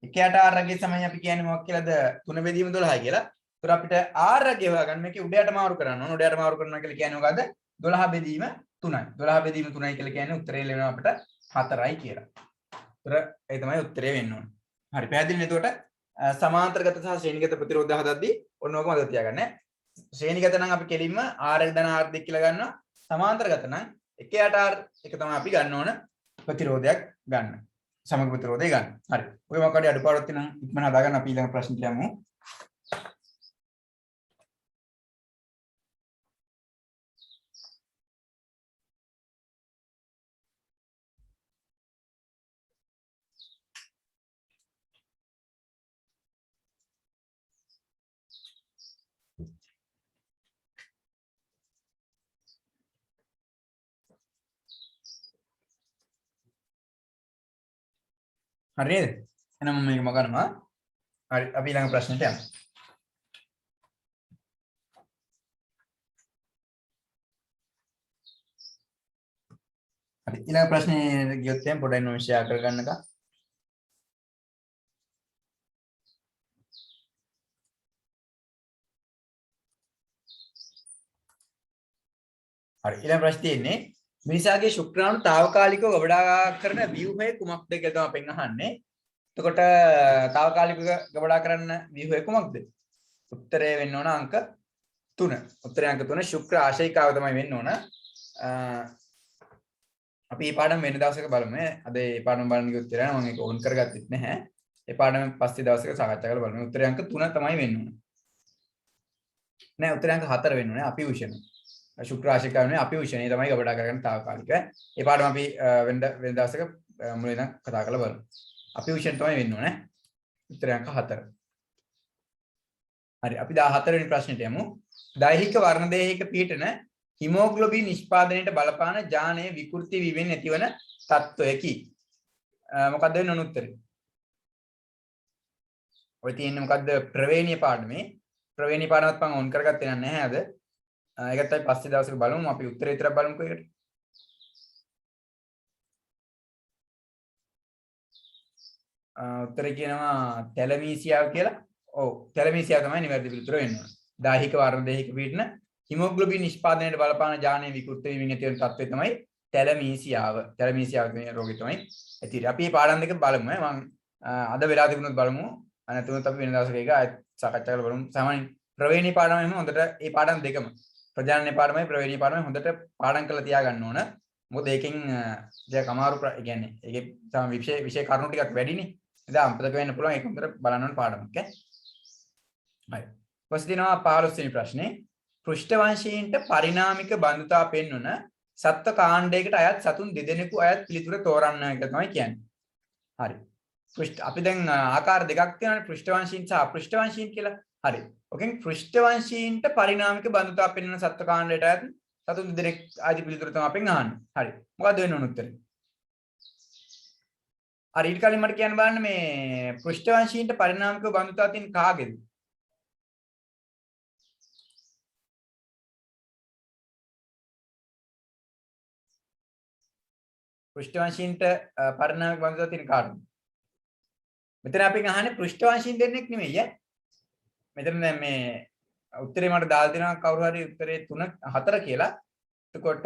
1යට R රගය තමයි අපි කියන්නේ මොකක් කියලාද? 3 බෙදීම 12යි කියලා. ඒතර අපිට R රගය හොයාගන්න මේක උඩයට මාරු කරන්න ඕන. උඩයට මාරු කරනවා කියලා කියන්නේ මොකද්ද? 12 බෙදීම 3යි. 12 බෙදීම 3යි කියලා කියන්නේ උත්තරේ ලැබෙනවා අපිට 4යි කියලා. ඒතර ඒ තමයි උත්තරේ වෙන්න ඕනේ. හරි පැහැදිලිනේ එතකොට සමාන්තරගත සහ ශ්‍රේණිගත ප්‍රතිරෝධය හදද්දී ඔන්න ඕක මතක තියාගන්න. ශ්‍රේණිගත නම් අපි කෙලින්ම R1 ධන R2 කියලා ගන්නවා. සමාන්තරගත නම් 1යට R එක තමයි අපි ගන්න ඕන ප්‍රතිරෝධයක් ගන්න. සමග ප්‍රතිරෝධය ගන්න. හරි. ඔය මොකක්ද අඩුපාඩුවක් තියෙනවා ඉක්මන හදාගන්න අපි ඊළඟ ප්‍රශ්නෙට යමු. හරි නේද? එහෙනම් මම මේක මගනවා. හරි අපි ඊළඟ ප්‍රශ්නෙට යමු. හරි ඊළඟ ප්‍රශ්නේ ගියොත් එහෙනම් පොඩ්ඩක් නෝට් ෂෙයා කරගන්නකම්. හරි ඊළඟ ප්‍රශ්නේ තියෙන්නේ මිනිසාගේ ශුක්‍රාණු తాවකාලිකව ගබඩා කරන ව්‍යුහය කුමක්ද කියලා තමයි අපෙන් අහන්නේ. එතකොට తాවකාලිකව ගබඩා කරන්න ව්‍යුහය කුමක්ද? උත්තරය වෙන්න ඕන අංක 3. උත්තරය අංක 3 ශුක්‍ර ආශයිකාව තමයි වෙන්න ඕන. අපි මේ පාඩම වෙන දවසක බලමු. අද මේ පාඩම බලන්න ගියොත් ඉතින් මම ඒක ඕන් කරගත්තෙත් නැහැ. මේ පාඩම පස්සේ දවසක සාකච්ඡා කරලා බලමු. උත්තරය අංක 3 තමයි වෙන්න ඕන. නෑ උත්තරය අංක 4 වෙන්න ඕනේ. අපි උෂණ. ශුක්‍ර ආශිකාව නෙවෙයි අපි උෂණේ තමයි ගබඩා කරගන්න తాවකාලික. මේ පාඩම අපි වෙන දවසක මුලින් ඉඳන් කතා කරලා බලමු. අපි උෂණ තමයි වෙන්න ඕනේ. උත්තරය අංක 4. හරි අපි 14 වෙනි ප්‍රශ්නෙට යමු. දෛහික වර්ණ දේහයක පිහිටන හිමෝග්ලොබින් නිෂ්පාදනයට බලපාන ජානයේ විකෘති වීමෙන් ඇතිවන තත්වයකි. මොකක්ද වෙන්න ඕන උත්තරේ? ඔය තියෙන්නේ මොකද්ද ප්‍රවේණීය පාඩමේ. ප්‍රවේණීය පාඩමත් මම ඔන් කරගත්තේ නැහැ අද. ඒකත් අපි පස්සේ දවසක බලමු. අපි උත්තරේ විතරක් බලමුකෝ ඒකට. උත්තරේ කියනවා තැලමීසියාව කියලා. ඔව් තැලමීසියාව තමයි නිවැරදි පිළිතුර වෙන්න ඕන. දෛහික වර්ණ දේහික පිහිටන හිමෝග්ලොබින් නිෂ්පාදනයට බලපාන ජානයේ විකෘති වීමෙන් ඇතිවන තත්ත්වය තමයි තැලමීසියාව. තැලමීසියාව කියන රෝගය තමයි ඇති. අපි මේ පාඩම් දෙක බලමු. මම අද වෙලා තිබුණොත් බලමු. නැතුනොත් අපි වෙන දවසක ඒක ආයෙත් සාකච්ඡා කරලා බලමු. සාමාන්‍යයෙන් ප්‍රවේණී පාඩමෙම හොඳට මේ පාඩම් දෙකම ප්‍රජානන පාඩමයි ප්‍රවේණී පාඩමයි හොඳට පාඩම් කරලා තියාගන්න ඕන. මොකද ඒකෙන් ටිකක් අමාරු කියන්නේ ඒකේ තම විෂය කරුණු ටිකක් වැඩිනේ. ඉතින් අම්පතක වෙන්න පුළුවන් ඒක හොඳට බලන්න ඕන පාඩමක් ඈ. හරි. ඊපස්සේ දිනවා 15 වෙනි ප්‍රශ්නේ. පෘෂ්ඨවංශීන්ට පරිණාමික බඳුතා පෙන්වන සත්ත්ව කාණ්ඩයකට අයත් සතුන් දෙදෙනෙකු අයත් පිළිතුර තෝරන්න එක තමයි කියන්නේ. හරි. අපි දැන් ආකාර දෙකක් තියෙනවානේ පෘෂ්ඨවංශීන් සහ අපෘෂ්ඨවංශීන් කියලා. හරි. ඔකෙන් පෘෂ්ඨවංශීන්ට පරිණාමික බඳුතා පෙන්වන සත්ත්ව කාණ්ඩයට අයත් සතුන් දෙදෙනෙක් ආදී පිළිතුර තමයි අපෙන් අහන්නේ. හරි. මොකද්ද වෙන්න ඕන උත්තරේ? හරි ඊට කලින් මට කියන්න බලන්න මේ පෘෂ්ඨවංශීන්ට පරිණාමික බඳුතා තියෙන කාගේද? පෘෂ්ඨවංශීන්ට පරිණාමික බඳුතා තියෙන කාටද? මෙතන අපි අහන්නේ පෘෂ්ඨවංශීන් දෙන්නෙක් නෙමෙයි ඈ. මෙතන දැන් මේ උත්තරේ මට දාලා දෙනවා කවුරු හරි උත්තරේ 3 4 කියලා. එතකොට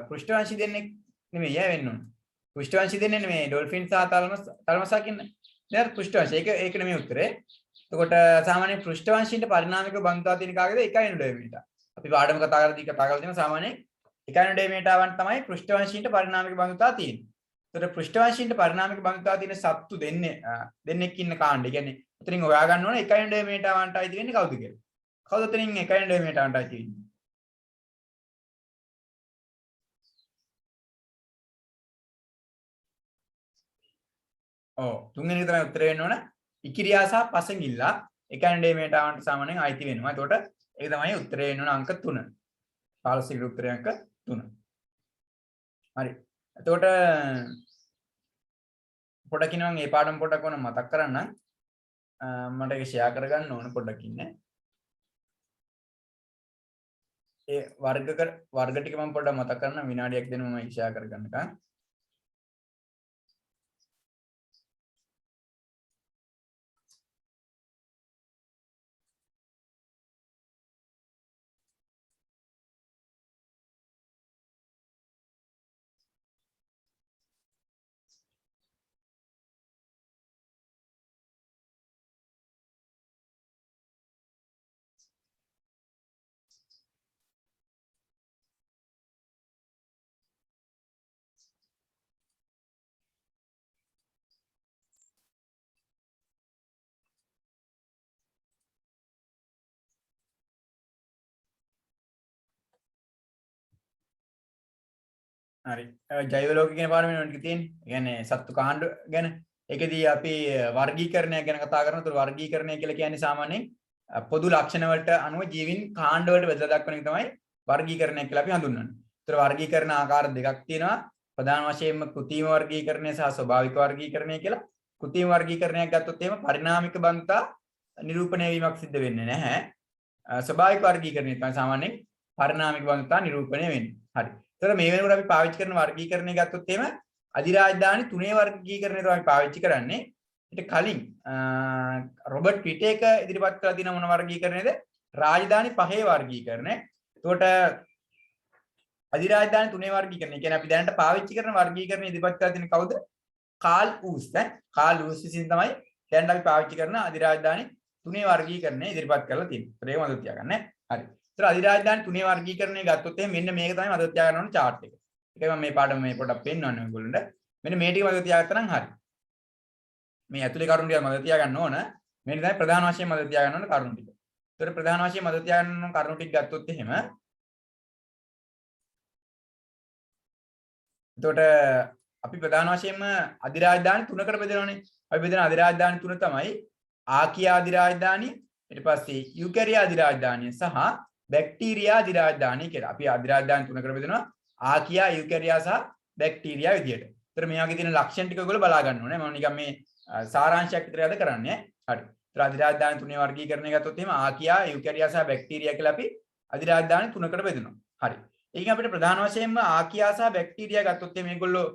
පෘෂ්ඨවංශී දෙන්නෙක් නෙමෙයි ඈ වෙන්න ඕන. පෘෂ්ඨවංශී දෙන්නේ නෙමෙයි ඩොල්ෆින් සහ තල්මසා කියන්නේ. නේද පෘෂ්ඨවංශී. ඒක නෙමෙයි උත්තරේ. එතකොට සාමාන්‍ය පෘෂ්ඨවංශීන්ට පරිණාමික බඳුතා තියෙන කාගේද 1 ඩෙමිටා. අපි පාඩම කතා කරලා තියෙන සාමාන්‍ය 1 ඩෙමිටාවන් තමයි පෘෂ්ඨවංශීන්ට පරිණාමික බඳුතා තියෙන්නේ. එතකොට පෘෂ්ඨවංශීන්ට පරිණාමික බඳුතා තියෙන සත්තු දෙන්නෙක් ඉන්න කාණ්ඩය. කියන්නේ උතරින් හොයා ගන්න ඕනේ 1 ඩෙමිටාවන්ට අයිති වෙන්නේ කවුද කියලා. කවුද උතරින් 1 ඩෙමිටාවන්ට අයිති වෙන්නේ? ඔව් තුන්වෙනි එක තමයි උත්තර වෙන්න ඕන. ඉකිරියා සහ පසඟිල්ලා 1 ඩෙමිටාවන්ට සාමාන්‍යයෙන් අයිති වෙනවා. එතකොට ඒක තමයි උත්තරේ වෙන්න ඕන අංක 3. 15 කට උත්තරේ අංක 3. හරි. එතකොට පොඩ්ඩක් ඉන්න මම මේ පාඩම පොඩ්ඩක් ඕන මතක් කරන්නම්. මට ඒක ෂෙයා කරගන්න ඕන පොඩ්ඩක් ඉන්න. ඒ වර්ග ටික මම පොඩ්ඩක් මතක් කරන්න විනාඩියක් දෙන්න මම ෂෙයා කරගන්නකම්. හරි. ජෛව ලෝක කියන පාඩමේ මොනවද තියෙන්නේ? ඒ කියන්නේ සත්තු කාණ්ඩ ගැන. ඒකෙදී අපි වර්ගීකරණය ගැන කතා කරනවා. ඒතර වර්ගීකරණය කියලා කියන්නේ සාමාන්‍යයෙන් පොදු ලක්ෂණ වලට අනුව ජීවීන් කාණ්ඩ වලට බෙදලා දක්වන එක තමයි වර්ගීකරණය කියලා අපි හඳුන්වන්නේ. ඒතර වර්ගීකරණ ආකාර දෙකක් තියෙනවා. ප්‍රධාන වශයෙන්ම කෘත්‍රිම වර්ගීකරණය සහ ස්වභාවික වර්ගීකරණය කියලා. කෘත්‍රිම වර්ගීකරණයක් ගත්තොත් එහෙම පරිණාමික බන්ධතා නිරූපණය වීමක් සිද්ධ වෙන්නේ නැහැ. ස්වභාවික වර්ගීකරණය තමයි සාමාන්‍යයෙන් පරිණාමික බන්ධතා නිරූපණය වෙන්නේ. හරි. ඒතර මේ වෙනකොට අපි පාවිච්චි කරන වර්ගීකරණය ගත්තොත් එහෙම අධිරාජධානි 3 වර්ගීකරණය තමයි පාවිච්චි කරන්නේ. ඊට කලින් රොබර්ට් විටේක ඉදිරිපත් කළ තියෙන මොන වර්ගීකරණයද? රාජධානි 5 වර්ගීකරණය. එතකොට අධිරාජධානි 3 වර්ගීකරණය කියන්නේ අපි දැනට පාවිච්චි කරන වර්ගීකරණය ඉදිරිපත් කරලා තියෙන කවුද? කාල් ඌස්. කාල් ඌස් විසින් තමයි දැන් අපි පාවිච්චි කරන අධිරාජධානි 3 වර්ගීකරණය ඉදිරිපත් කරලා තියෙන්නේ. ඒක මතක තියාගන්න. හරි. ඒතර අධිරාජධානි 3 වර්ගීකරණය ගත්තොත් එහෙනම් මෙන්න මේක තමයි මතක තියාගන්න ඕන chart එක. ඒකයි මම මේ පාඩම මේ පොඩක් පෙන්නන්නේ ඔයගොල්ලන්ට. මෙන්න මේ ටික මතක තියාගත්තා නම් හරි. මේ ඇතුලේ කරුණු ටික මතක තියාගන්න ඕන. මේ තමයි ප්‍රධාන වශයෙන් මතක තියාගන්න ඕන කරුණු ටික. ඒතර ප්‍රධාන වශයෙන් මතක තියාගන්න ඕන කරුණු ටික ගත්තොත් එහෙම එතකොට අපි ප්‍රධාන වශයෙන්ම අධිරාජධානි 3කට බෙදනවානේ. අපි බෙදන අධිරාජධානි 3 තමයි ආකියා අධිරාජධානිය, ඊට පස්සේ යුකැරියා අධිරාජධානිය සහ බැක්ටීරියා අධිරාජධානිය කියලා. අපි අධිරාජධානි 3කට බෙදනවා ආකියා, යුකැරියා සහ බැක්ටීරියා විදියට. ඒතර මේ වගේ තියෙන ලක්ෂණ ටික ඔයගොල්ලෝ බලා ගන්න ඕනේ. මම නිකන් මේ සාරාංශයක් විතර යද කරන්නේ. හරි. ඒතර අධිරාජධානි 3 වර්ගීකරණය ගත්තොත් එහෙම ආකියා, යුකැරියා සහ බැක්ටීරියා කියලා අපි අධිරාජධානි 3කට බෙදනවා. හරි. ඒකෙන් අපිට ප්‍රධාන වශයෙන්ම ආකියා සහ බැක්ටීරියා ගත්තොත් මේගොල්ලෝ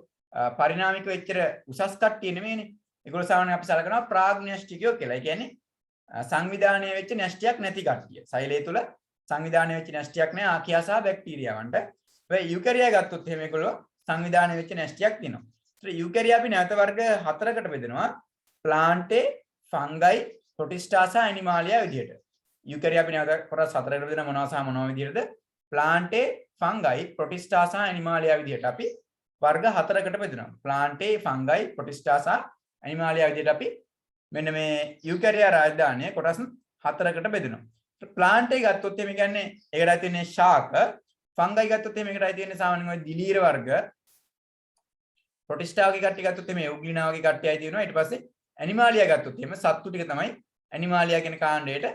පරිණාමික වෙච්චර උසස් කට්ටිය නෙමෙයිනේ. ඒගොල්ලෝ සාමාන්‍යයෙන් අපි සලකනවා ප්‍රාග්න්‍යෂ්ටිකයෝ කියලා. ඒ කියන්නේ සංවිධානය වෙච්ච නැස්ටියක් නැති කට්ටිය. සෛලය තුල සංවිධානය වෙච්ච නැස්ටියක් නැහැ ආකියා සහ බැක්ටීරියාවන්ට. හැබැයි යුකැරියා ගත්තොත් එහෙම මේගොල්ලෝ සංවිධානය වෙච්ච නැස්ටියක් තියෙනවා. ඒත් යුකැරියා අපි නැවත වර්ග 4කට බෙදනවා. ප්ලාන්ටේ, ෆංගයි, ප්‍රොටිස්ටා සහ ඇනිමාලියා විදියට. යුකැරියා අපි නැවත කොටස් 4කට බෙදන මොනවා සහ මොනවා විදියටද? ප්ලාන්ටේ, ෆංගයි, ප්‍රොටිස්ටා සහ ඇනිමාලියා විදියට අපි වර්ග 4කට බෙදනවා. ප්ලාන්ටේ, ෆංගයි, ප්‍රොටිස්ටා සහ ඇනිමාලියා විදියට අපි මෙන්න මේ යුකැරියා රාජධානිය කොටස් 4කට බෙදනවා. ප්ලාන්ටේ ගත්තොත් එimhe කියන්නේ ඒකටයි තියෙන්නේ ශාක, ෆංගයි ගත්තොත් එimhe ඒකටයි තියෙන්නේ සාමාන්‍යයෙන් ඔය දිලීර වර්ග, ප්‍රොටිස්ටා වගේ කට්ටිය ගත්තොත් එimhe යුග්ලිනා වගේ කට්ටියයි තියෙනවා. ඊට පස්සේ ඇනිමාලියා ගත්තොත් එimhe සත්තු ටික තමයි ඇනිමාලියා කියන කාණ්ඩයට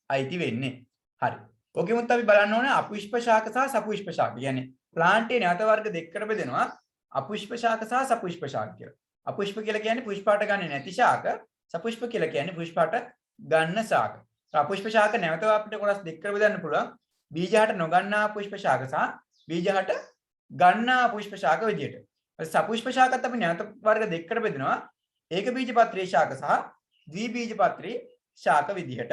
අයිති වෙන්නේ. හරි. ඔකෙමුත් අපි බලන්න ඕනේ අපුෂ්ප ශාක සහ සපුෂ්ප ශාක. කියන්නේ ප්ලාන්ටේ නැවත වර්ග දෙකකට බෙදෙනවා. අපුෂ්ප ශාක සහ සපුෂ්ප ශාක කියලා. අපුෂ්ප කියලා කියන්නේ පුෂ්පාට ගන්න නැති ශාක. සපුෂ්ප කියලා කියන්නේ පුෂ්පාට ගන්න ශාක. අපුෂ්ප ශාක නැවත අපිට කොටස් දෙකකට බෙදන්න පුළුවන්. බීජහට නොගන්නා පුෂ්ප ශාක සහ බීජහට ගන්නා පුෂ්ප ශාක විදියට. සපුෂ්ප ශාකත් අපි නැවත වර්ග දෙකකට බෙදනවා. ඒක බීජපත්‍රී ශාක සහ ද්විබීජපත්‍රී ශාක විදියට.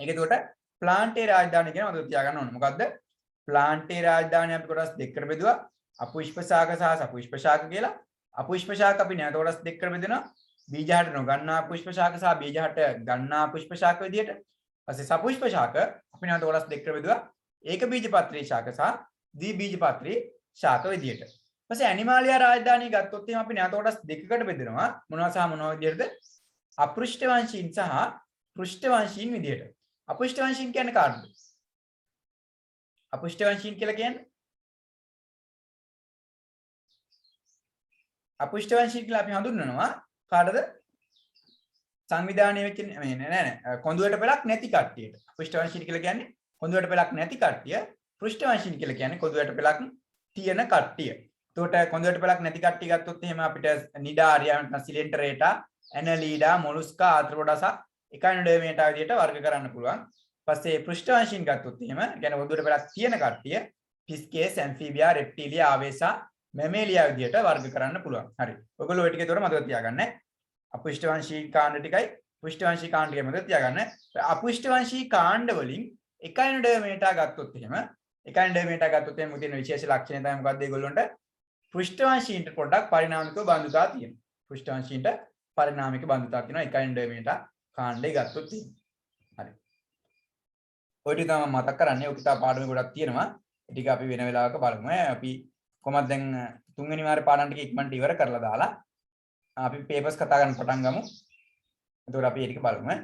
ඒක එතකොට ප්ලාන්ටේ රාජධානිය කියන මතක තියාගන්න ඕනේ. මොකද්ද? ප්ලාන්ටේ රාජධානිය අපි කොටස් දෙකකට බෙදුවා. අපුෂ්ප ශාක සහ සපුෂ්ප ශාක කියලා. අපුෂ්ප ශාක අපි නැවත කොටස් දෙකකට බෙදනවා. බීජහට නොගන්නා පුෂ්ප ශාක සහ බීජහට ගන්නා පුෂ්ප ශාක විදියට. ඊපස්සේ සපුෂ්ප ශාක අපි නැවත කොටස් දෙකකට බෙදුවා. ඒක බීජපත්‍රී ශාක සහ ද්විබීජපත්‍රී ශාක විදියට. ඊපස්සේ ඇනිමාලියා රාජධානිය ගත්තොත් එහෙනම් අපි නැවත කොටස් දෙකකට බෙදනවා. මොනවා සහ මොනවා විදියටද? අපෘෂ්ඨ වංශීන් සහ පෘෂ්ඨ වංශීන් විදියට. අපෘෂ්ඨ වංශීන් කියන්නේ කාටද? අපෘෂ්ඨ වංශීන් කියලා කියන්නේ අපෘෂ්ඨ වංශීන් කියලා අපි හඳුන්වනවා කාටද? සංවිධානය වෙච්ච නෑ කොඳුයට පෙලක් නැති කට්ටියට. අපෘෂ්ඨ වංශීන් කියලා කියන්නේ කොඳුයට පෙලක් නැති කට්ටිය. පෘෂ්ඨ වංශීන් කියලා කියන්නේ කොඳුයට පෙලක් තියෙන කට්ටිය. එතකොට කොඳුයට පෙලක් නැති කට්ටිය ගත්තොත් එහෙම අපිට නිඩාරියා නැත්නම් සිලෙන්ටරේටා, ඇනලීඩා, මොලුස්කා, ආත්‍රොඩසා, එකයිනොඩර්මේටා විදියට වර්ග කරන්න පුළුවන්. ඊපස්සේ පෘෂ්ඨ වංශීන් ගත්තොත් එහෙම කියන්නේ කොඳුයට පෙලක් තියෙන කට්ටිය ෆිස්කේස්, ඇම්ෆීබියා, රෙප්ටීලියා, ආවේසා, මැමේලියා විදියට වර්ග කරන්න පුළුවන්. හරි. ඔයගොල්ලෝ ඔය ටික ඒතොර මතක තියාගන්න. අපුෂ්ඨ වංශී කාණ්ඩ ටිකයි පෘෂ්ඨ වංශී කාණ්ඩ ටිකයි මතක තියාගන්න. අපුෂ්ඨ වංශී කාණ්ඩ වලින් එකයිනොඩර්මේටා ගත්තොත් එහෙම එකයිනොඩර්මේටා ගත්තොත් එහෙම තියෙන විශේෂ ලක්ෂණය තමයි මොකද්ද ඒගොල්ලොන්ට? පෘෂ්ඨ වංශීන්ට පොඩ්ඩක් පරිණාමිකව බඳුතා තියෙනවා. පෘෂ්ඨ වංශීන්ට පරිණාමික බඳුතා තියෙනවා එකයිනොඩර්මේටා කාණ්ඩේ ගත්තොත් එහෙම. හරි. ඔය ටික තමයි මතක් කරන්නේ. ඔය කිතාව පාඩමේ ගොඩක් තියෙනවා. ඒ ටික අපි වෙන වෙලාවක බලමු. අපි කොහොමද දැන් තුන්වෙනි වාරේ පාඩම් ටික ඉක්මනට ඉවර කරලා දාලා අපි පේපර්ස් කතා කරන්න පටන් ගමු. එතකොට අපි ඒ ටික බලමු.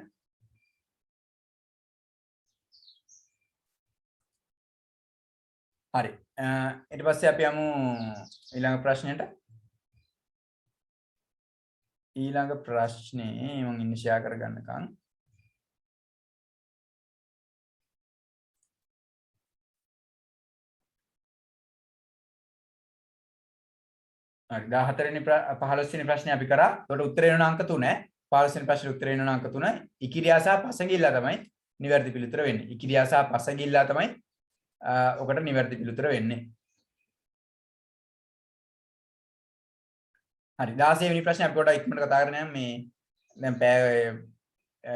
හරි. ඊට පස්සේ අපි යමු ඊළඟ ප්‍රශ්නෙට. ඊළඟ ප්‍රශ්නේ මම ඉන්න ෂෙයා කරගන්නකම්. හරි 14 වෙනි 15 වෙනි ප්‍රශ්නේ අපි කරා. ඒකට උත්තර වෙන අංක 3. 15 වෙනි ප්‍රශ්නේ උත්තර වෙන අංක 3. ඉකිරියා සහ පසඟිල්ලා තමයි නිවැරදි පිළිතුර වෙන්නේ. ඉකිරියා සහ පසඟිල්ලා තමයි ඔකට නිවැරදි පිළිතුර වෙන්නේ. හරි 16 වෙනි ප්‍රශ්නේ අපි පොඩ්ඩක් ඉක්මනට කතා කරගෙන යමු. මේ දැන්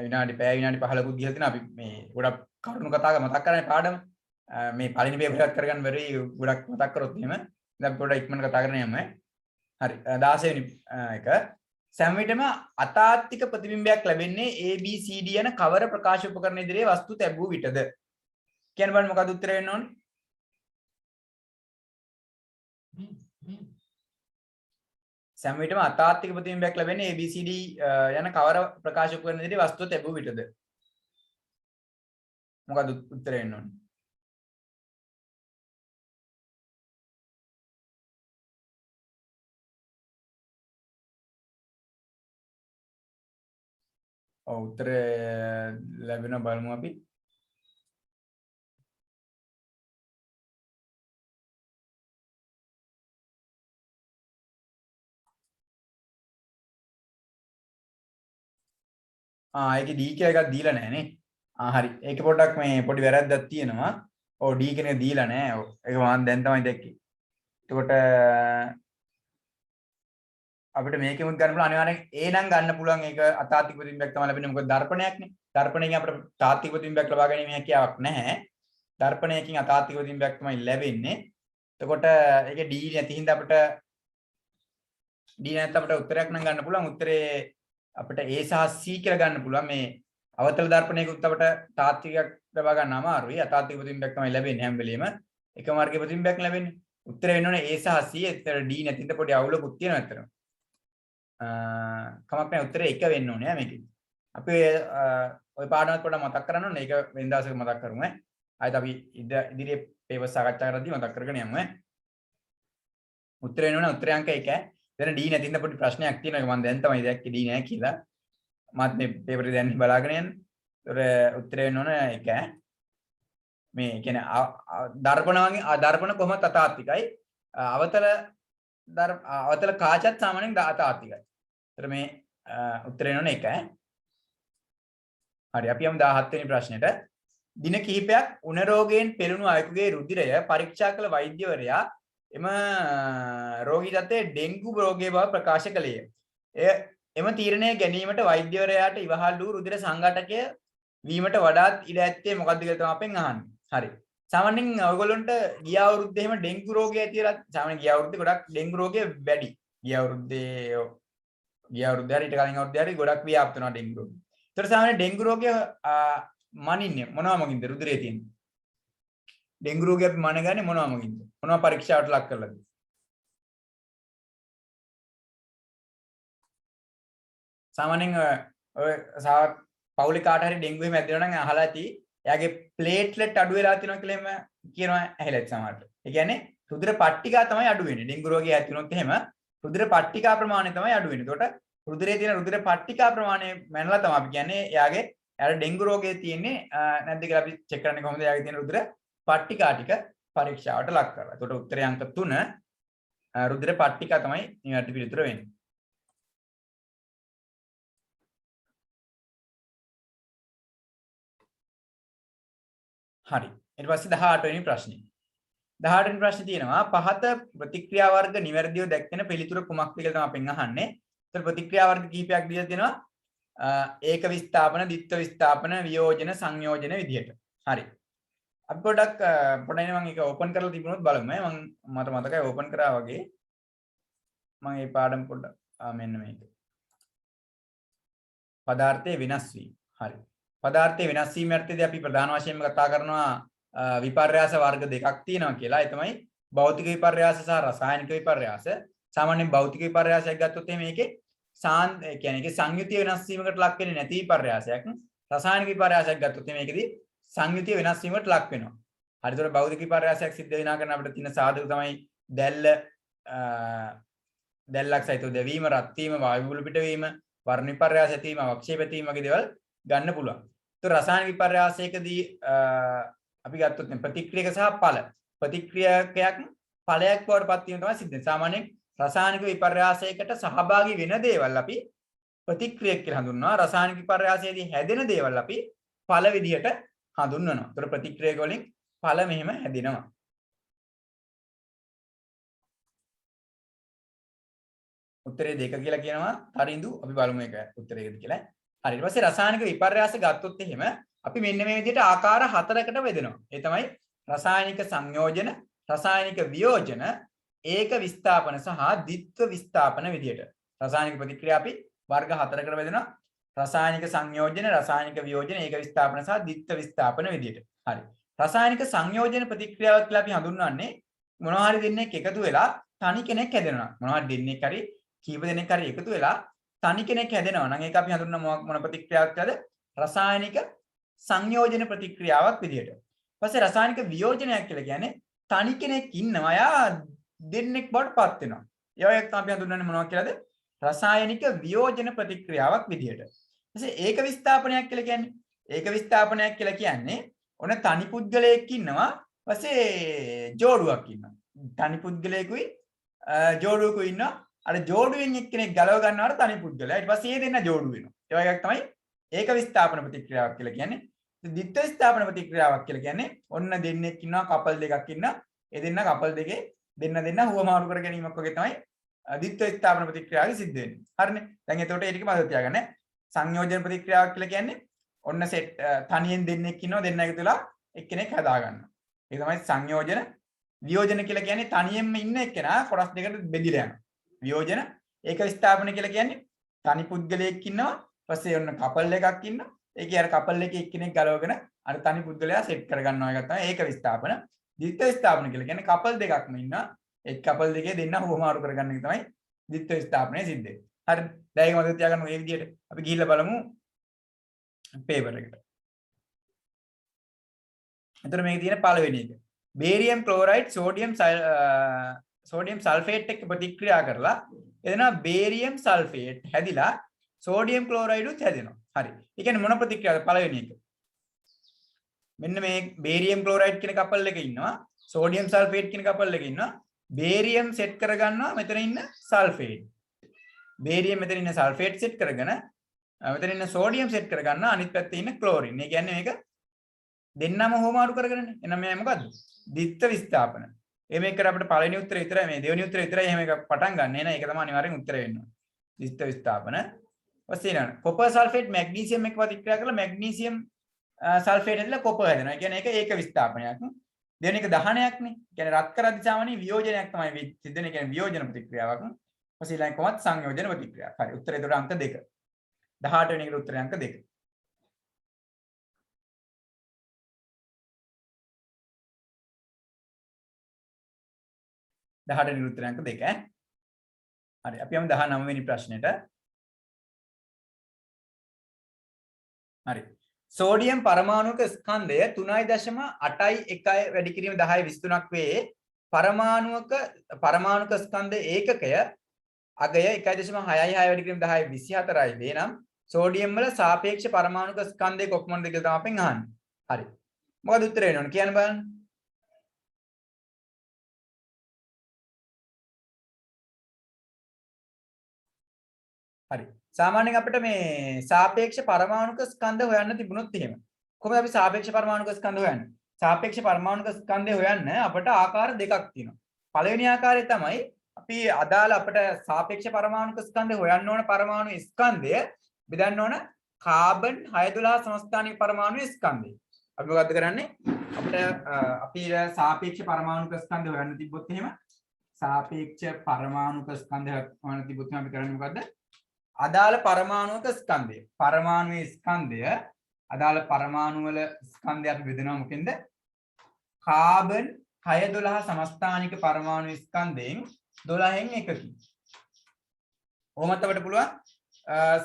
විනාඩි 15කුත් ගිහලා තියෙනවා. අපි මේ ගොඩක් කරුණු කතා මතක් කරන්නේ පාඩම. මේ පළවෙනි පේපර් එකත් කරගන්න බැරි ගොඩක් මතක් කරොත් එහෙම. දැන් අපි පොඩ්ඩක් ඉක්මනට කතා කරගෙන යමු. හරි 16 වෙනි එක සෑම විටම අතාත්තික ප්‍රතිබිම්බයක් ලැබෙන්නේ ABCD යන කවර ප්‍රකාශ උපකරණ ඉදිරියේ වස්තු තැබූ විටද කියන්න බලන්න මොකද උත්තර වෙන්න ඕනේ. සෑම විටම අතාත්තික ප්‍රතිබිම්බයක් ලැබෙන්නේ ABCD යන කවර ප්‍රකාශ උපකරණ ඉදිරියේ වස්තු තැබූ විටද මොකද උත්තර වෙන්න ඕනේ. උත්තර ලැබෙන බලමු අපි. ඒකේ D කියලා එකක් දීලා නැහැ නේ. හරි. ඒකේ පොඩ්ඩක් මේ පොඩි වැරද්දක් තියෙනවා. ඔව් D කෙනෙක් දීලා නැහැ. ඔව්. ඒක මම දැන් තමයි දැක්කේ. එතකොට අපිට මේකෙමුත් ගන්න පුළුවන් අනිවාර්යෙන් A නම් ගන්න පුළුවන් ඒක අතාත්තික ප්‍රතිබිම්බයක් තමයි ලැබෙන්නේ මොකද දර්පණයක්නේ දර්පණයෙන් අපිට තාත්තික ප්‍රතිබිම්බයක් ලබා ගැනීම හැකියාවක් නැහැ දර්පණයකින් අතාත්තික ප්‍රතිබිම්බයක් තමයි ලැබෙන්නේ එතකොට ඒකේ D නැති හින්දා අපිට D නැත්නම් අපිට උත්තරයක් නම් ගන්න පුළුවන් උත්තරේ අපිට A සහ C කියලා ගන්න පුළුවන් මේ අවතල දර්පණයකුත් අපිට තාත්තිකයක් ලබා ගන්න අමාරුයි අතාත්තික ප්‍රතිබිම්බයක් තමයි ලැබෙන්නේ හැම වෙලෙම එකම වර්ගයේ ප්‍රතිබිම්බයක් ලැබෙන්නේ උත්තරේ වෙන්න ඕනේ A සහ C එතන D නැති හින්දා පොඩි අවුලකුත් තියෙනවා අතන කමක් නැහැ උත්තරේ 1 වෙන්න ඕනේ මේකෙදි. අපි ওই පාඩමත් පොඩ්ඩක් මතක් කරන්න ඕනේ. ඒක වෙනදාසක මතක් කරමු ඈ. ආයෙත් අපි ඉදිරියේ පේපර් සාකච්ඡා කරද්දී මතක් කරගෙන යමු ඈ. උත්තරේ වෙන්න ඕනේ උත්තරේ අංක 1. දැන් D නැතිනම් පොඩි ප්‍රශ්නයක් තියෙනවා. ඒක මම දැන් තමයි දැක්කේ D නැහැ කියලා. මත් මේ පේපරේ දැන් බලාගෙන යන්නේ. ඒතර උත්තරේ වෙන්න ඕනේ 1. මේ කියන්නේ දර්පණ වගේ දර්පණ කොහොමද අතාත්තිකයි. අවතල කාචත් සාමාන්‍යයෙන් අතාත්තිකයි. ඒතර මේ උත්තරේ වෙන එක. හරි අපි යමු 17 වෙනි ප්‍රශ්නෙට. දින කිහිපයක් උණ රෝගයෙන් පෙළුණු අයෙකුගේ රුධිරය පරීක්ෂා කළ වෛද්‍යවරයා එම රෝගී තත්ත්වයේ ඩෙන්ගු රෝගය බව ප්‍රකාශ කළේය. එම තීරණය ගැනීමට වෛද්‍යවරයාට ඉවහල් වූ රුධිර සංඝටකය වීමට වඩාත් ඉඩ ඇත්තේ මොකක්ද කියලා තමයි අපෙන් අහන්නේ. හරි. සාමාන්‍යයෙන් ඔයගොල්ලන්ට ගිය අවුරුද්දේ එහෙම ඩෙන්ගු රෝගය ඇතිලා සාමාන්‍යයෙන් ගිය අවුරුද්දේ ගොඩක් ඩෙන්ගු රෝගය වැඩි. ගිය අවුරුද්දේ හරි ඊට කලින් අවුරුද්දේ හරි ගොඩක් ව්‍යාප්ත වෙනවා ඩෙන්ගු රෝගය. ඒතර සාමාන්‍යයෙන් ඩෙන්ගු රෝගය මනින්නේ මොනවා මගින්ද රුධිරයේ තියෙන්නේ? ඩෙන්ගු රෝගය අපි මනගන්නේ මොනවා මගින්ද? මොනවා පරීක්ෂාවට ලක් කරලාද? සාමාන්‍යයෙන් ඔය පවුලේ කාට හරි ඩෙන්ගු එහෙම ඇතිවෙනවා නම් අහලා ඇති එයාගේ ප්ලේට්ලට් අඩු වෙලා තියෙනවා කියලා එහෙම කියනවා ඇහිලා සමහරට. ඒ කියන්නේ රුධිර පට්ටිකා තමයි අඩු වෙන්නේ. ඩෙන්ගු රෝගය ඇති වුණොත් එහෙම රුධිර පට්ටිකා ප්‍රමාණය තමයි අඩු වෙන්නේ. ඒකට රුධිරයේ තියෙන රුධිර පට්ටිකා ප්‍රමාණය මැනලා තමයි අපි කියන්නේ එයාගේ ඩෙන්ගු රෝගය තියෙන්නේ නැද්ද කියලා අපි චෙක් කරන්නේ කොහොමද එයාගේ තියෙන රුධිර පට්ටිකා ටික පරීක්ෂාවට ලක් කරලා. ඒකට උත්තරය අංක 3 රුධිර පට්ටිකා තමයි නිවැරදි පිළිතුර වෙන්නේ. හරි. ඊට පස්සේ 18 වෙනි ප්‍රශ්නේ. 18 වෙනි ප්‍රශ්නේ තියෙනවා පහත ප්‍රතික්‍රියා වර්ග නිවැරදිව දැක්වෙන පිළිතුර කුමක්ද කියලා තමයි අපෙන් අහන්නේ. ඒතර ප්‍රතික්‍රියා වර්ග කිහිපයක් දීලා තියෙනවා. ඒක විස්ථාපන, ද්විත්ව විස්ථාපන, වියෝජන, සංයෝජන විදිහට. හරි. අපි පොඩ්ඩක් මම ඒක ඕපන් කරලා තිබුණොත් බලමු. මට මතකයි ඕපන් කරා වගේ. මම මේ පාඩම පොඩ්ඩක් මෙන්න මේක. පදාර්ථයේ වෙනස් වීම. හරි. පදාර්ථයේ වෙනස් වීම යටතේදී අපි ප්‍රධාන වශයෙන්ම කතා කරනවා විපර්යාස වර්ග දෙකක් තියෙනවා කියලා. ඒ තමයි භෞතික විපර්යාස සහ රසායනික විපර්යාස. සාමාන්‍යයෙන් භෞතික විපර්යාසයක් ගත්තොත් මේකේ ඒ කියන්නේ ඒකේ සංයුතිය වෙනස් වීමකට ලක් වෙන්නේ නැති විපර්යාසයක්. රසායනික විපර්යාසයක් ගත්තොත් මේකෙදී සංයුතිය වෙනස් වීමකට ලක් වෙනවා. හරි. ඒතර භෞතික විපර්යාසයක් සිද්ධ වෙනා කරන අපිට තියෙන සාධක තමයි දැල්ලක් සහිතව දැවීම, රත් වීම, වායු බුබුළු පිටවීම, වර්ණ විපර්යාස ඇතිවීම, අවක්ෂේප ඇතිවීම වගේ දේවල් ගන්න පුළුවන්. ඒතර රසායනික විපර්යාසයකදී අපි ගත්තොත් ප්‍රතික්‍රියක සහ ඵල. ප්‍රතික්‍රියකයක් ඵලයක් බවට පත් වීම තමයි සිද්ධ වෙන්නේ. සාමාන්‍යයෙන් රසායනික විපර්යාසයකට සහභාගී වෙන දේවල් අපි ප්‍රතික්‍රියක් කියලා හඳුන්වනවා. රසායනික විපර්යාසයේදී හැදෙන දේවල් අපි ඵල විදිහට හඳුන්වනවා. ඒතර ප්‍රතික්‍රියක වලින් ඵල මෙහෙම හැදෙනවා. උත්තරේ 2 කියලා කියනවා. හරිඳු අපි බලමු ඒක උත්තරේද කියලා. හරි. ඊට පස්සේ රසායනික විපර්යාස ගත්තොත් එහෙම අපි මෙන්න මේ විදිහට ආකාර 4කට බෙදෙනවා. ඒ තමයි රසායනික සංයෝජන, රසායනික වියෝජන, ඒක විස්ථාපන සහ ද්විත්ව විස්ථාපන විදිහට. රසායනික ප්‍රතික්‍රියා අපි වර්ග 4කට බෙදෙනවා. රසායනික සංයෝජන, රසායනික වියෝජන, ඒක විස්ථාපන සහ ද්විත්ව විස්ථාපන විදිහට. හරි. රසායනික සංයෝජන ප්‍රතික්‍රියාවක් කියලා අපි හඳුන්වන්නේ මොනවා හරි දෙන්නෙක් එකතු වෙලා තනි කෙනෙක් හැදෙනවා. මොනවා හරි දෙන්නෙක් හරි කීප දෙනෙක් හරි එකතු වෙලා තනි කෙනෙක් හැදෙනවා නම් ඒක අපි හඳුන්වන මොන ප්‍රතික්‍රියාවක්ද? රසායනික සංයෝජන ප්‍රතික්‍රියාවක් විදිහට. ඊපස්සේ රසායනික වියෝජනයක් කියලා කියන්නේ තනි කෙනෙක් ඉන්නවා යා දෙන්නෙක් බවට පත් වෙනවා. ඒවයක් තමයි අපි හඳුන්වන්නේ මොනවා කියලාද? රසායනික වියෝජන ප්‍රතික්‍රියාවක් විදිහට. ඊපස්සේ ඒක විස්ථාපනයක් කියලා කියන්නේ ඔන්න තනි පුද්ගලයෙක් ඉන්නවා ඊපස්සේ ජෝඩුවක් ඉන්නවා. තනි පුද්ගලයෙකුයි ජෝඩුවකුයි ඉන්නවා. අර ජෝඩුවෙන් එක්කෙනෙක් ගලව ගන්නවට තනි පුද්ගලයා ඊට පස්සේ ඒ දෙන්න ජෝඩු වෙනවා. ඒ වගේ එකක් තමයි ඒක විස්ථාපන ප්‍රතික්‍රියාවක් කියලා කියන්නේ. ද්විත්ව විස්ථාපන ප්‍රතික්‍රියාවක් කියලා කියන්නේ ඔන්න දෙන්නෙක් ඉන්නවා කපල් දෙකක් ඉන්නවා. ඒ දෙන්න කපල් දෙකේ දෙන්න හුවමාරු කර ගැනීමක් වගේ තමයි ද්විත්ව විස්ථාපන ප්‍රතික්‍රියාවක සිද්ධ වෙන්නේ. හරිනේ. දැන් එතකොට ඒ ටික මතක තියාගන්න. සංයෝජන ප්‍රතික්‍රියාවක් කියලා කියන්නේ ඔන්න සෙට් තනියෙන් දෙන්නෙක් ඉන්නවා දෙන්න එකතු වෙලා එක්කෙනෙක් හදා ගන්නවා. ඒක තමයි සංයෝජන. වියෝජන කියලා කියන්නේ තනියෙන්ම ඉන්න එක්කෙනා කොටස් දෙකකට බෙදිලා යනවා. වියෝජන. ඒක විස්ථාපන කියලා කියන්නේ තනි පුද්ගලයෙක් ඉන්නවා ඊපස්සේ ඔන්න කපල් එකක් ඉන්නවා. ඒකේ අර කපල් එකේ එක්කෙනෙක් ගලවගෙන අර තනි පුද්ගලයා සෙට් කර ගන්නවා එක තමයි ඒක විස්ථාපන. ද්විත්ව විස්ථාපන කියලා කියන්නේ කපල් දෙකක්ම ඉන්නවා. එක් කපල් දෙකේ දෙන්න හුවමාරු කරගන්න එක තමයි ද්විත්ව විස්ථාපනය සිද්ධ වෙන්නේ. හරි. දැන් ඒක මතක තියාගන්න මේ විදිහට අපි ගිහිල්ලා බලමු පේපර් එකට. එතන මේකේ තියෙන පළවෙනි එක. බේරියම් ක්ලෝරයිඩ් සෝඩියම් සල්ෆේට් එක්ක ප්‍රතික්‍රියා කරලා එදෙනා බේරියම් සල්ෆේට් හැදිලා සෝඩියම් ක්ලෝරයිඩ් උත් හැදෙනවා. හරි. ඒ කියන්නේ මොන ප්‍රතික්‍රියාවද පළවෙනි එක? මෙන්න මේ බේරියම් ක්ලෝරයිඩ් කියන කපල් එකක ඉන්නවා. සෝඩියම් සල්ෆේට් කියන කපල් එකක ඉන්නවා. බේරියම් සෙට් කරගන්නවා මෙතන ඉන්න සල්ෆේට්. බේරියම් මෙතන ඉන්න සල්ෆේට් සෙට් කරගෙන මෙතන ඉන්න සෝඩියම් සෙට් කරගන්නවා අනිත් පැත්තේ ඉන්න ක්ලෝරින්. ඒ කියන්නේ මේක දෙන්නම හෝමාරු කරගෙනනේ. එහෙනම් මේ මොකද්ද? ද්විත්ව විස්ථාපන. මේකට අපිට පළවෙනි උත්තරේ විතරයි මේ දෙවෙනි උත්තරේ විතරයි එහෙම එක පටන් ගන්න. එහෙනම් ඒක තමයි අනිවාර්යෙන් උත්තරේ වෙන්න ඕනේ. ද්විත්ව විස්ථාපන. ඊපස්සේ ඊළඟ කොපර් සල්ෆේට් මැග්නීසියම් එක්ක ප්‍රතික්‍රියා කරලා මැග්නීසියම් සල්ෆේට් ඇදලා කොපර් හැදෙනවා. ඒ කියන්නේ ඒක විස්ථාපනයක්. දෙවෙනි එක දහනයක් නේ. කියන්නේ රත් කරද්දී සාමාන්‍ය වියෝජනයක් තමයි සිද්ධ වෙන්නේ. කියන්නේ වියෝජන ප්‍රතික්‍රියාවක්. ඊපස්සේ ඊළඟ කොහොමද සංයෝජන ප්‍රතික්‍රියාවක්. හරි. උත්තරේ ඒකට අංක 2. 18 වෙනි එකට උත්තරේ අංක 2. දහට නිරුත්තරයන්ක 2 ඈ. හරි අපි යමු 19 වෙනි ප්‍රශ්නෙට. හරි. සෝඩියම් පරමාණුක ස්කන්ධය 3.81 වැඩි කිරීම 10 23ක් වේ. පරමාණුක ස්කන්ධ ඒකකය අගය 1.66 වැඩි කිරීම 10 24යි වේ නම් සෝඩියම් වල සාපේක්ෂ පරමාණුක ස්කන්ධය කොපමණද කියලා තමයි අපෙන් අහන්නේ. හරි. මොකද උත්තරේ වෙනවනේ කියන්න බලන්න. හරි. සාමාන්‍යයෙන් අපිට මේ සාපේක්ෂ පරමාණුක ස්කන්ධ හොයන්න තිබුණොත් එහෙම. කොහොමද අපි සාපේක්ෂ පරමාණුක ස්කන්ධ හොයන්නේ? සාපේක්ෂ පරමාණුක ස්කන්ධය හොයන්න අපිට ආකාර දෙකක් තියෙනවා. පළවෙනි ආකාරය තමයි අපි අදාළ අපිට සාපේක්ෂ පරමාණුක ස්කන්ධය හොයන්න ඕන පරමාණු ස්කන්ධය බෙදන්න ඕන කාබන් 612 සමස්ථානික පරමාණු ස්කන්ධය. අපි මොකද්ද කරන්නේ? අපිට සාපේක්ෂ පරමාණුක ස්කන්ධය හොයන්න තිබ්බොත් එහෙම සාපේක්ෂ පරමාණුක ස්කන්ධය හොයන්න තිබ්බොත් අපි කරන්නේ මොකද්ද? අදාළ පරමාණුක ස්කන්ධය. පරමාණුවේ ස්කන්ධය අදාළ පරමාණු වල ස්කන්ධය අපි බෙදනවා මොකෙන්ද? කාබන් 612 සමස්ථානික පරමාණු ස්කන්ධයෙන් 12න් එකකින්. කොහොමද අපිට පුළුවන්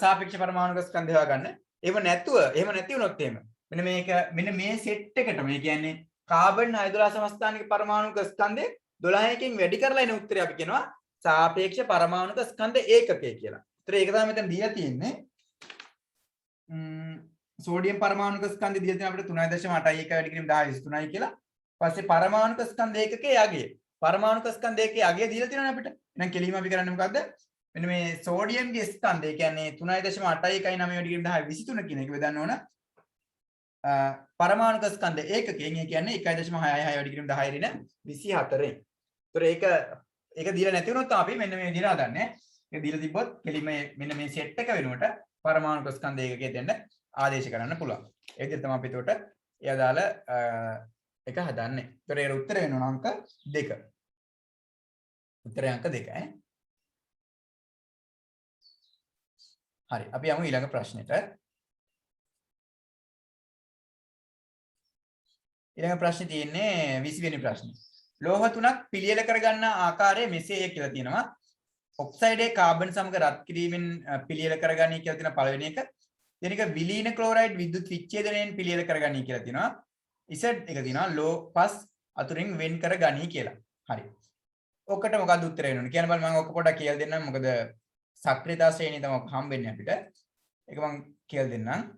සාපේක්ෂ පරමාණුක ස්කන්ධය හොයාගන්න? එහෙම නැති වුණොත් එහෙම මෙන්න මේ සෙට් එකට මේ කියන්නේ කාබන් 612 සමස්ථානික පරමාණුක ස්කන්ධේ 12කින් වැඩි කරලා එන උත්තරය අපි කියනවා සාපේක්ෂ පරමාණුක ස්කන්ධ ඒකකය කියලා. ඒතර ඒක තමයි මෙතන දීලා තියෙන්නේ. සෝඩියම් පරමාණුක ස්කන්ධය දීලා තියෙන අපිට 3.81 වැඩි කිරීම 10 23යි කියලා. පස්සේ පරමාණුක ස්කන්ධ ඒකකයේ අගය. පරමාණුක ස්කන්ධ ඒකකයේ අගය දීලා තියෙනවනේ අපිට. එහෙනම් කෙලින්ම අපි කරන්නේ මොකද්ද? මෙන්න මේ සෝඩියම්ගේ ස්කන්ධය කියන්නේ 3.81යි 9 වැඩි කිරීම 10 23 කියන එක බෙදන්න ඕන. පරමාණුක ස්කන්ධ ඒකකයෙන් ඒ කියන්නේ 1.66 වැඩි කිරීම 10 ඍණ 24න්. ඒතර ඒක දීලා නැති වුණොත් අපි මෙන්න මේ විදිහට හදන්නේ. ඒක දීලා තිබ්බොත් කෙලින්ම මෙන්න මේ සෙට් එක වෙනුවට පරමාණුක ස්කන්ධ ඒකකයේ දෙන්න ආදේශ කරන්න පුළුවන්. ඒ විදිහට තමයි අපි එතකොට ඒ අදාළ එක හදන්නේ. ඒතර ඒ උත්තර වෙනවා අංක 2. උත්තරය අංක 2 ඈ. හරි. අපි යමු ඊළඟ ප්‍රශ්නෙට. ඊළඟ ප්‍රශ්නේ තියෙන්නේ 20 වෙනි ප්‍රශ්නේ. ලෝහ තුනක් පිළියෙල කරගන්න ආකාරය මෙසේය කියලා තියෙනවා. ඔක්සයිඩේ කාබන් සමග රත් කිරීමෙන් පිළියෙල කරගන්නයි කියලා තියෙන පළවෙනි එක. දෙවෙනි එක විලීන ක්ලෝරයිඩ් විද්‍යුත් විච්ඡේදනයෙන් පිළියෙල කරගන්නයි කියලා තියෙනවා. Z එක තියෙනවා ලෝ පස් අතුරින් වෙන් කරගනී කියලා. හරි. ඔකට මොකක්ද උත්තරය වෙන්නේ? කියන්න බලන්න මම ඔක පොඩ්ඩක් කියලා දෙන්නම්. මොකද සක්‍රියතා ශ්‍රේණිය තමයි හම්බෙන්නේ අපිට. ඒක මම කියලා දෙන්නම්.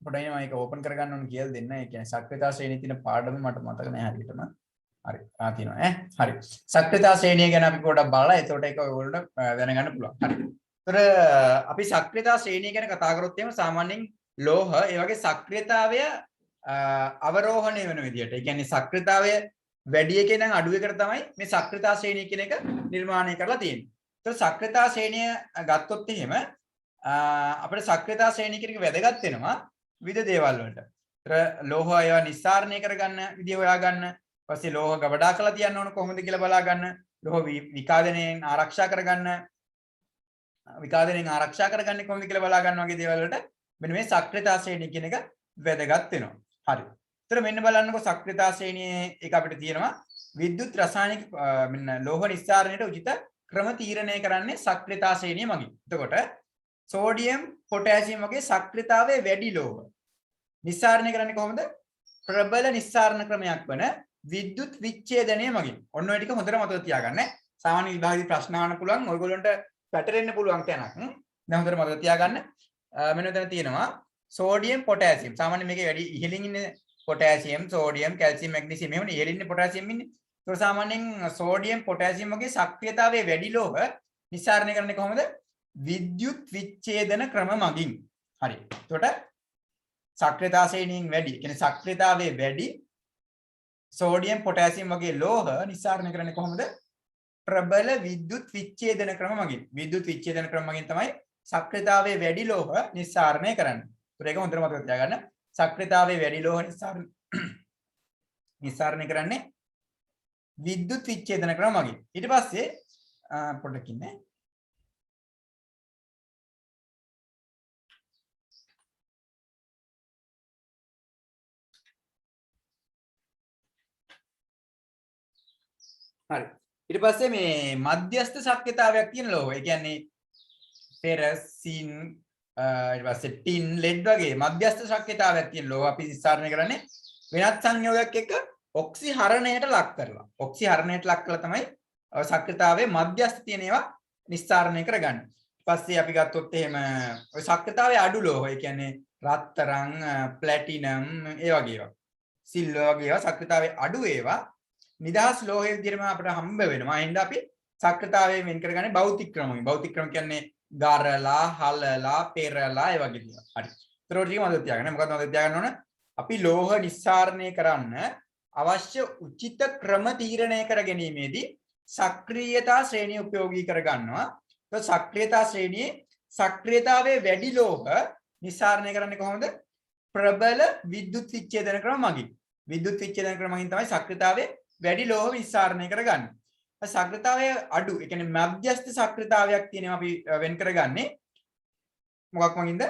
පොඩ්ඩයි මම ඒක ඕපන් කරගන්න ඕන කියලා දෙන්න. ඒ කියන්නේ සක්‍රියතා ශ්‍රේණියේ තියෙන පාඩම මට මතක නැහැ හරියටම. හරි. තියෙනවා ඈ. හරි. සක්‍රියතා ශ්‍රේණිය ගැන අපි පොඩ්ඩක් බලලා එතකොට ඒක ඔයගොල්ලන්ට දැනගන්න පුළුවන්. හරි. ඒතර අපි සක්‍රියතා ශ්‍රේණිය ගැන කතා කරොත් එහෙම සාමාන්‍යයෙන් ලෝහ ඒ වගේ සක්‍රියතාවය අවරෝහණය වෙන විදිහට. ඒ කියන්නේ සක්‍රියතාවය වැඩි එකේ නම් අඩු එකට තමයි මේ සක්‍රියතා ශ්‍රේණිය කියන එක නිර්මාණය කරලා තියෙන්නේ. ඒතර සක්‍රියතා ශ්‍රේණිය ගත්තොත් එහෙම අපිට සක්‍රියතා ශ්‍රේණිය කියන එක වැදගත් වෙනවා විවිධ දේවල් වලට. ඒතර ලෝහ ඒවා නිස්සාරණය කරගන්න විදිය හොයාගන්න. ඊපස්සේ ලෝහ ගබඩා කරලා තියන්න ඕන කොහොමද කියලා බලා ගන්න. ලෝහ විකාදනයෙන් ආරක්ෂා කරගන්න. විකාදනයෙන් ආරක්ෂා කරගන්නේ කොහොමද කියලා බලා ගන්න වගේ දේවල් වලට මෙන්න මේ සක්‍රියතා ශ්‍රේණිය කියන එක වැදගත් වෙනවා. හරි. ඒතර මෙන්න බලන්නකො සක්‍රියතා ශ්‍රේණියේ එක අපිට තියෙනවා විද්‍යුත් රසායනික මෙන්න ලෝහ නිස්සාරණයට උචිත ක්‍රම තීරණය කරන්නේ සක්‍රියතා ශ්‍රේණිය මගින්. එතකොට සෝඩියම් පොටෑසියම් වගේ සක්‍රියතාවයේ වැඩි ලෝහ නිස්සාරණය කරන්නේ කොහොමද? ප්‍රබල නිස්සාරණ ක්‍රමයක් වන විද්‍යුත් විච්ඡේදනය මගින්. ඔන්න ඔය ටික හොඳට මතක තියාගන්න. සාමාන්‍ය විභාගදී ප්‍රශ්න අහන්න පුළුවන්. ඔයගොල්ලන්ට පැටලෙන්න පුළුවන් තැනක්. දැන් හොඳට මතක තියාගන්න. මෙන්න මෙතන තියෙනවා සෝඩියම් පොටෑසියම්. සාමාන්‍ය මේකේ වැඩි ඉහළින් ඉන්නේ පොටෑසියම්, සෝඩියම්, කැල්සියම්, මැග්නීසියම්. මේවනේ ඉහළින් ඉන්නේ පොටෑසියම් ඉන්නේ. ඒක සාමාන්‍යයෙන් සෝඩියම්, පොටෑසියම් වගේ සක්‍රියතාවයේ වැඩි ලෝහ නිස්සාරණය කරන්නේ කොහොමද? විද්‍යුත් විච්ඡේදන ක්‍රම මගින්. හරි. එතකොට සක්‍රියතා ශ්‍රේණියෙන් වැඩි, කියන්නේ සක්‍රියතාවයේ වැඩි සෝඩියම් පොටෑසියම් වගේ ලෝහ නිස්සාරණය කරන්නේ කොහොමද? ප්‍රබල විද්‍යුත් විච්ඡේදන ක්‍රම මගින්. විද්‍යුත් විච්ඡේදන ක්‍රම මගින් තමයි සක්‍රියතාවයේ වැඩි ලෝහ නිස්සාරණය කරන්නේ. ඒක හොඳට මතක තියාගන්න. සක්‍රියතාවයේ වැඩි ලෝහ නිස්සාරණය කරන්නේ විද්‍යුත් විච්ඡේදන ක්‍රම මගින්. ඊට පස්සේ පොඩ්ඩක් ඉන්නේ හරි. ඊට පස්සේ මේ මධ්‍යස්ථ ශක්්‍යතාවයක් තියෙන ලෝහ. ඒ කියන්නේ ෆෙරස්, සින්, ඊට පස්සේ ටින්, ලෙඩ් වගේ මධ්‍යස්ථ ශක්්‍යතාවයක් තියෙන ලෝහ අපි නිස්සාරණය කරන්නේ වෙනත් සංයෝගයක් එක්ක ඔක්සිහරණයට ලක් කරලා. ඔක්සිහරණයට ලක් කළා තමයි ශක්්‍යතාවයේ මධ්‍යස්ථ තියෙන ඒවා නිස්සාරණය කරගන්නේ. ඊට පස්සේ අපි ගත්තොත් එහෙම ඔය ශක්්‍යතාවයේ අඩු ලෝහ. ඒ කියන්නේ රත්තරන්, ප්ලැටිනම් ඒ වගේ ඒවා. සිල්වර් වගේ ඒවා ශක්්‍යතාවයේ අඩු ඒවා නිදහස් ලෝහයේ විදිහටම අපිට හම්බ වෙනවා. එහෙනම් අපි සක්‍රියතාවයෙන් වෙන් කරගන්නේ භෞතික ක්‍රමයෙන්. භෞතික ක්‍රම කියන්නේ ගාරලා, හලලා, පෙරලා ඒ වගේ දේවල්. හරි. ඒතර ටික මතක තියාගන්න. මොකක්ද මතක තියාගන්න ඕන? අපි ලෝහ නිස්සාරණය කරන්න අවශ්‍ය උචිත ක්‍රම තීරණය කර ගැනීමේදී සක්‍රියතා ශ්‍රේණිය උපයෝගී කර ගන්නවා. તો සක්‍රියතා ශ්‍රේණියේ සක්‍රියතාවයේ වැඩි ලෝහ නිස්සාරණය කරන්නේ කොහොමද? ප්‍රබල විද්‍යුත් විච්ඡේදන ක්‍රම මගින්. විද්‍යුත් විච්ඡේදන ක්‍රම මගින් තමයි සක්‍රියතාවයේ වැඩි ලෝහ විස්සාරණය කරගන්නේ. සක්‍රියතාවය අඩු, ඒ කියන්නේ මධ්‍යස්ථ සක්‍රියතාවයක් තියෙනවා අපි වෙන් කරගන්නේ. මොකක් මගින්ද?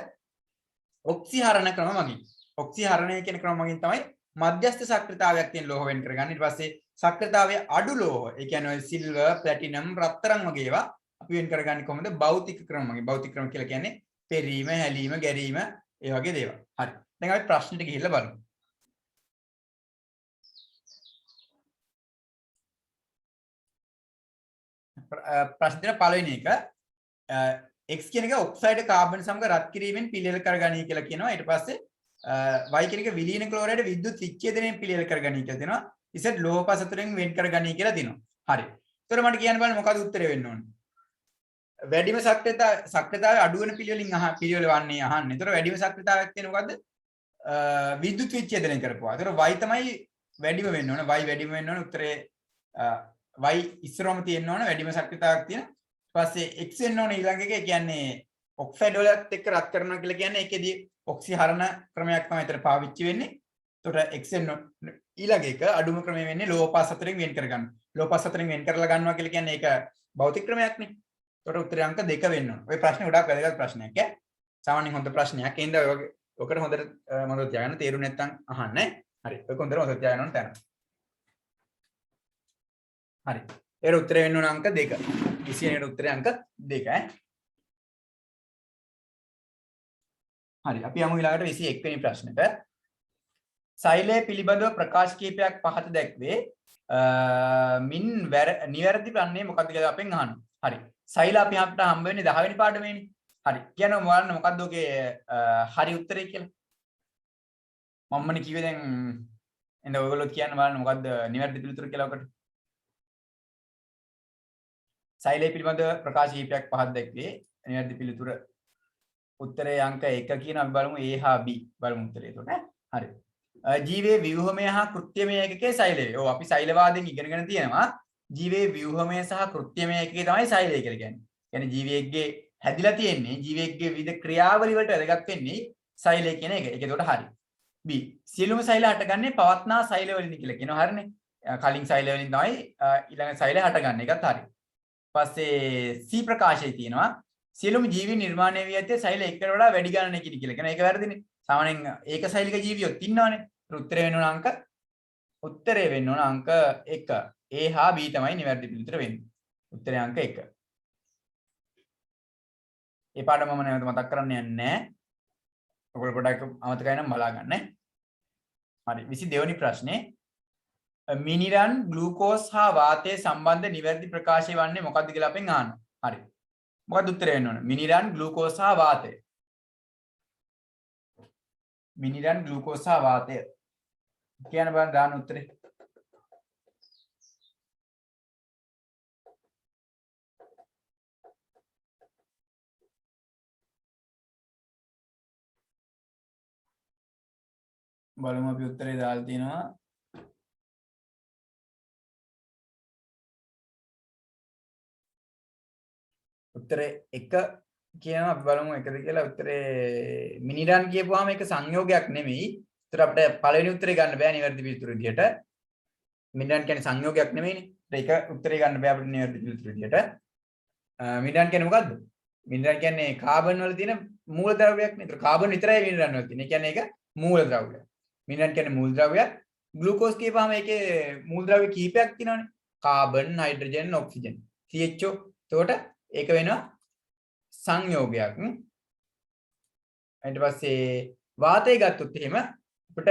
ඔක්සිහරණ ක්‍රම මගින්. ඔක්සිහරණය කියන ක්‍රම මගින් තමයි මධ්‍යස්ථ සක්‍රියතාවයක් තියෙන ලෝහ වෙන් කරගන්න. ඊට පස්සේ සක්‍රියතාවයේ අඩු ලෝහ, ඒ කියන්නේ ඔය සිල්වර්, ප්ලැටිනම්, රත්තරන් වගේ ඒවා අපි වෙන් කරගන්නේ කොහොමද? භෞතික ක්‍රම මගින්. භෞතික ක්‍රම කියලා කියන්නේ පෙරීම, හැලීම, ගැරීම, ඒ වගේ දේවල්. හරි. දැන් අපි ප්‍රශ්නෙට ගිහිල්ලා බලමු. ප්‍රශ්න දෙන පළවෙනි එක x කියන එක ඔක්සයිඩ් කාබන් සමග රත් කිරීමෙන් පිළියෙල කරගනී කියලා කියනවා. ඊට පස්සේ y කියන එක විලීන ක්ලෝරයිඩ් විද්‍යුත් විච්ඡේදනයෙන් පිළියෙල කරගනී කියලා දෙනවා. z ලෝහ පස තුනෙන් වෙන් කරගනී කියලා දෙනවා. හරි. ඒතර මට කියන්න බලන්න මොකද උත්තරේ වෙන්න ඕනේ? වැඩිම සක්‍රියතාවය අඩු වෙන පිළිවෙලින් පිළිවෙල වන්නේ අහන්නේ. ඒතර වැඩිම සක්‍රියතාවයක් තියෙන මොකද්ද? විද්‍යුත් විච්ඡේදනය කරපුවා. ඒතර y තමයි වැඩිම වෙන්න ඕනේ. y වැඩිම වෙන්න ඕනේ. උත්තරේ y ඉස්සරවම තියෙන්න ඕනේ වැඩිම සක්‍රියතාවයක් තියෙන. ඊපස්සේ x වෙන්න ඕනේ ඊළඟ එක. ඒ කියන්නේ ඔක්සයිඩ් වලත් එක්ක රත් කරනවා කියලා කියන්නේ ඒකෙදී ඔක්සිහරණ ක්‍රමයක් තමයි ඒතර පාවිච්චි වෙන්නේ. ඒතකොට x වෙන්න ඊළඟ එක අඩුම ක්‍රමය වෙන්නේ ලෝහපස් අතරින් වෙන් කරගන්න. ලෝහපස් අතරින් වෙන් කරලා ගන්නවා කියලා කියන්නේ ඒක භෞතික ක්‍රමයක්නේ. ඒතකොට උත්තරේ අංක 2 වෙන්න ඕනේ. ඔය ප්‍රශ්නේ ගොඩාක් වැදගත් ප්‍රශ්නයක් ඈ. සාමාන්‍යයෙන් හොඳ ප්‍රශ්නයක්. ඒ හින්දා ඔය ඔකට හොඳට මතක තියාගන්න. තේරුනේ නැත්නම් අහන්න. හරි. ඔය හොඳට මතක තියාගන්න ඕන තැන. හරි. ඒර උත්තරේ වෙන්න ඕන අංක 2. 20 වෙනි උත්තරේ අංක 2 ඈ. හරි. අපි යමු ඊළඟට 21 වෙනි ප්‍රශ්නෙට. සෛලය පිළිබඳව ප්‍රකාශ කීපයක් පහත දැක්වේ. මින් නිවැරදි ප්‍රන්නේ මොකක්ද කියලා අපෙන් අහනවා. හරි. සෛල අපි අපිට හම්බ වෙන්නේ 10 වෙනි පාඩමේනේ. හරි. කියනවා මොකක්ද මොකද්ද ඔගේ හරි උත්තරේ කියලා. මම්මනේ කිව්වේ දැන් එන්න ඔයගොල්ලෝ කියන්න බලන්න මොකද්ද නිවැරදි පිළිතුර කියලා ඔකට. සෛලය පිළිබඳව ප්‍රකාශ කීපයක් පහත දැක්වේ. නිවැරදි පිළිතුර උත්තරේ අංක 1 කියන අපි බලමු A හා B බලමු උත්තරේ එතකොට ඈ. හරි. ජීවයේ ව්‍යුහමය හා කෘත්‍යමය ඒකකයේ සෛලය. ඔව් අපි සෛලවාදයෙන් ඉගෙනගෙන තියෙනවා. ජීවයේ ව්‍යුහමය සහ කෘත්‍යමය ඒකකයේ තමයි සෛලය කියලා කියන්නේ. කියන්නේ ජීවියෙක්ගේ හැදිලා තියෙන්නේ ජීවියෙක්ගේ විවිධ ක්‍රියාවලි වලට වැදගත් වෙන්නේ සෛලය කියන එක. ඒක එතකොට හරි. B. සියලුම සෛල හටගන්නේ පවත්නා සෛල වලින් කියලා කියනවා. හරිනේ. කලින් සෛල වලින් තමයි ඊළඟ සෛල හටගන්නේ. ඒකත් හරි. පස්සේ C ප්‍රකාශයේ තියෙනවා සියලුම ජීවි නිර්මාණය වී ඇත්තේ සෛල එකට වඩා වැඩි ගණනකින් කියලා කියනවා. ඒක වැරදිනේ. සාමාන්‍යයෙන් ඒක සෛලික ජීවියොත් ඉන්නවනේ. උත්තරේ වෙන්න ඕන අංක 1. A හා B තමයි නිවැරදි පිළිතුර වෙන්නේ. උත්තරේ අංක 1. මේ පාඩම මම නැවත මතක් කරන්න යන්නේ නැහැ. ඔයගොල්ලෝ පොඩ්ඩක් අමතකයි නම් බලා ගන්න. හරි 22 වෙනි ප්‍රශ්නේ. මිනිරන් ග්ලූකෝස් හා වාතය සම්බන්ධ නිවැරදි ප්‍රකාශය වන්නේ මොකක්ද කියලා අපෙන් අහනවා. හරි. මොකක්ද උත්තරේ වෙන්න ඕන? මිනිරන් ග්ලූකෝස් හා වාතය. මිනිරන් ග්ලූකෝස් හා වාතය. කියන බලන්න දාන්න උත්තරේ. බලමු අපි උත්තරේ දාලා තිනවා. උත්තරේ 1 කියනවා අපි බලමු 1ද කියලා. උත්තරේ මිනිරන් කියපුවාම ඒක සංයෝගයක් නෙමෙයි. ඒතර අපිට පළවෙනි උත්තරේ ගන්න බෑ නිවැරදි පිළිතුර විදියට. මිනිරන් කියන්නේ සංයෝගයක් නෙමෙයිනේ. ඒක උත්තරේ ගන්න බෑ අපිට නිවැරදි පිළිතුර විදියට. මිනිරන් කියන්නේ මොකද්ද? මිනිරන් කියන්නේ කාබන් වල තියෙන මූල ද්‍රව්‍යයක් නේ. ඒතර කාබන් විතරයි මිනිරන් වල තියෙන්නේ. ඒ කියන්නේ ඒක මූල ද්‍රව්‍යයක්. මිනිරන් කියන්නේ මූල ද්‍රව්‍යයක්. ග්ලූකෝස් කියපුවාම ඒකේ මූල ද්‍රව්‍ය කීපයක් තියෙනවානේ. Carbon, hydrogen, oxygen. CHO. එතකොට ඒක වෙනවා සංයෝගයක්. ඊට පස්සේ වාතය ගත්තොත් එහෙම අපිට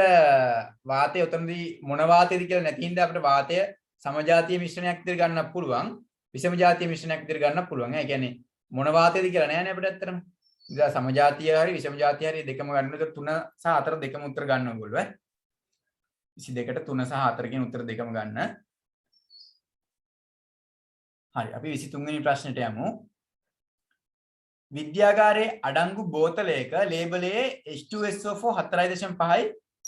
වාතය උතනදී මොන වාතයද කියලා නැති හින්දා අපිට වාතය සමජාතීය මිශ්‍රණයක් විදිහට ගන්නත් පුළුවන්. විෂම ජාතීය මිශ්‍රණයක් විදිහට ගන්නත් පුළුවන්. ඒ කියන්නේ මොන වාතයද කියලා නෑනේ අපිට ඇත්තටම. ඉතින් සමජාතීය හරි විෂම ජාතීය හරි දෙකම ගන්නකොට 3 සහ 4 දෙකම උත්තර ගන්න ඕගොල්ලෝ ඈ. 22ට 3 සහ 4 කියන උත්තර දෙකම ගන්න. හරි අපි 23 වෙනි ප්‍රශ්නෙට යමු. විද්‍යාගාරයේ අඩංගු බෝතලයක ලේබලයේ H2SO4 4.5යි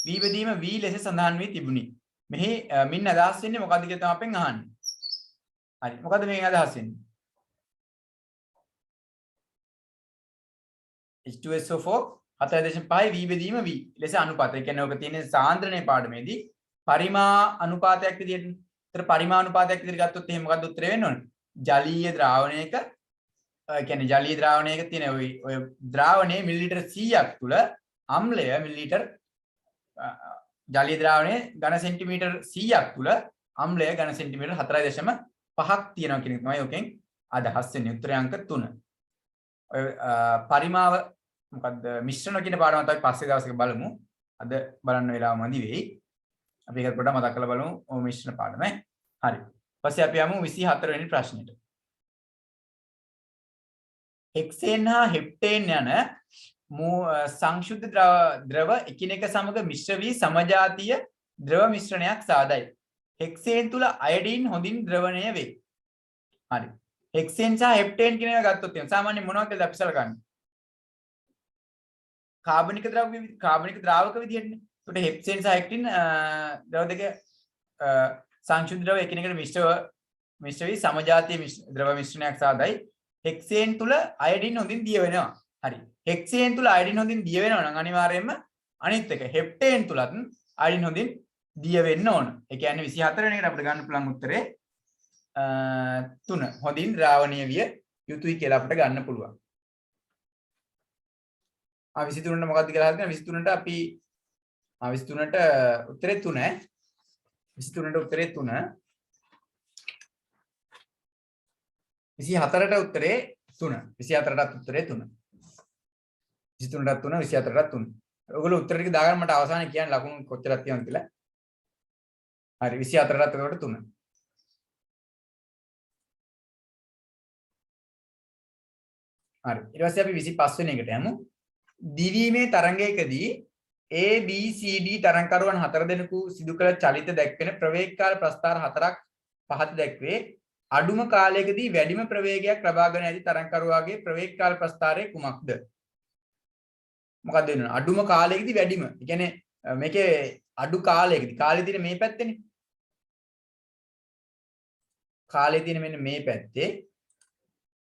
V බෙදීම V ලෙස සඳහන් වී තිබුණි. මෙහි මින් අදහස් වෙන්නේ මොකක්ද කියලා තමයි අපෙන් අහන්නේ. හරි මොකද්ද මේන් අදහස් වෙන්නේ? H2SO4 4.5 V බෙදීම V ලෙස අනුපාතය. ඒ කියන්නේ ඔක තියෙන සාන්ද්‍රණයේ පාඩමේදී පරිමා අනුපාතයක් විදියට. ඒතර පරිමා අනුපාතයක් විදියට ගත්තොත් එහෙනම් මොකද්ද උත්තරේ වෙන්න ඕනේ? ජලීය ද්‍රාවණයක කියන්නේ ජලීය ද්‍රාවණයක තියෙන ඔය ද්‍රාවණයේ මිලිලිටර් 100ක් තුල අම්ලය මිලිලීටර් ජලීය ද්‍රාවණයේ ඝන සෙන්ටිමීටර් 100ක් තුල අම්ලය ඝන සෙන්ටිමීටර් 4.5ක් තියෙනවා කියන එක තමයි ඔකෙන් අදහස් වෙන්නේ. උත්තරය අංක 3. ඔය පරිමාව මොකද්ද මිශ්‍රණ කියන පාඩම තමයි පස්සේ දවසක බලමු. අද බලන්න වෙලාව මදි වෙයි. අපි ඒක පොඩ්ඩක් මතක් කරලා බලමු ඔය මිශ්‍රණ පාඩම. හරි. පස්සේ අපි යමු 24 වෙනි ප්‍රශ්නෙට. හෙක්සේන් හා හෙප්ටේන් යන සංශුද්ධ ද්‍රව එකිනෙක සමග මිශ්‍ර වී සමජාතීය ද්‍රව මිශ්‍රණයක් සාදයි. හෙක්සේන් තුල අයඩින් හොඳින් ද්‍රවණය වේ. හරි. හෙක්සේන් සහ හෙප්ටේන් කියන එක ගත්තොත් එහෙනම් සාමාන්‍යයෙන් මොනවද අපි සලකන්නේ? කාබනික ද්‍රාවක විදිහටනේ. ඒකට හෙක්සේන් සහ හෙක්ටින් ද්‍රව දෙක සංශුද්ධ ද්‍රව එකිනෙකට මිශ්‍ර වී සමජාතීය ද්‍රව මිශ්‍රණයක් සාදයි. හෙක්සේන් තුල අයඩින් හොඳින් දිය වෙනවා. හරි. හෙක්සේන් තුල අයඩින් හොඳින් දිය වෙනවා නම් අනිවාර්යයෙන්ම අනිත් එක හෙප්ටේන් තුලත් අයඩින් හොඳින් දිය වෙන්න ඕන. ඒ කියන්නේ 24 වෙනි එකට අපිට ගන්න පුළුවන් උත්තරේ 3 හොඳින් ද්‍රාවණීය විය යුතුයි කියලා අපිට ගන්න පුළුවන්. 23ට මොකක්ද කියලා හරියට 23ට අපි 23ට උත්තරේ 3 23ට උත්තරේ 3 24ට උත්තරේ 3 24ටත් උත්තරේ 3 23ටත් 3 24ටත් 3 ඔයගොල්ලෝ උත්තර ටික දාගන්න මට අවසානයේ කියන්න ලකුණු කොච්චරක් තියෙනවද කියලා. හරි 24ටත් එතකොට 3. හරි ඊට පස්සේ අපි 25 වෙනි එකට යමු. දිවීමේ තරංගයකදී A B C D තරංකරුවන් 4 දෙනෙකු සිදු කළ චලිත දැක්වෙන ප්‍රවේග කාල ප්‍රස්ථාර 4ක් පහත දැක්වේ. අඩුම කාලයකදී වැඩිම ප්‍රවේගයක් ලබාගෙන ඇති තරංකරුවාගේ ප්‍රවේග කාල ප්‍රස්ථාරය කුමක්ද? මොකක්ද වෙන්නේ? අඩුම කාලයකදී වැඩිම. ඒ කියන්නේ මේකේ අඩු කාලයකදී කාලේ තියෙන මේ පැත්තේනේ. කාලේ තියෙන මෙන්න මේ පැත්තේ.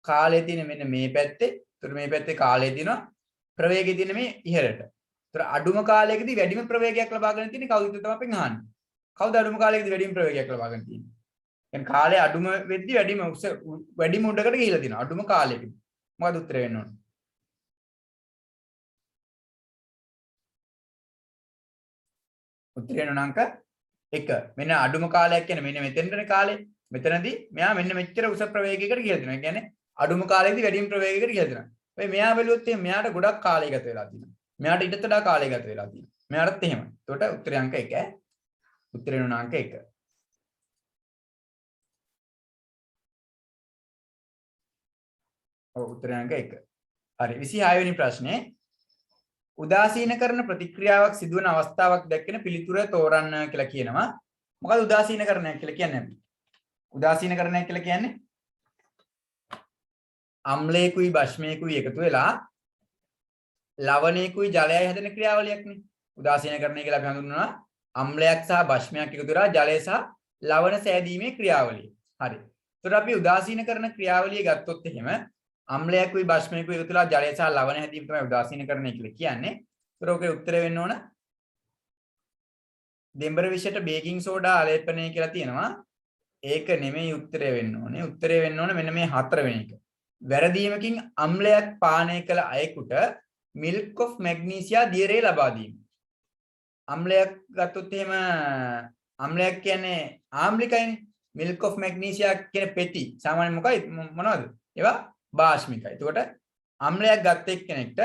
කාලේ තියෙන මෙන්න මේ පැත්තේ. ඒතර මේ පැත්තේ කාලේ තියෙනවා. ප්‍රවේගය තියෙන මේ ඉහළට. ඒතර අඩුම කාලයකදී වැඩිම ප්‍රවේගයක් ලබාගෙන තියෙන්නේ කවුද තමයි අපෙන් අහන්නේ. කවුද අඩුම කාලයකදී වැඩිම ප්‍රවේගයක් ලබාගෙන තියෙන්නේ? දැන් කාලය අඩුම වෙද්දි වැඩිම උඩකට ගිහිලා තියෙනවා. අඩුම කාලයකදී. මොකද උත්තරය වෙන්න ඕන? උත්තරය වෙන අංක 1. මෙන්න අඩුම කාලයක් කියන්නේ මෙන්න මෙතෙන්ටනේ කාලේ. මෙතනදී මෙයා මෙන්න මෙච්චර උස ප්‍රවේගයකට ගිහිලා තියෙනවා. ඒ කියන්නේ අඩුම කාලයකදී වැඩිම ප්‍රවේගයකට ගිහිලා තියෙනවා. ඔය මෙයා බැලුවොත් මෙයාට ගොඩක් කාලය ගත වෙලා තියෙනවා. මෙයාට ඊටත් වඩා කාලය ගත වෙලා තියෙනවා. මෙයාටත් එහෙම. එතකොට උත්තරය අංක 1. උත්තරය වෙන අංක 1. ඔව් උත්තරය අංක 1. හරි 26 වෙනි ප්‍රශ්නේ උදාසීන කරන ප්‍රතික්‍රියාවක් සිදුවන අවස්ථාවක් දැක්කෙන පිළිතුර තෝරන්න කියලා කියනවා. මොකද උදාසීනකරණයක් කියලා කියන්නේ අපි? උදාසීනකරණයක් කියලා කියන්නේ අම්ලයකුයි බෂ්මයකුයි එකතු වෙලා ලවණයකුයි ජලයයි හැදෙන ක්‍රියාවලියක්නේ. උදාසීනකරණය කියලා අපි හඳුන්වනවා අම්ලයක් සහ බෂ්මයක් එකතු වෙලා ජලය සහ ලවණ සෑදීමේ ක්‍රියාවලිය. හරි. ඒතර අපි උදාසීනකරණ ක්‍රියාවලිය ගත්තොත් එහෙම අම්ලයකුයි බෂ්මයකුයි එකතු වෙලා ජලය සහ ලවණ හැදීම තමයි උදාසීනකරණය කියලා කියන්නේ. ඒතර ඔකේ උත්තරය වෙන්න ඕන දෙම්බර විෂයට බේකින් සෝඩා ආලේපනය කියලා තියෙනවා. ඒක නෙමෙයි උත්තරය වෙන්න ඕනේ. උත්තරය වෙන්න ඕනේ මෙන්න මේ 4 වෙනි එක. වැරදීමකින් අම්ලයක් පානය කළ අයෙකුට මිල්ක් ඔෆ් මැග්නීසියා දියරේ ලබා දීම. අම්ලයක් ගත්තොත් එහෙම අම්ලයක් කියන්නේ ආම්ලිකයිනේ. මිල්ක් ඔෆ් මැග්නීසියා කියන පෙති සාමාන්‍යයෙන් මොනවද? ඒවා භාෂ්මිකයි. එතකොට අම්ලයක් ගත්ත එක්කෙනෙක්ට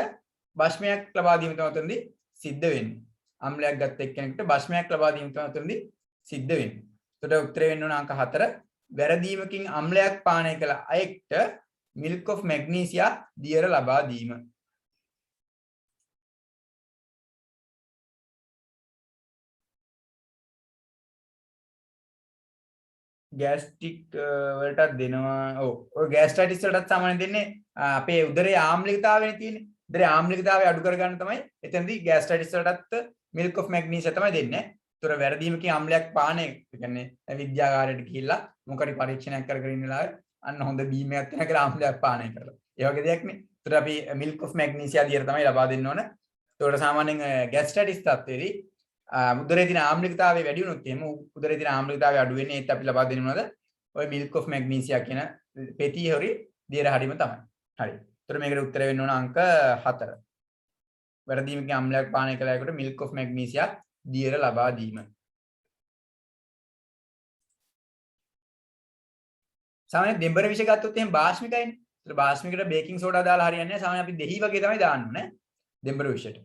භාෂ්මයක් ලබා දීම තමයි උතනදී සිද්ධ වෙන්නේ. අම්ලයක් ගත්ත එක්කෙනෙක්ට භාෂ්මයක් ලබා දීම තමයි උතනදී සිද්ධ වෙන්නේ. එතකොට උත්තරය වෙන්න ඕන අංක 4. වැරදීමකින් අම්ලයක් පානය කළ අයෙක්ට milk of magnesia දියර ලබා දීම. ගෑස්ට්‍රික් වලටත් දෙනවා. ඔව් ඔය ගෑස්ට්‍රයිටිස් වලටත් සාමාන්‍යයෙන් දෙන්නේ අපේ උදරයේ ආම්ලිකතාවයනේ තියෙන්නේ. උදරයේ ආම්ලිකතාවය අඩු කරගන්න තමයි එතනදී ගෑස්ට්‍රයිටිස් වලටත් milk of magnesia තමයි දෙන්නේ. ඒතර වැරදීමකින් අම්ලයක් පානය කියන්නේ විද්‍යාගාරයට ගිහිල්ලා මොකරි පරීක්ෂණයක් කරගෙන ඉන්න වෙලාවේ අන්න හොඳ බීමයක් තියෙන කියලා අම්ලයක් පානය කරලා. ඒ වගේ දෙයක් නේ. ඒතර අපි milk of magnesia දියර තමයි ලබා දෙන්න ඕන. ඒතකොට සාමාන්‍යයෙන් ගෑස්ට්‍රයිටිස් තත්ත්වයේදී උදරයේ තියෙන ආම්ලිකතාවය වැඩි වුණොත් එහෙම උදරයේ තියෙන ආම්ලිකතාවය අඩු වෙන්නේ ඒත් අපි ලබා දෙන්නේ මොනවද? ඔය milk of magnesia කියන පෙතිය හරි දියර හරීම තමයි. හරි. ඒතර මේකට උත්තර වෙන්න ඕන අංක 4. වැරදීමකින් අම්ලයක් පානය කළ අයෙකුට මිල්ක් ඔෆ් මැග්නීසියා දියර ලබා දීම. සාමාන්‍යයෙන් දෙඹර විෂ ගත්තොත් එහෙනම් භාෂ්මිකයිනේ. ඒතර භාෂ්මිකට බේකින් සෝඩා දාලා හරියන්නේ නැහැ. සාමාන්‍යයෙන් අපි දෙහි වගේ තමයි දාන්න ඕනේ. දෙඹර විෂයට.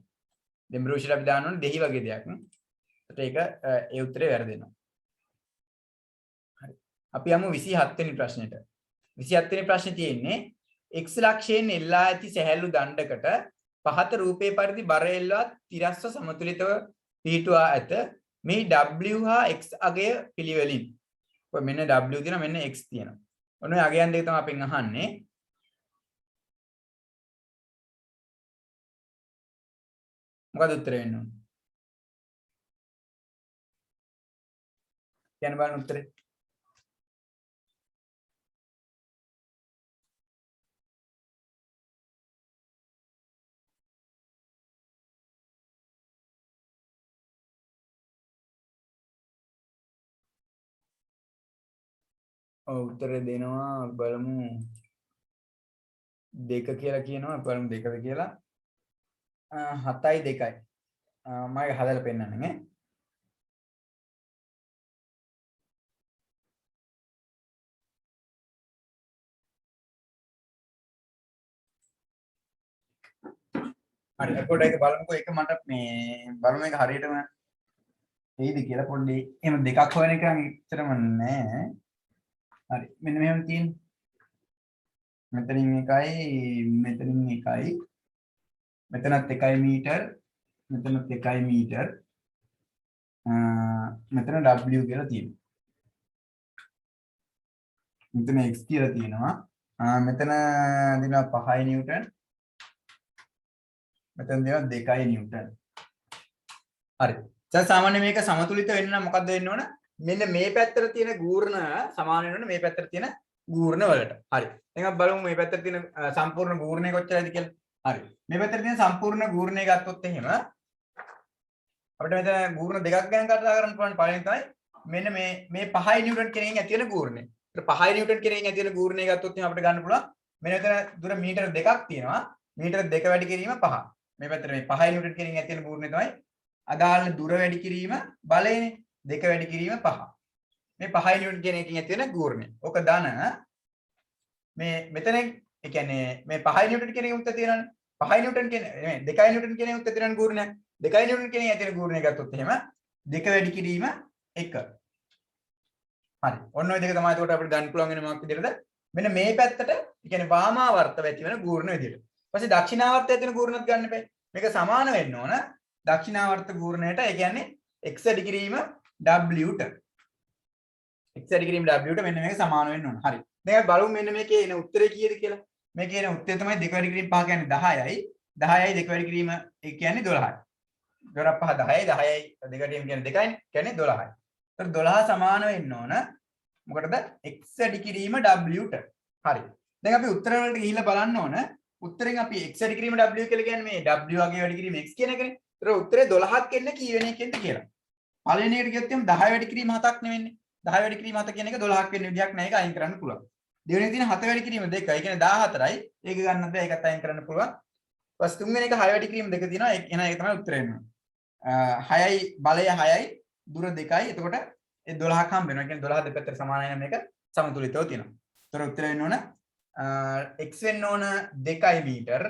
දෙඹර විෂයට අපි දාන්න ඕනේ දෙහි වගේ දෙයක්. ඒත් ඒක ඒ උත්තරේ වැරදෙනවා. හරි. අපි යමු 27 වෙනි ප්‍රශ්නෙට. 27 වෙනි ප්‍රශ්නේ තියෙන්නේ x ලක්ෂයෙන් එල්ලා ඇති සැහැල්ලු දණ්ඩකට පහත රූපේ පරිදි බර එල්ලවත් තිරස්ව සමතුලිතව පිහිටුවා ඇත. මේ w හා x අගය පිළිවෙලින්. ඔය මෙන්න w තියෙනවා මෙන්න x තියෙනවා. ඔන්න ඔය අගයන් දෙක තමයි අපෙන් අහන්නේ. මොකද උත්තරේ වෙන්න ඕනේ? කියන්න බලන්න උත්තරේ. ඔව් උත්තරේ දෙනවා බලමු. 2 කියලා කියනවා බලමු 2ද කියලා. 7යි 2යි. මම ඒක හදලා පෙන්නන්නම් ඈ. හරි එතකොට ඒක බලමුකෝ ඒක මට මේ බලමු ඒක හරියටම එයිද කියලා පොඩ්ඩේ එහෙම දෙකක් හොයන එක නම් එච්චරම නෑ. හරි මෙන්න මෙහෙම තියෙන්නේ. මෙතනින් එකයි මෙතනින් එකයි මෙතනත් 1 මීටර මෙතනත් 1 මීටර මෙතන w කියලා තියෙනවා. මෙතන x කියලා තියෙනවා. මෙතන දෙනවා 5 නිව්ටන්. මෙතන දෙනවා 2 නිව්ටන්. හරි. දැන් සාමාන්‍ය මේක සමතුලිත වෙන්න නම් මොකද්ද වෙන්න ඕන? මෙන්න මේ පැත්තට තියෙන ගූර්ණ සමාන වෙන්න ඕන මේ පැත්තට තියෙන ගූර්ණ වලට. හරි. දැන් අපි බලමු මේ පැත්තට තියෙන සම්පූර්ණ ගූර්ණය කොච්චරද කියලා. හරි. මේ පැත්තට තියෙන සම්පූර්ණ ගූර්ණය ගත්තොත් එහෙම අපිට මෙතන ගූර්ණ දෙකක් ගැන කතා කරන්න පුළුවන්. පළවෙනි තමයි මෙන්න මේ 5 නිව්ටන් කෙනෙකින් ඇති වෙන ගූර්ණය. ඒත් 5 නිව්ටන් කෙනෙකින් ඇති වෙන ගූර්ණය ගත්තොත් එහෙම අපිට ගන්න පුළුවන්. මෙන්න මෙතන දුර මීටර දෙකක් තියෙනවා. මීටර 2 වැඩි කිරීම 5. මේ පැත්තට මේ 5 නිව්ටන් කෙනෙකින් ඇති වෙන ගූර්ණය තමයි අදාළ දුර වැඩි කිරීම බලයනේ 2 වැඩි කිරීම 5. මේ 5 නිව්ටන් කියන එකකින් ඇති වෙන ගූර්ණය. ඕක දාන මේ මෙතන ඒ කියන්නේ මේ 5 නිව්ටන් කියන එකෙන් උත්තර තියෙනවානේ. 5 නිව්ටන් කියන මේ 2 නිව්ටන් කියන එකෙන් උත්තර තියෙන ගූර්ණයක්. 2 නිව්ටන් කියන එකෙන් ඇති වෙන ගූර්ණය ගත්තොත් එහෙම 2 වැඩි කිරීම 1. හරි. ඔන්න ඔය දෙක තමයි එතකොට අපිට ගන්න පුළුවන් වෙන මොකක් විදිහටද? මෙන්න මේ පැත්තට ඒ කියන්නේ වාමාවර්තව ඇති වෙන ගූර්ණ විදිහට. ඊපස්සේ දක්ෂිනාවර්තය ඇති වෙන ගූර්ණත් ගන්න එපා. මේක සමාන වෙන්න ඕන. දක්ෂිනාවර්ත ගූර්ණයට ඒ කියන්නේ x වැඩි කිරීම w ට x වැඩි කිරීම w ට මෙන්න මේක සමාන වෙන්න ඕන. හරි. දැන් අපි බලමු මෙන්න මේකේ එන උත්තරේ කීයද කියලා. මේකේ එන උත්තරේ තමයි 2 වැඩි කිරීම 5 කියන්නේ 10යි. 10යි 2 වැඩි කිරීම ඒ කියන්නේ 12යි. 12 5 10යි 10යි 2 වැඩි කිරීම කියන්නේ 2යිනේ. කියන්නේ 12යි. ඒතර 12 සමාන වෙන්න ඕන. මොකටද? x වැඩි කිරීම w ට. හරි. දැන් අපි උත්තර වලට ගිහිල්ලා බලන්න ඕන. උත්තරෙන් අපි x වැඩි කිරීම w කියලා කියන්නේ මේ w වගේ වැඩි කිරීම x කියන එකනේ. ඒතර උත්තරේ 12ක් එන්න කී වෙන එකෙන්ද කියලා. පළවෙනි එකට ගියොත් එම් 10 වැඩි කිරීම 7ක් නෙවෙන්නේ. 10 වැඩි කිරීම 7 කියන එක 12ක් වෙන්න විදිහක් නැහැ. ඒක අයින් කරන්න පුළුවන්. දෙවෙනි තියෙන 7 වැඩි කිරීම 2. ඒ කියන්නේ 14යි. ඒක ගන්න බෑ. ඒකත් අයින් කරන්න පුළුවන්. ඊපස් තුන්වෙනි එක 6 වැඩි කිරීම 2 තියෙනවා. එහෙනම් ඒක තමයි උත්තරේ වෙන්නේ. 6යි බලය 6යි දුර 2යි. එතකොට ඒ 12ක් හම්බ වෙනවා. ඒ කියන්නේ 12 දෙපැත්තට සමානයි නම් මේක සමතුලිතව තියෙනවා. ඒතර උත්තර වෙන්න ඕන x වෙන්න ඕන 2යි මීටර.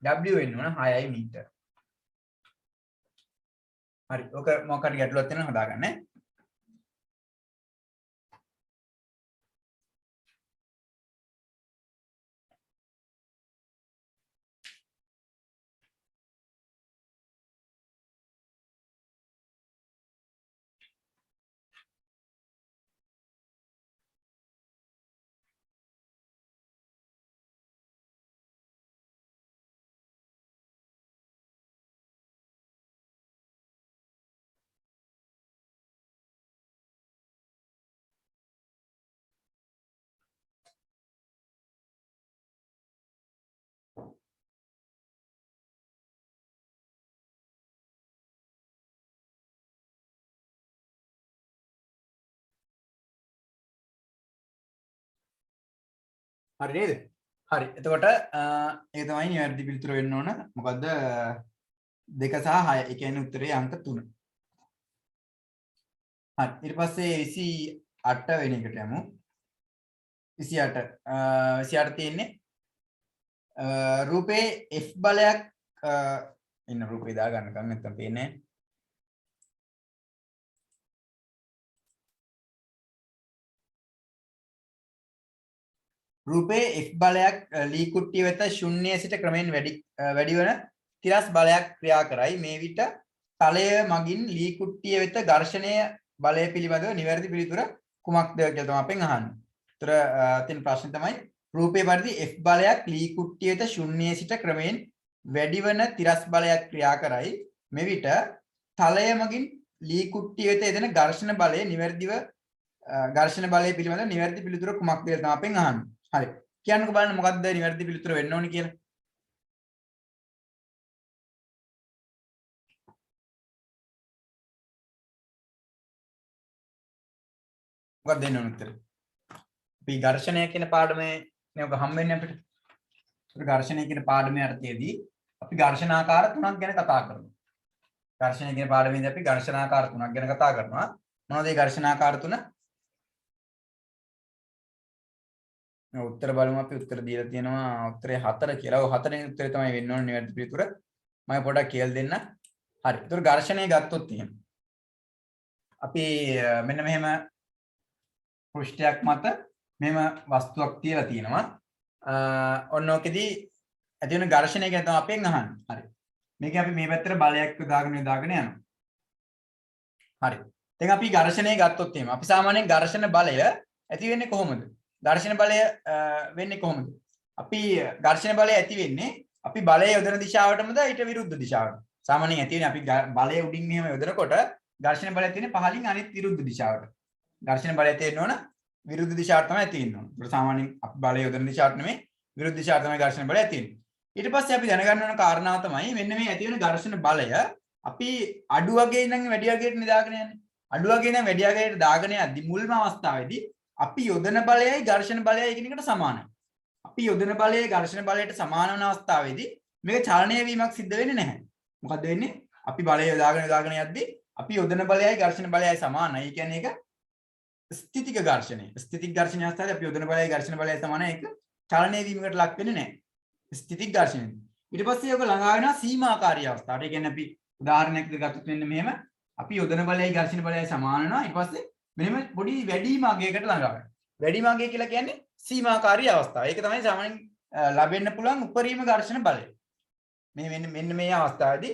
w වෙන්න ඕන 6යි මීටර. හරි. ඔක මොකක් හරි ගැටලුවක් තියෙනවා හදාගන්න. හරි නේද? හරි. එතකොට ඒ තමයි නිවැරදි පිළිතුර වෙන්න ඕන. මොකද්ද 2 සහ 6. ඒ කියන්නේ උත්තරේ අංක 3. හරි. ඊට පස්සේ 28 වෙන එකට යමු. 28 28 තියෙන්නේ රූපේ F බලයක් ඉන්න රූපේ දා ගන්නකම් නැත්තම් පේන්නේ රූපේ F බලයක් ලී කුට්ටිය වෙත ශුන්‍ය සිට ක්‍රමයෙන් වැඩි වන තිරස් බලයක් ක්‍රියා කරයි. මේ විට තලය මගින් ලී කුට්ටිය වෙත ඝර්ෂණය බලය පිළිබඳව නිවැරදි පිළිතුර කුමක්ද කියලා තමයි අපෙන් අහන්නේ. ඒතර තියෙන ප්‍රශ්නේ තමයි රූපේ පරිදි F බලයක් ලී කුට්ටිය වෙත ශුන්‍ය සිට ක්‍රමයෙන් වැඩි වන තිරස් බලයක් ක්‍රියා කරයි. මේ විට තලය මගින් ලී කුට්ටිය වෙත එදෙන ඝර්ෂණ බලය නිවැරදිව ඝර්ෂණ බලය පිළිබඳව නිවැරදි පිළිතුර කුමක්ද කියලා තමයි අපෙන් අහන්නේ. හරි. කියන්නකෝ බලන්න මොකක්ද නිවැරදි පිළිතුර වෙන්න ඕනේ කියලා. මොකක්ද දෙන්න ඕනේ උත්තර? අපි ඝර්ෂණය කියන පාඩමේ නේක හම් වෙන්නේ අපිට. ඒක ඝර්ෂණය කියන පාඩමේ අර්ථයේදී අපි ඝර්ෂණාකාර තුනක් ගැන කතා කරනවා. ඝර්ෂණය කියන පාඩමේදී අපි ඝර්ෂණාකාර තුනක් ගැන කතා කරනවා. මොනවද මේ ඝර්ෂණාකාර තුන? උත්තර බලමු අපි උත්තර දීලා තියෙනවා උත්තරේ 4 කියලා. ඔය 4 වෙනි උත්තරේ තමයි වෙන්න ඕනේ නිවැරදි පිළිතුර. මම පොඩ්ඩක් කියලා දෙන්න. හරි. ඒතර ඝර්ෂණය ගත්තොත් එහෙම. අපි මෙන්න මෙහෙම පෘෂ්ඨයක් මත මෙහෙම වස්තුවක් තියලා තියෙනවා. ඔන්න ඔකෙදී ඇති වෙන ඝර්ෂණය ගැන තමයි අපෙන් අහන්නේ. හරි. මේකේ අපි මේ පැත්තට බලයක් යොදාගෙන යනවා. හරි. දැන් අපි ඝර්ෂණය ගත්තොත් එහෙම අපි සාමාන්‍යයෙන් ඝර්ෂණ බලය ඇති වෙන්නේ කොහොමද? ඝර්ෂණ බලය වෙන්නේ කොහොමද? අපි ඝර්ෂණ බලය ඇති වෙන්නේ අපි බලය යොදන දිශාවටමද ඊට විරුද්ධ දිශාවට. සාමාන්‍යයෙන් ඇති වෙන්නේ අපි බලය උඩින් මෙහෙම යොදනකොට ඝර්ෂණ බලය තියෙන්නේ පහලින් අනිත් විරුද්ධ දිශාවට. ඝර්ෂණ බලය තියෙන්න ඕන විරුද්ධ දිශාවට තමයි තියෙන්න ඕන. ඒක සාමාන්‍යයෙන් අපි බලය යොදන දිශාවට නෙමෙයි විරුද්ධ දිශාවට තමයි ඝර්ෂණ බලය තියෙන්නේ. ඊට පස්සේ අපි දැනගන්න ඕන කාරණාව තමයි මෙන්න මේ ඇති වෙන ඝර්ෂණ බලය අපි අඩු වගේ ඉඳන් වැඩි වගේට දාගෙන යන්නේ. අඩු වගේ ඉඳන් වැඩි වගේට දාගෙන යද්දි මුල්ම අවස්ථාවේදී අපි යොදන බලයයි ඝර්ෂණ බලයයි එකිනෙකට සමානයි. අපි යොදන බලයයි ඝර්ෂණ බලයට සමාන වන අවස්ථාවේදී මේක චලනය වීමක් සිද්ධ වෙන්නේ නැහැ. මොකද වෙන්නේ? අපි බලය යොදාගෙන යද්දී අපි යොදන බලයයි ඝර්ෂණ බලයයි සමානයි. ඒ කියන්නේ ඒක ස්ථිතික ඝර්ෂණය. ස්ථිතික ඝර්ෂණය අවස්ථාවේ අපි යොදන බලයයි ඝර්ෂණ බලයයි සමානයි. ඒක චලනය වීමකට ලක් වෙන්නේ නැහැ. ස්ථිතික ඝර්ෂණය. ඊට පස්සේ ඔක ළඟා වෙනවා සීමාකාරී අවස්ථාවට. ඒ කියන්නේ අපි උදාහරණයක් ගත්තොත් මෙන්න මෙහෙම අපි යොදන බලයයි ඝර්ෂණ බලයයි සමාන වෙනවා. ඊට පස්සේ මෙහෙම පොඩි වැඩිම අගයකට ළඟා වෙනවා. වැඩිම අගය කියලා කියන්නේ සීමාකාරී අවස්ථාව. ඒක තමයි සාමාන්‍යයෙන් ලැබෙන්න පුළුවන් උපරිම ඝර්ෂණ බලය. මෙන්න මේ අවස්ථාවේදී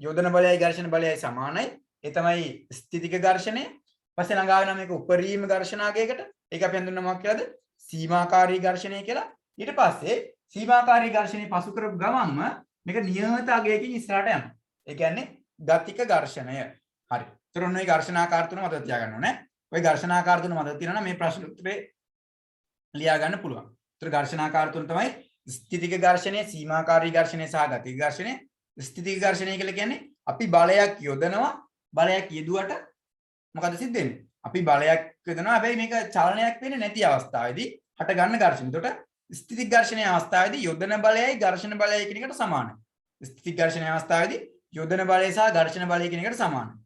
යොදන බලයයි ඝර්ෂණ බලයයි සමානයි. ඒ තමයි ස්ථිතික ඝර්ෂණය. පස්සේ ළඟා වෙනවා මේක උපරිම ඝර්ෂණ අගයකට. ඒක අපි හඳුන්වනවා මොකක් කියලාද? සීමාකාරී ඝර්ෂණය කියලා. ඊට පස්සේ සීමාකාරී ඝර්ෂණය පසු කරපු ගමන්ම මේක නියමිත අගයකින් ඉස්සරහට යනවා. ඒ කියන්නේ ගතික ඝර්ෂණය. හරි. ඒතර ඔන්න ඔය ඝර්ෂණාකාර තුන මතක තියාගන්න ඕනේ. ඔය ඝර්ෂණාකාර තුන මතක තියෙනවා නම් මේ ප්‍රශ්න උත්තරේ ලියා ගන්න පුළුවන්. ඒතර ඝර්ෂණාකාර තුන තමයි ස්ථිතික ඝර්ෂණය, සීමාකාරී ඝර්ෂණය සහ ගතික ඝර්ෂණය. ස්ථිතික ඝර්ෂණය කියලා කියන්නේ අපි බලයක් යොදනවා. බලයක් යෙදුවට මොකද සිද්ධ වෙන්නේ? අපි බලයක් යොදනවා. හැබැයි මේක චලනයක් වෙන්නේ නැති අවස්ථාවේදී හට ගන්න ඝර්ෂණය. එතකොට ස්ථිතික ඝර්ෂණයේ අවස්ථාවේදී යොදන බලයයි ඝර්ෂණ බලයයි කියන එකට සමානයි. ස්ථිතික ඝර්ෂණයේ අවස්ථාවේදී යොදන බලය සහ ඝර්ෂණ බලය කියන එකට සමානයි.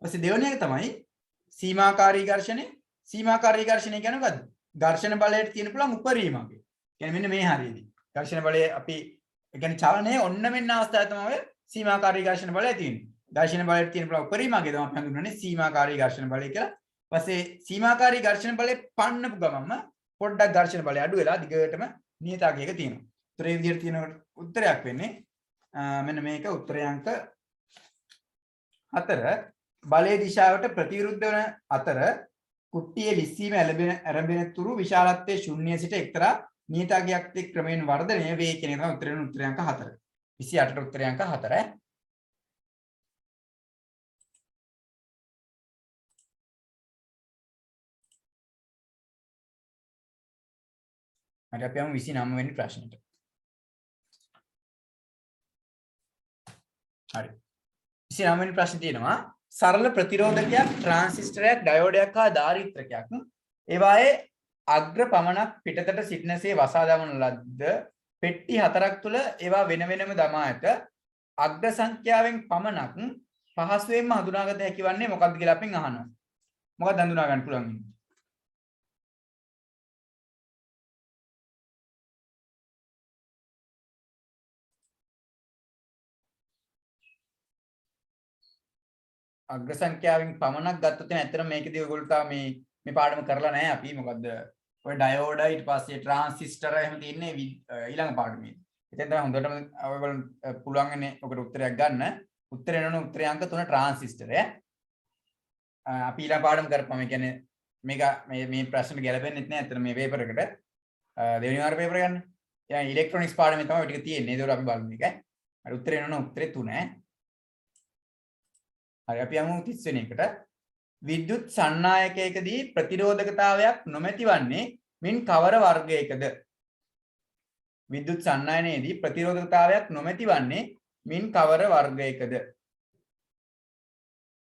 ඊපස්සේ දෙවෙනි එක තමයි සීමාකාරී ඝර්ෂණය. සීමාකාරී ඝර්ෂණය කියන්නේ මොකද්ද? ඝර්ෂණ බලයට තියෙන පුළුවන් උපරිම අගය. කියන්නේ මෙන්න මේ හරියදී. ඝර්ෂණ බලය අපි ඒ කියන්නේ චලනයේ ඔන්න මෙන්න අවස්ථාවේ තමයි සීමාකාරී ඝර්ෂණ බලය තියෙන්නේ. ඝර්ෂණ බලයට තියෙන පුළුවන් උපරිම අගය තමයි අපි හඳුන්වන්නේ සීමාකාරී ඝර්ෂණ බලය කියලා. ඊපස්සේ සීමාකාරී ඝර්ෂණ බලය පන්නපු ගමන්ම පොඩ්ඩක් ඝර්ෂණ බලය අඩු වෙලා දිගටම නියත අගයක තියෙනවා. උත්තරේ විදිහට තියෙන උත්තරයක් වෙන්නේ මෙන්න මේක උත්තරේ අංක 4 බලයේ දිශාවට ප්‍රතිවිරුද්ධ වන අතර කුට්ටියේ ලිස්සීම ආරම්භන තුරු විශාලත්වයේ ශුන්‍ය සිට එක්තරා නියත අගයක් එක් ක්‍රමයෙන් වර්ධනය වේ කියන එක උත්තරේ උත්තරේ අංක 4. 28ට උත්තරේ අංක 4. හරි අපි යමු 29 වෙනි ප්‍රශ්නෙට. හරි. 29 වෙනි ප්‍රශ්නේ තියෙනවා සරල ප්‍රතිරෝධකයක්, ට්‍රාන්සිස්ටරයක්, ඩයෝඩයක් හා ධාරිත්‍රකයක්. ඒවායේ අග්‍ර පමණක් පිටතට සිටිනසේ වසා දමන ලද්ද පෙට්ටි 4ක් තුල ඒවා වෙන වෙනම දමා ඇත. අග්‍ර සංඛ්‍යාවෙන් පමණක් පහසුවෙන්ම හඳුනාගත හැකි වන්නේ මොකක්ද කියලා අපෙන් අහනවා. මොකක්ද හඳුනා ගන්න පුළුවන්? අග්‍ර සංඛ්‍යාවෙන් පමණක් ගත්තොත් ඇත්තටම මේකදී ඔයගොල්ලෝ තාම මේ පාඩම කරලා නැහැ අපි. මොකද්ද? ඔය ඩයෝඩ ඊට පස්සේ ට්‍රාන්සිස්ටර් එහෙම තියෙන්නේ ඊළඟ පාඩමේ. ඉතින් තමයි හොඳටම ඔයගොල්ලෝ පුළුවන්න්නේ ඔකට උත්තරයක් ගන්න. උත්තරේ නෝන උත්තරේ අංක 3 ට්‍රාන්සිස්ටර් ඈ. අපි ඊළඟ පාඩම කරපුවම ඒ කියන්නේ මේක මේ ප්‍රශ්න ගැලපෙන්නේ නැහැ ඇත්තට මේ පේපර් එකට. දෙවෙනි වාර පේපර් ගන්න. يعني ඉලෙක්ට්‍රොනික්ස් පාඩමේ තමයි ඔය ටික තියෙන්නේ. ඒක අපි බලමු මේක. හරි උත්තරේ නෝන උත්තරේ 3 ඈ. හරි අපි යමු 30 වෙනි එකට. විද්‍යුත් සන්නායකයකදී ප්‍රතිරෝධකතාවයක් නොමැති වන්නේ මින් කවර වර්ගයකද? විද්‍යුත් සන්නායනයේදී ප්‍රතිරෝධකතාවයක් නොමැති වන්නේ මින් කවර වර්ගයකද?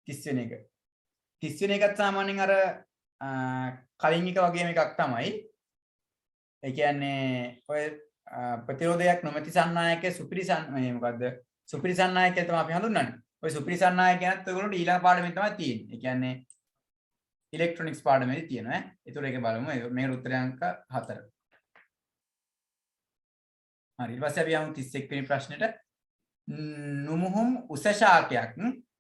30 වෙනි එක. 30 වෙනි එකත් සාමාන්‍යයෙන් අර කලින් එක වගේම එකක් තමයි. ඒ කියන්නේ ඔය ප්‍රතිරෝධයක් නොමැති සන්නායකයේ සුපිරි මොකද්ද? සුපිරි සන්නායකය තමයි අපි හඳුන්වන්නේ. ඔය සුපිරි සන්නායකයන්ත් ඔයගොල්ලෝට ඊළඟ පාඩමෙන් තමයි තියෙන්නේ. ඒ කියන්නේ ඉලෙක්ට්‍රොනික්ස් පාඩමේදී තියෙනවා ඈ. ඒතකොට ඒක බලමු. මේ උත්තරය අංක 4. හරි ඊට පස්සේ අපි යමු 31 වෙනි ප්‍රශ්නෙට. නුමුහුම් උස ශාකයක්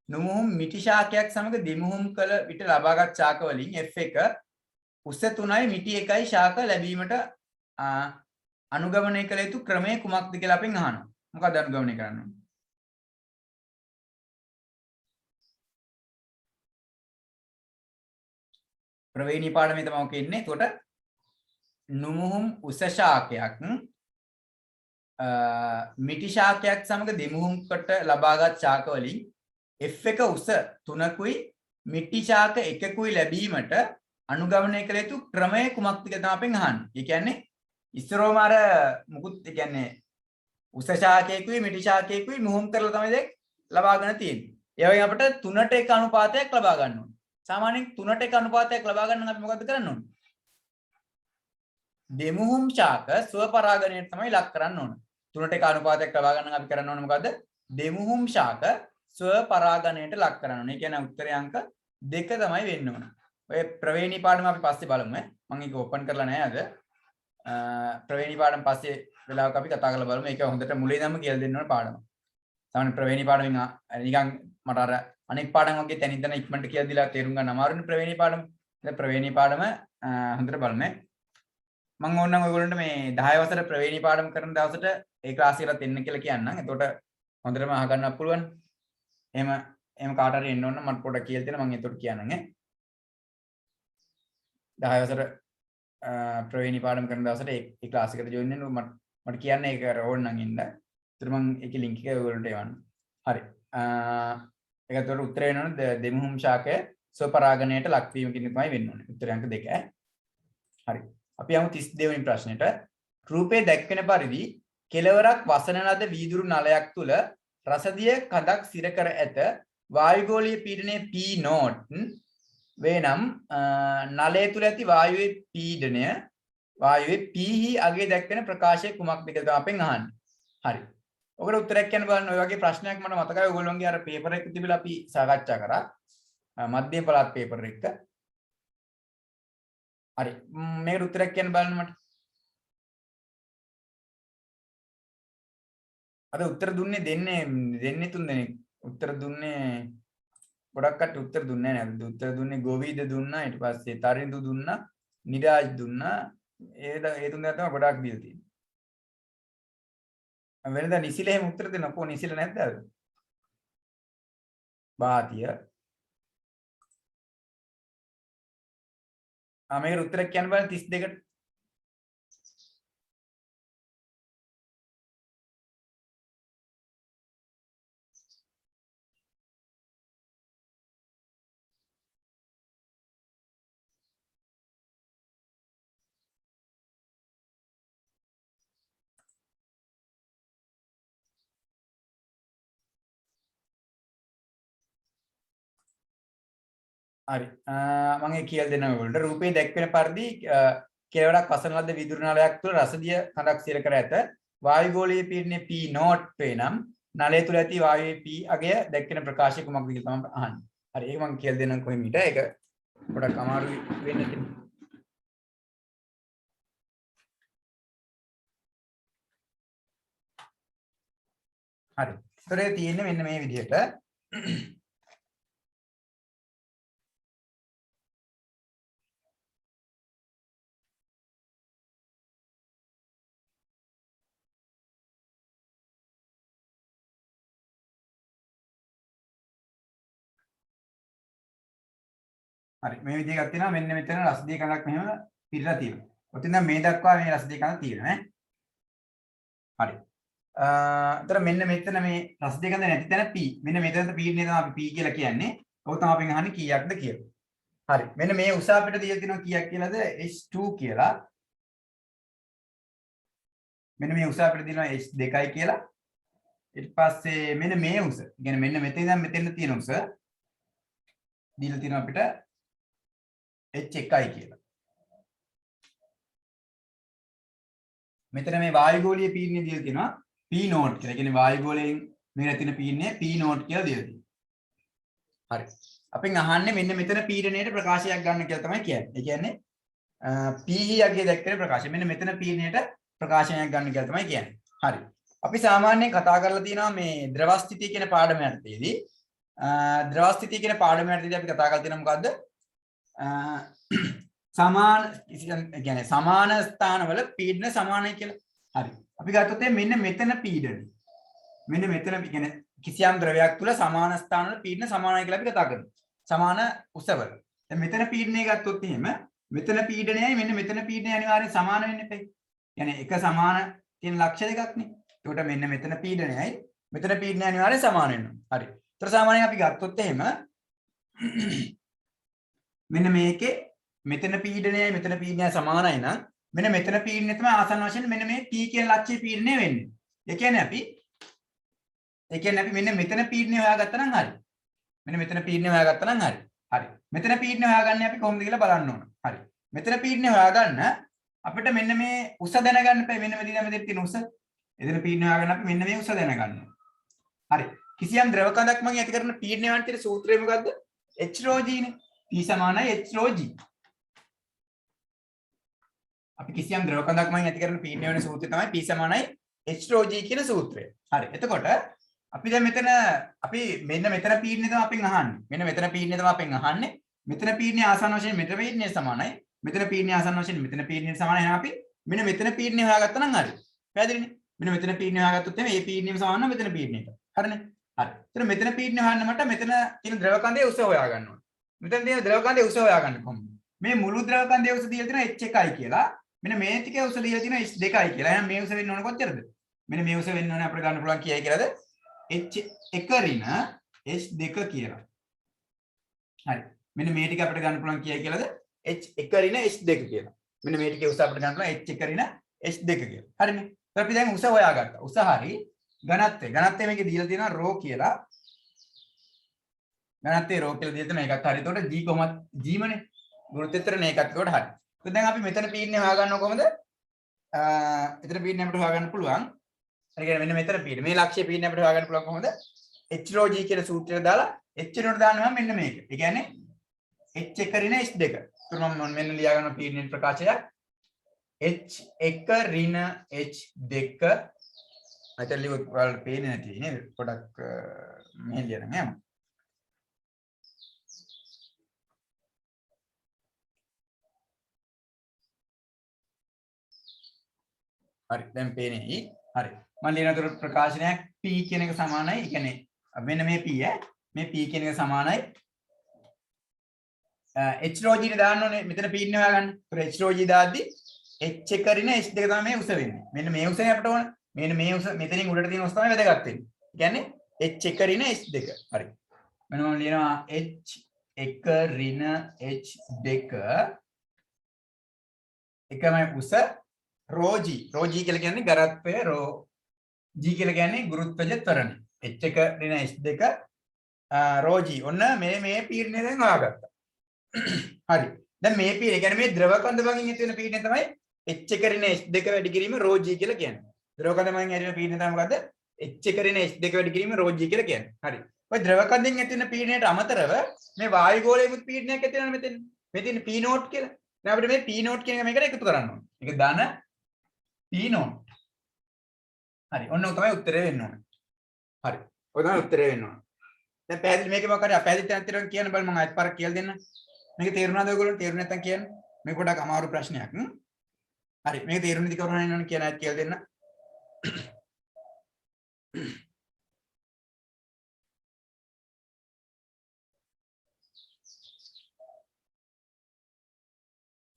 නුමුහුම් මිටි ශාකයක් සමග දෙමුහුම් කළ විට ලබාගත් ශාක වලින් F1 උස 3යි මිටි 1යි ශාක ලැබීමට අනුගමනය කළ යුතු ක්‍රමය කුමක්ද කියලා අපෙන් අහනවා. මොකක්ද අනුගමනය කරන්න ඕනේ? ප්‍රවේණී පාඩමේ තමයි ඔක ඉන්නේ. එතකොට නුමුහුම් උස ශාකයක් මිටි ශාකයක් සමග දෙමුහුම්කට ලබාගත් ශාක වලින් F1 උස 3කුයි මිටි ශාක 1කුයි ලැබීමට අනුගමනය කළ යුතු ක්‍රමය කුමක්ද කියලා තමයි අපෙන් අහන්නේ. ඒ කියන්නේ ඉස්සරෝම අර මුකුත් ඒ කියන්නේ උස ශාකයකුයි මිටි ශාකයකුයි මුහුම් කරලා තමයි දැන් ලබාගෙන තියෙන්නේ. ඒ වගේම අපිට 3ට 1 අනුපාතයක් ලබා ගන්න ඕනේ. සාමාන්‍යයෙන් 3ට 1 අනුපාතයක් ලබා ගන්න නම් අපි මොකද්ද කරන්න ඕනේ? දෙමුහුම් ශාක ස්වපරාගණයට තමයි ලක් කරන්න ඕනේ. 3ට 1 අනුපාතයක් ලබා ගන්න නම් අපි කරන්න ඕනේ මොකද්ද? දෙමුහුම් ශාක ස්වපරාගණයට ලක් කරන්න ඕනේ. ඒ කියන්නේ උත්තරේ අංක 2 තමයි වෙන්න ඕනේ. ඔය ප්‍රවේණී පාඩම අපි පස්සේ බලමු ඈ. මම ඒක ඕපන් කරලා නැහැ අද. ප්‍රවේණී පාඩම පස්සේ වෙලාවක අපි කතා කරලා බලමු. ඒක හොඳට මුලින් ඉඳන්ම කියලා දෙන්න ඕන පාඩම. සාමාන්‍ය ප්‍රවේණී පාඩමෙන් නිකන් මට අර අනෙක් පාඩම් වගේ තැනින් තැන ඉක්මනට කියලා දීලා තේරුම් ගන්න අමාරුනේ ප්‍රවේණී පාඩම. දැන් ප්‍රවේණී පාඩම හොඳට බලන්න. මම ඕනනම් ඔයගොල්ලන්ට මේ 10 වසර ප්‍රවේණී පාඩම කරන දවසට ඒ ක්ලාස් එකකට එන්න කියලා කියන්නම්. එතකොට හොඳටම අහගන්නත් පුළුවන්. එහෙම කාට හරි එන්න ඕන නම් මට පොඩ්ඩක් කියලා දෙන්න මම එතකොට කියන්නම් ඈ. 10 වසර ප්‍රවේණී පාඩම කරන දවසට ඒ ක්ලාස් එකට ජොයින් වෙන්න මට කියන්න ඒක ඕන නම් ඉන්න. ඒතර මම ඒකේ ලින්ක් එක ඔයගොල්ලන්ට එවන්න. හරි. ඒකට උත්තර වෙනවනේ දෙමුහුම් ශාකය ස්වපරාගණයට ලක්වීම කියන එක තමයි වෙන්න ඕනේ. උත්තරය අංක 2 ඈ. හරි. අපි යමු 32 වෙනි ප්‍රශ්නෙට. රූපේ දැක්වෙන පරිදි කෙළවරක් වසන ලද වීදුරු නලයක් තුල රසදිය කඳක් සිර කර ඇත. වායුගෝලීය පීඩනය P නෝට් වේනම් නලය තුල ඇති වායුවේ පීඩනය වායුවේ P හි අගය දැක්වෙන ප්‍රකාශය කුමක්ද කියලා තමයි අපෙන් අහන්නේ. හරි. ඔකට උත්තරයක් කියන්න බලන්න. ඔය වගේ ප්‍රශ්නයක් මට මතකයි ඔයගොල්ලෝගේ අර පේපර් එක තිබිලා අපි සාකච්ඡා කරා. මධ්‍යම පළාත් පේපර් එක. හරි. මේකට උත්තරයක් කියන්න බලන්න මට. අද උත්තර දුන්නේ දෙන්නේ තුන් දෙනෙක්. උත්තර දුන්නේ ගොඩක් කට්ටිය උත්තර දුන්නේ නැහැ නේද? උත්තර දුන්නේ ගෝවිද දුන්නා, ඊට පස්සේ තරිඳු දුන්නා, නිරාජ් දුන්නා. ඒ තුන් දෙනා තමයි ගොඩක් දීලා තියෙන්නේ. වෙනදා නිසිල එහෙම උත්තර දෙනවා. කොහොම නිසිල නැද්ද අද? බාතිය. මේකට උත්තරයක් කියන්න බලන්න 32ට. හරි මම ඒක කියලා දෙන්නම් ඔයගොල්ලන්ට. රූපේ දැක්වෙන පරිදි කෙලවරක් වසන ලද විදුරු නලයක් තුළ රසදිය කඳක් සිර කර ඇත. වායුගෝලීය පීඩනය P not වේ නම් නලය තුළ ඇති වායුවේ P අගය දැක්වෙන ප්‍රකාශය කුමක්ද කියලා තමයි අහන්නේ. හරි ඒක මම කියලා දෙන්නම් කොහේ මීට. ඒක පොඩක් අමාරුයි වෙන්න තියෙනවා. හරි. ඒතරේ තියෙන්නේ මෙන්න මේ විදිහට. හරි මේ විදිහක් තියෙනවා මෙන්න මෙතන රසදිය කඳක් මෙහෙම පිරලා තියෙනවා. ඔතින් දැන් මේ දක්වා මේ රසදිය කඳ තියෙනවා නේ. හරි. අතර මෙන්න මෙතන මේ රසදිය කඳ නැති තැන P. මෙන්න මෙතන පීඩනය තමයි අපි P කියලා කියන්නේ. ඔක තමයි අපි අහන්නේ කීයක්ද කියලා. හරි. මෙන්න මේ උස අපිට දීලා තියෙනවා කීයක් කියලාද? H2 කියලා. මෙන්න මේ උස අපිට දෙනවා H2යි කියලා. ඊට පස්සේ මෙන්න මේ උස. කියන්නේ මෙන්න මෙතන ඉඳන් මෙතෙන් තියෙන උස දීලා තියෙනවා අපිට H1යි කියලා. මෙතන මේ වායුගෝලීය පීඩනය දීලා තියෙනවා P not කියලා. කියන්නේ වායුගෝලයෙන් මේ තියෙන පීඩනය P not කියලා දීලා තියෙනවා. හරි. අපෙන් අහන්නේ මෙන්න මෙතන පීඩනයට ප්‍රකාශයක් ගන්න කියලා තමයි කියන්නේ. ඒ කියන්නේ P යගේ දැක්කේ ප්‍රකාශය. මෙන්න මෙතන පීඩනයට ප්‍රකාශනයක් ගන්න කියලා තමයි කියන්නේ. හරි. අපි සාමාන්‍යයෙන් කතා කරලා තියෙනවා මේ ද්‍රව ස්ථිතිය කියන පාඩම යටතේදී. ද්‍රව ස්ථිතිය කියන පාඩම යටතේදී අපි කතා කරලා තියෙනවා මොකද්ද? සමාන කියන්නේ සමාන ස්ථානවල පීඩන සමානයි කියලා. හරි. අපි ගත්තොත් මෙන්න මෙතන පීඩන. මෙන්න මෙතන කියන්නේ කිසියම් ද්‍රවයක් තුල සමාන ස්ථානවල පීඩන සමානයි කියලා අපි කතා කරනවා. සමාන උසවල. දැන් මෙතන පීඩනය ගත්තොත් එහෙම මෙතන පීඩනයයි මෙන්න මෙතන පීඩනය අනිවාර්යෙන් සමාන වෙන්න එපයි. يعني එක සමාන තියෙන ලක්ෂ දෙකක් නේ. ඒකට මෙන්න මෙතන පීඩනයයි මෙතන පීඩනය අනිවාර්යෙන් සමාන වෙනවා. හරි. ඒතර සාමාන්‍යයෙන් අපි ගත්තොත් එහෙම මෙන්න මේකේ මෙතන පීඩනයයි මෙතන පීඩනයයි සමානයි නම් මෙන්න මෙතන පීඩනය තමයි ආසන්න වශයෙන් මෙන්න මේ P කියන ලක්ෂයේ පීඩනය වෙන්නේ. ඒ කියන්නේ අපි මෙන්න මෙතන පීඩනය හොයාගත්තා නම් හරි. මෙන්න මෙතන පීඩනය හොයාගත්තා නම් හරි. හරි. මෙතන පීඩනය හොයාගන්නේ අපි කොහොමද කියලා බලන්න ඕන. හරි. මෙතන පීඩනය හොයාගන්න අපිට මෙන්න මේ උස දැනගන්න බෑ. මෙන්න මෙතන තියෙන උස. එතන පීඩනය හොයාගන්න අපි මෙන්න මේ උස දැනගන්න ඕන. හරි. කිසියම් ද්‍රව කඳක් මගින් ඇති කරන පීඩනය වන්ට තියෙන සූත්‍රය මොකද්ද? H rho g නේ. P සමානයි H rho g. අපි කිසියම් ද්‍රව කඳක් මගින් ඇති කරන පීඩනය වෙන සූත්‍රය තමයි P සමානයි H rho g කියන සූත්‍රය. හරි. එතකොට අපි දැන් මෙතන අපි මෙන්න මෙතන පීඩනය තමයි අපෙන් අහන්නේ. මෙන්න මෙතන පීඩනය තමයි අපෙන් අහන්නේ. මෙතන පීඩනය ආසන්න වශයෙන් මෙතන පීඩනය සමානයි. මෙතන පීඩනය ආසන්න වශයෙන් මෙතන පීඩනය සමානයි. එහෙනම් අපි මෙන්න මෙතන පීඩනය හොයාගත්තා නම් හරි. පැහැදිලිනේ? මෙන්න මෙතන පීඩනය හොයාගත්තොත් එමේ මේ පීඩනයම සමාන නම් මෙතන පීඩනයට. හරිනේ? හරි. ඒතර මෙතන පීඩනය හොයන්න මට මෙතන තියෙන ද්‍රව කන්දේ උස හොයාගන්න ඕනේ. මෙතන තියෙන ද්‍රව කන්දේ උස හොයාගන්න කොහොමද? මේ මුළු ද්‍රව කන්දේ උස දීලා තියෙනවා H1යි කියලා. මෙන්න මේ ටිකේ උස දීලා තියෙනවා H2යි කියලා. එහෙනම් මේ උස වෙන්න ඕනේ කොච්චරද? මෙන්න මේ උස වෙන්න ඕනේ අපිට ගන්න පුළුවන් කීයයි කියලාද? H1 ඍණ H2 කියලා. හරි. මෙන්න මේ ටික අපිට ගන්න පුළුවන් කීයයි කියලාද? H1 ඍණ H2 කියලා. මෙන්න මේ ටිකේ උස අපිට ගන්න පුළුවන් H1 ඍණ H2 කියලා. හරිනේ. ඊට අපි දැන් උස හොයාගත්තා. උස හරි. ඝනත්වය මේකේ දීලා තියෙනවා ρ කියලා. ඝනත්වය ρ කියලා දීලා තියෙනවා. ඒකත් හරි. එතකොට g කොහොමද? g මනේ. ගුරුත්වයෙන් ඒකත් එතකොට හරි. ඒත් දැන් අපි මෙතන පීඩනය හොයාගන්නව කොහොමද? එතන පීඩනය අපිට හොයාගන්න පුළුවන්. ඒ කියන්නේ මෙන්න මෙතන පීඩනය. මේ ලක්ෂ්‍ය පීඩනය අපිට හොයාගන්න පුළුවන් කොහොමද? H rho g කියන සූත්‍රය දාලා H ඍණට දානවා මෙන්න මේක. ඒ කියන්නේ H1 ඍණ H2. ඒත් මම මෙන්න ලියා ගන්න පීඩනයේ ප්‍රකාශය H1 ඍණ H2 අතල්ලි වල පේන්නේ නැති නේද? පොඩක් මෙහෙ ලියන්න නෑම. හරි දැන් පේන්නේ. හරි. මම ලියන අතර ප්‍රකාශනයක් P කියන එක සමානයි. ඒ කියන්නේ මෙන්න මේ P මේ P කියන එක සමානයි H rho g නේ දාන්න ඕනේ. මෙතන පීඩනය හොයාගන්න. ඒතර H rho g දාද්දි H1 ඍණ H2 තමයි මේ උස වෙන්නේ. මෙන්න මේ උසනේ අපිට ඕන. මෙන්න මේ උස මෙතනින් උඩට තියෙන උස තමයි වැදගත් වෙන්නේ. ඒ කියන්නේ H1 ඍණ H2. හරි. මෙන්න මම ලියනවා H1 ඍණ H2 එකමයි උස rho g. rho g කියලා කියන්නේ ගරත්වය, rho g කියලා කියන්නේ ගුරුත්වජ ත්වරණය. H1 ඍණ H2 rho g. ඔන්න මේ පීඩනය දැන් හොයාගත්තා. හරි. දැන් මේ පීඩනය කියන්නේ මේ ද්‍රව කන්ද වලින් ඇති වෙන පීඩනය තමයි H එක ඍණ H2 වැඩි කිරීම ρg කියලා කියන්නේ. ද්‍රව කන්ද වලින් ඇති වෙන පීඩනය තමයි මොකද්ද? H එක ඍණ H2 වැඩි කිරීම ρg කියලා කියන්නේ. හරි. ඔය ද්‍රව කන්දෙන් ඇති වෙන පීඩනයට අමතරව මේ වායු ගෝලයෙමුත් පීඩනයක් ඇති වෙනවා මෙතන. මේ තියෙන P නෝට් කියලා. දැන් අපිට මේ P නෝට් කියන එක මේකට එකතු කරන්න ඕනේ. ඒක ධන P නෝට්. හරි. ඔන්න ඔය තමයි උත්තරේ වෙන්න ඕනේ. හරි. ඔය තමයි උත්තරේ වෙන්න ඕනේ. දැන් පැහැදිලි මේකේ මොකක් හරි අපැහැදිලි තැනක් තියෙනවා කියන්න බල මම අයිත් පාරක් කියලා දෙන්න. මේක තේරුණාද ඔයගොල්ලන්ට? තේරුනේ නැත්නම් කියන්න. මේක පොඩක් අමාරු ප්‍රශ්නයක්. හරි. මේක තේරුම් ඉදි කරුණා ඉන්නවනේ කියන අයත් කියලා දෙන්න.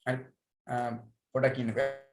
හරි. පොඩක් ඉන්නකෝ.